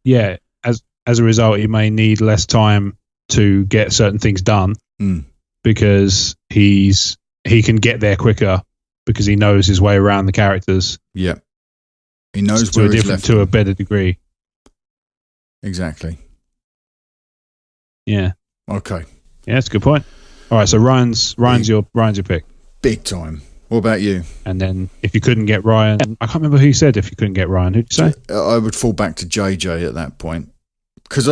Yeah, as a result, he may need less time to get certain things done because he can get there quicker because he knows his way around the characters. Yeah, he knows to a better degree. Exactly. Yeah. Okay. Yeah, that's a good point. All right, so Ryan's your pick. Big time. What about you? And then if you couldn't get Ryan, I can't remember who you said if you couldn't get Ryan. Who'd you say? I would fall back to JJ at that point. Because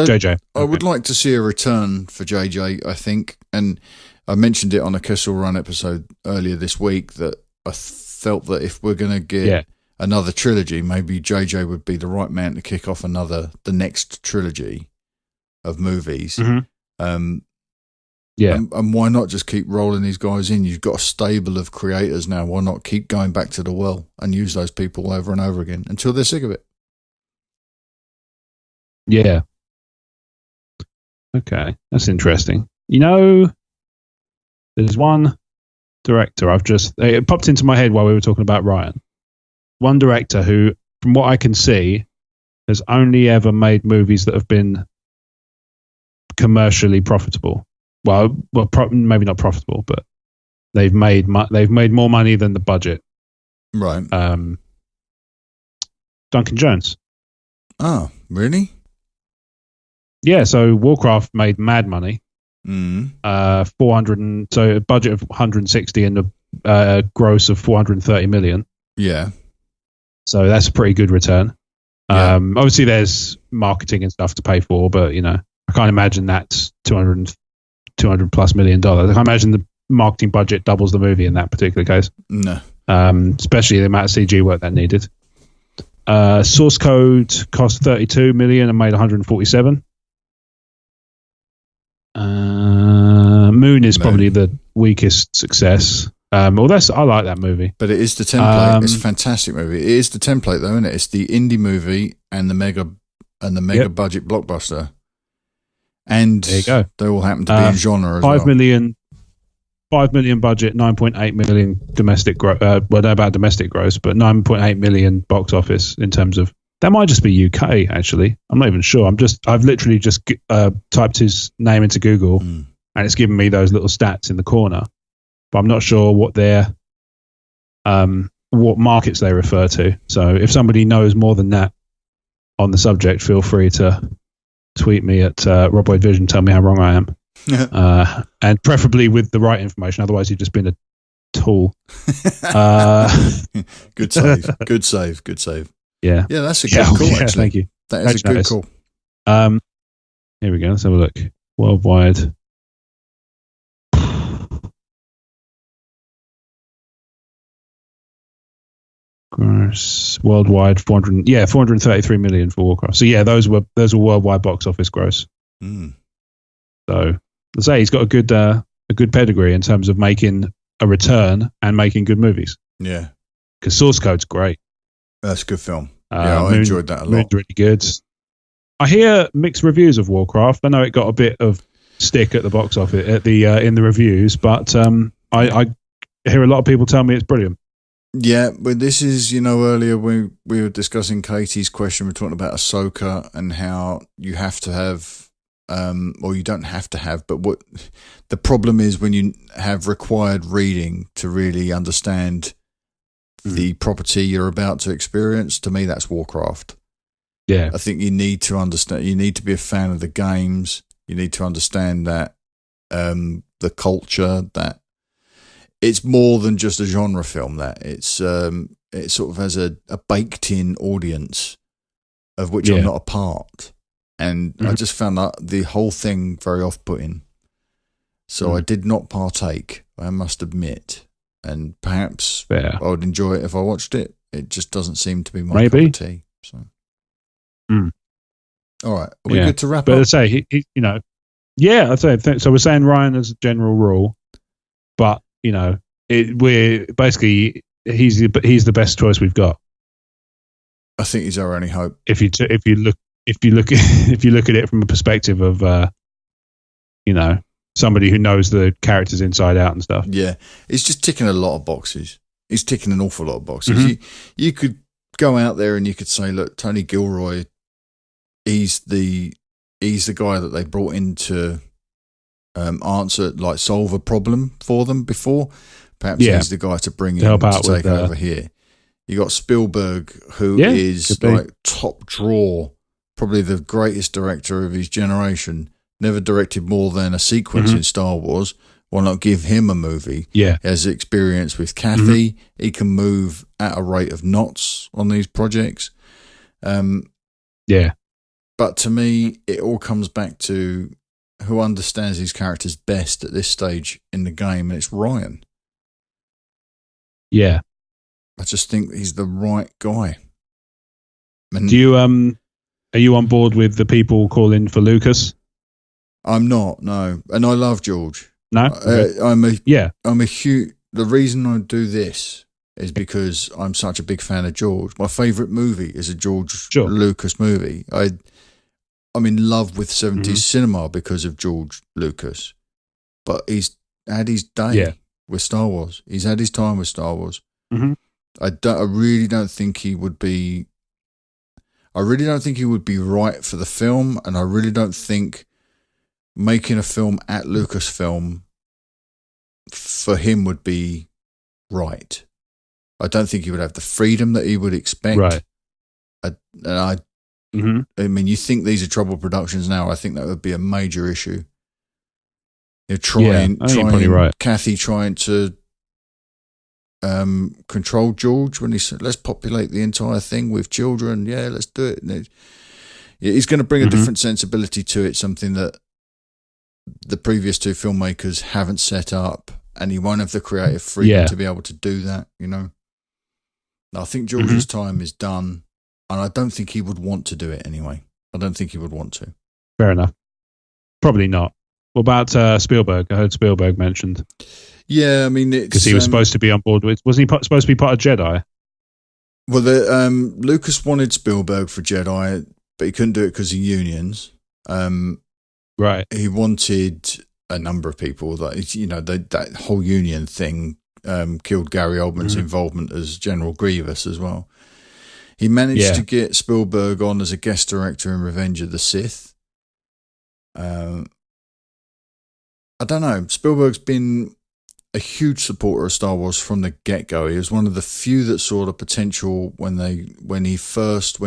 I would like to see a return for JJ, I think. And I mentioned it on a Kessel Run episode earlier this week that I felt that if we're going to get another trilogy, maybe JJ would be the right man to kick off the next trilogy of movies. And why not just keep rolling these guys in? You've got a stable of creators now. Why not keep going back to the well and use those people over and over again until they're sick of it? Yeah. Okay, that's interesting. There's one director it popped into my head while we were talking about Ryan. One director who, from what I can see, has only ever made movies that have been commercially profitable. Well, maybe not profitable, but they've made more money than the budget. Right. Duncan Jones. Oh, really? Yeah. So Warcraft made mad money. 400 so a budget of 160 and a gross of 430 million. Yeah. So that's a pretty good return. Yeah. Obviously, there's marketing and stuff to pay for, but I can't imagine that's 200 plus $1 million. I can't imagine the marketing budget doubles the movie in that particular case. No. Especially the amount of CG work that needed. Source Code cost 32 million and made 147. Moon is probably the weakest success. I like that movie, but it is the template. It's a fantastic movie. It is the template, though, isn't it? It's the indie movie and the mega budget blockbuster. And there you go. They all happen to be in genre as 5 million budget, 9.8 million domestic gross. Well, not about domestic gross, but 9.8 million box office in terms of. That might just be UK, actually. I'm not even sure. I've literally just typed his name into Google, and it's given me those little stats in the corner. But I'm not sure what what markets they refer to. So if somebody knows more than that on the subject, feel free to tweet me at Rob Boyd Vision. Tell me how wrong I am, and preferably with the right information. Otherwise, you've just been a tool. Good save. Good save. Good save. Yeah, that's a good call. Actually, thank you. That is a good call. Here we go. Let's have a look. Worldwide. Gross worldwide 433 million for Warcraft. So yeah, those were worldwide box office gross. So let's say he's got a good pedigree in terms of making a return and making good movies. Yeah, because Source Code's great. That's a good film. I enjoyed that a lot. Moon's really good. I hear mixed reviews of Warcraft. I know it got a bit of stick at the box office in the reviews, but I hear a lot of people tell me it's brilliant. Yeah, but this is, earlier we were discussing Katie's question. We're talking about Ahsoka and how you have to have, or you don't have to have, but what the problem is when you have required reading to really understand the property you're about to experience. To me, that's Warcraft. Yeah. I think you need to understand, you need to be a fan of the games. You need to understand that the culture, that it's more than just a genre film, that it sort of has a baked-in audience of which I'm not a part. And I just found that the whole thing very off-putting. So I did not partake, I must admit. And perhaps I would enjoy it if I watched it. It just doesn't seem to be my cup of tea. So. All right. Are we good to wrap up? But I'd say, I'd say, so we're saying Ryan as a general rule, but we're basically he's the best choice we've got. I think he's our only hope. If you look at it from a perspective of somebody who knows the characters inside out and stuff. Yeah, he's just ticking a lot of boxes. He's ticking an awful lot of boxes. You could go out there and you could say, look, Tony Gilroy, he's the guy that they brought in to solve a problem for them before. Perhaps he's the guy to bring in to take over here. You got Spielberg, who is top draw, probably the greatest director of his generation. Never directed more than a sequence in Star Wars. Why not give him a movie? Yeah, he has experience with Kathy. He can move at a rate of knots on these projects. But to me, it all comes back to who understands these characters best at this stage in the game, and it's Ryan. Yeah. I just think he's the right guy. And do you are you on board with the people calling for Lucas? I'm not, no. And I love George. No? I'm a huge... The reason I do this is because I'm such a big fan of George. My favourite movie is a George Lucas movie. I'm in love with 70s cinema because of George Lucas. But he's had his day with Star Wars. He's had his time with Star Wars. I really don't think he would be... I really don't think he would be right for the film, and I really don't think making a film at Lucasfilm for him would be right. I don't think he would have the freedom that he would expect. Right. I mean, you think these are troubled productions now? I think that would be a major issue. You're trying, right. Kathy trying to control George when he said, "Let's populate the entire thing with children." Yeah, let's do it. And he's going to bring a different sensibility to it, something that the previous two filmmakers haven't set up, and he won't have the creative freedom to be able to do that. I think George's time is done, and I don't think he would want to do it anyway. I don't think he would want to. Fair enough. Probably not. What about Spielberg? I heard Spielberg mentioned. Yeah, I mean, because he was supposed to be on board with. Wasn't he supposed to be part of Jedi? Well, Lucas wanted Spielberg for Jedi, but he couldn't do it because of unions. Right. He wanted a number of people that whole union thing killed Gary Oldman's involvement as General Grievous as well. He managed to get Spielberg on as a guest director in Revenge of the Sith. I don't know. Spielberg's been a huge supporter of Star Wars from the get-go. He was one of the few that saw the potential when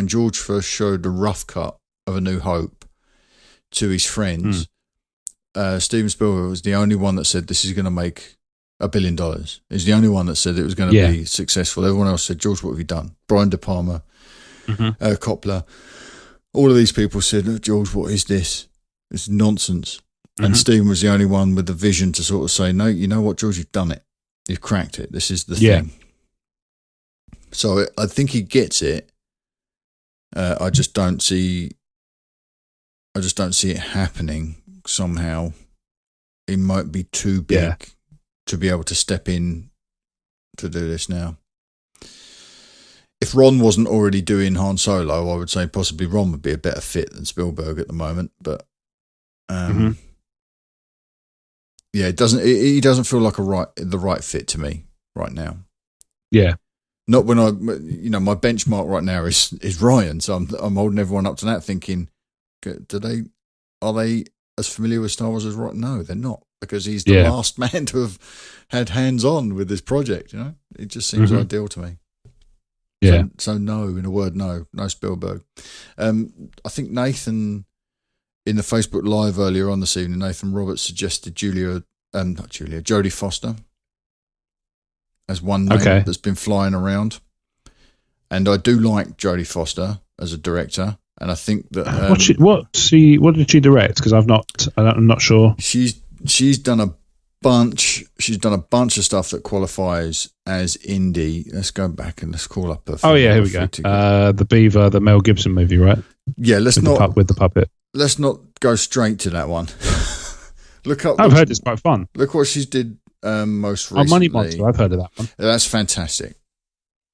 George first showed the rough cut of A New Hope to his friends. Steven Spielberg was the only one that said this is going to make $1 billion. He's the only one that said it was going to be successful. Everyone else said, "George, what have you done?" Brian De Palma, Coppola, all of these people said, "Look, George, what is this? It's nonsense." And Steven was the only one with the vision to sort of say, "No, you know what, George, you've done it. You've cracked it. This is the thing." So I think he gets it. I just don't see it happening somehow. He might be too big to be able to step in to do this now. If Ron wasn't already doing Han Solo, I would say possibly Ron would be a better fit than Spielberg at the moment. But yeah, it doesn't. He doesn't feel like the right fit to me right now. Yeah. Not when my benchmark right now is Ryan, so I'm holding everyone up to that, thinking, are they as familiar with Star Wars as Ryan? No, they're not, because he's the last man to have had hands on with this project. It just seems ideal to me. Yeah. So no, in a word, no Spielberg. I think Nathan, in the Facebook Live earlier on this evening, Nathan Roberts suggested Jodie Foster as one name that's been flying around. And I do like Jodie Foster as a director, and I think that what did she direct? Because I'm not sure. She's done a bunch. She's done a bunch of stuff that qualifies as indie. Let's go back and let's call up. Here we go. The Beaver, the Mel Gibson movie, right? Yeah, with the puppet. Let's not go straight to that one. I've heard it's quite fun. Look what she did most recently. Money Monster. I've heard of that one. That's fantastic.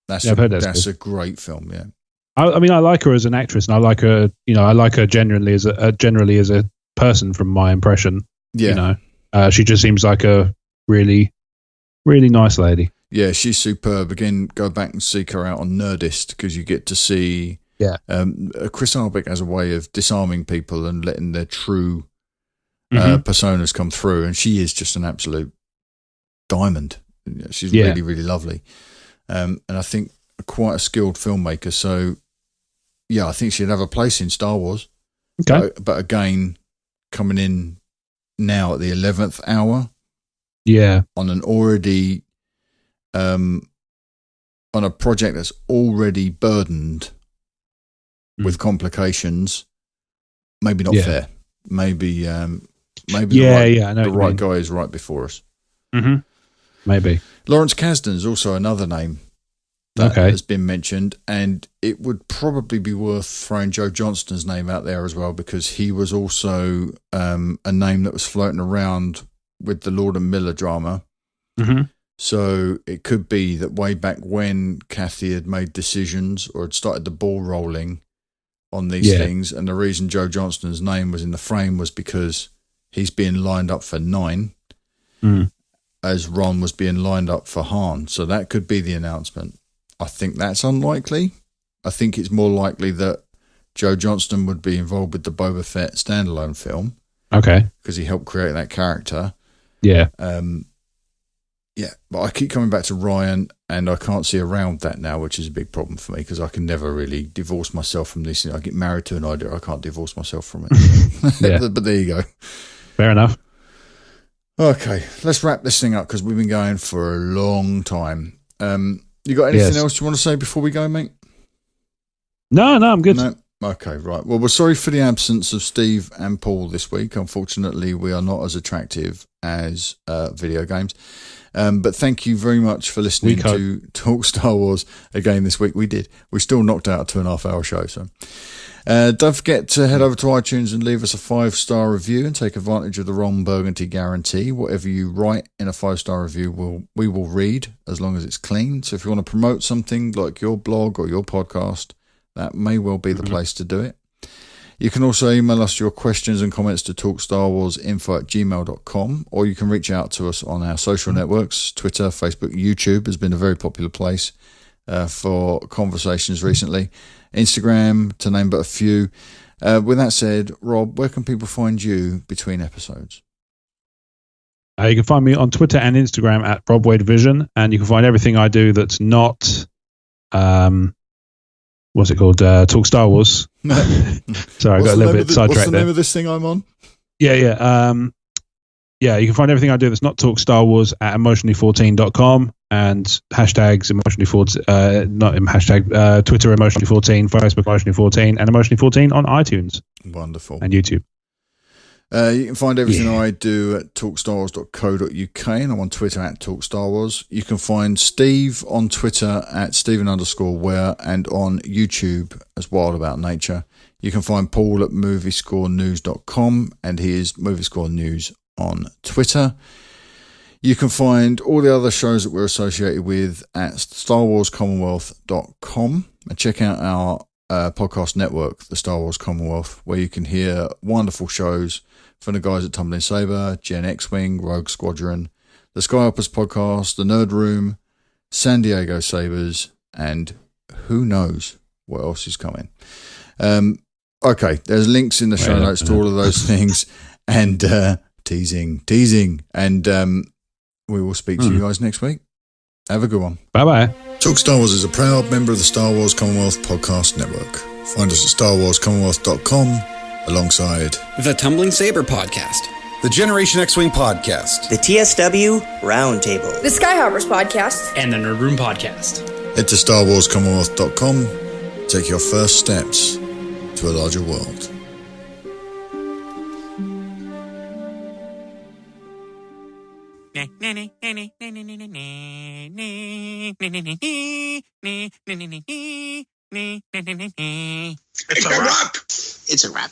I've heard that's a great film. Yeah. I mean, I like her as an actress, and I like her. I like her generally as a person. From my impression, she just seems like a really, really nice lady. Yeah, she's superb. Again, go back and seek her out on Nerdist, because you get to see. Yeah. Chris Arbeck has a way of disarming people and letting their true personas come through, and she is just an absolute diamond. She's really, really lovely, and I think quite a skilled filmmaker. So, yeah, I think she'd have a place in Star Wars. Okay, but again, coming in now at the 11th hour, on an already on a project that's already burdened with complications, maybe not fair. Maybe the right guy is right before us. Maybe. Lawrence Kasdan is also another name that has been mentioned, and it would probably be worth throwing Joe Johnston's name out there as well, because he was also a name that was floating around with the Lord and Miller drama. So it could be that way back when Kathy had made decisions or had started the ball rolling on these things, and the reason Joe Johnston's name was in the frame was because he's being lined up for 9, as Ron was being lined up for Han. So that could be the announcement. I think that's unlikely. I think it's more likely that Joe Johnston would be involved with the Boba Fett standalone film. Okay. Because he helped create that character. Yeah. But I keep coming back to Ryan, and I can't see around that now, which is a big problem for me, because I can never really divorce myself from this. I get married to an idea, I can't divorce myself from it. But there you go. Fair enough. Okay, let's wrap this thing up, because we've been going for a long time. You got anything else you want to say before we go, mate? No, I'm good. No? Okay, right. Well, we're sorry for the absence of Steve and Paul this week. Unfortunately, we are not as attractive as video games. But thank you very much for listening to Talk Star Wars again this week. We did. We still knocked out a 2.5-hour show. So don't forget to head over to iTunes and leave us a 5-star review and take advantage of the Ron Burgundy guarantee. Whatever you write in a 5-star review, we will read, as long as it's clean. So if you want to promote something like your blog or your podcast, that may well be the place to do it. You can also email us your questions and comments to talkstarwarsinfo@gmail.com, or you can reach out to us on our social networks. Twitter, Facebook, YouTube has been a very popular place for conversations recently. Instagram, to name but a few. With that said, Rob, where can people find you between episodes? You can find me on Twitter and Instagram at Rob Wade Vision, and you can find everything I do that's not... what's it called? Talk Star Wars. Sorry, I got a little bit sidetracked there. What's the name of this thing I'm on? Yeah. You can find everything I do that's not Talk Star Wars at emotionally14.com, and hashtags emotionally14, not in hashtag, Twitter emotionally14, Facebook emotionally14, and emotionally14 on iTunes. Wonderful. And YouTube. You can find everything I do at talkstarwars.co.uk, and I'm on Twitter at talkstarwars. You can find Steve on Twitter at Stephen_Ware and on YouTube as Wild About Nature. You can find Paul at moviescorenews.com, and he is Moviescore News on Twitter. You can find all the other shows that we're associated with at StarWarsCommonwealth.com, and check out our podcast network, the Star Wars Commonwealth, where you can hear wonderful shows from the guys at Tumbling Saber, Gen X-Wing, Rogue Squadron, the Skyhoppers podcast, the Nerd Room, San Diego Sabers, and who knows what else is coming. Okay, there's links in the show notes to all of those things, and teasing, and we will speak to you guys next week. Have a good one. Bye-bye. Talk Star Wars is a proud member of the Star Wars Commonwealth Podcast Network. Find us at StarWarsCommonwealth.com alongside the Tumbling Saber Podcast, the Generation X-Wing Podcast, the TSW Roundtable, the Skyhoppers Podcast, and the Nerd Room Podcast. Head to StarWarsCommonwealth.com. Take your first steps to a larger world. It's a wrap. It's a wrap.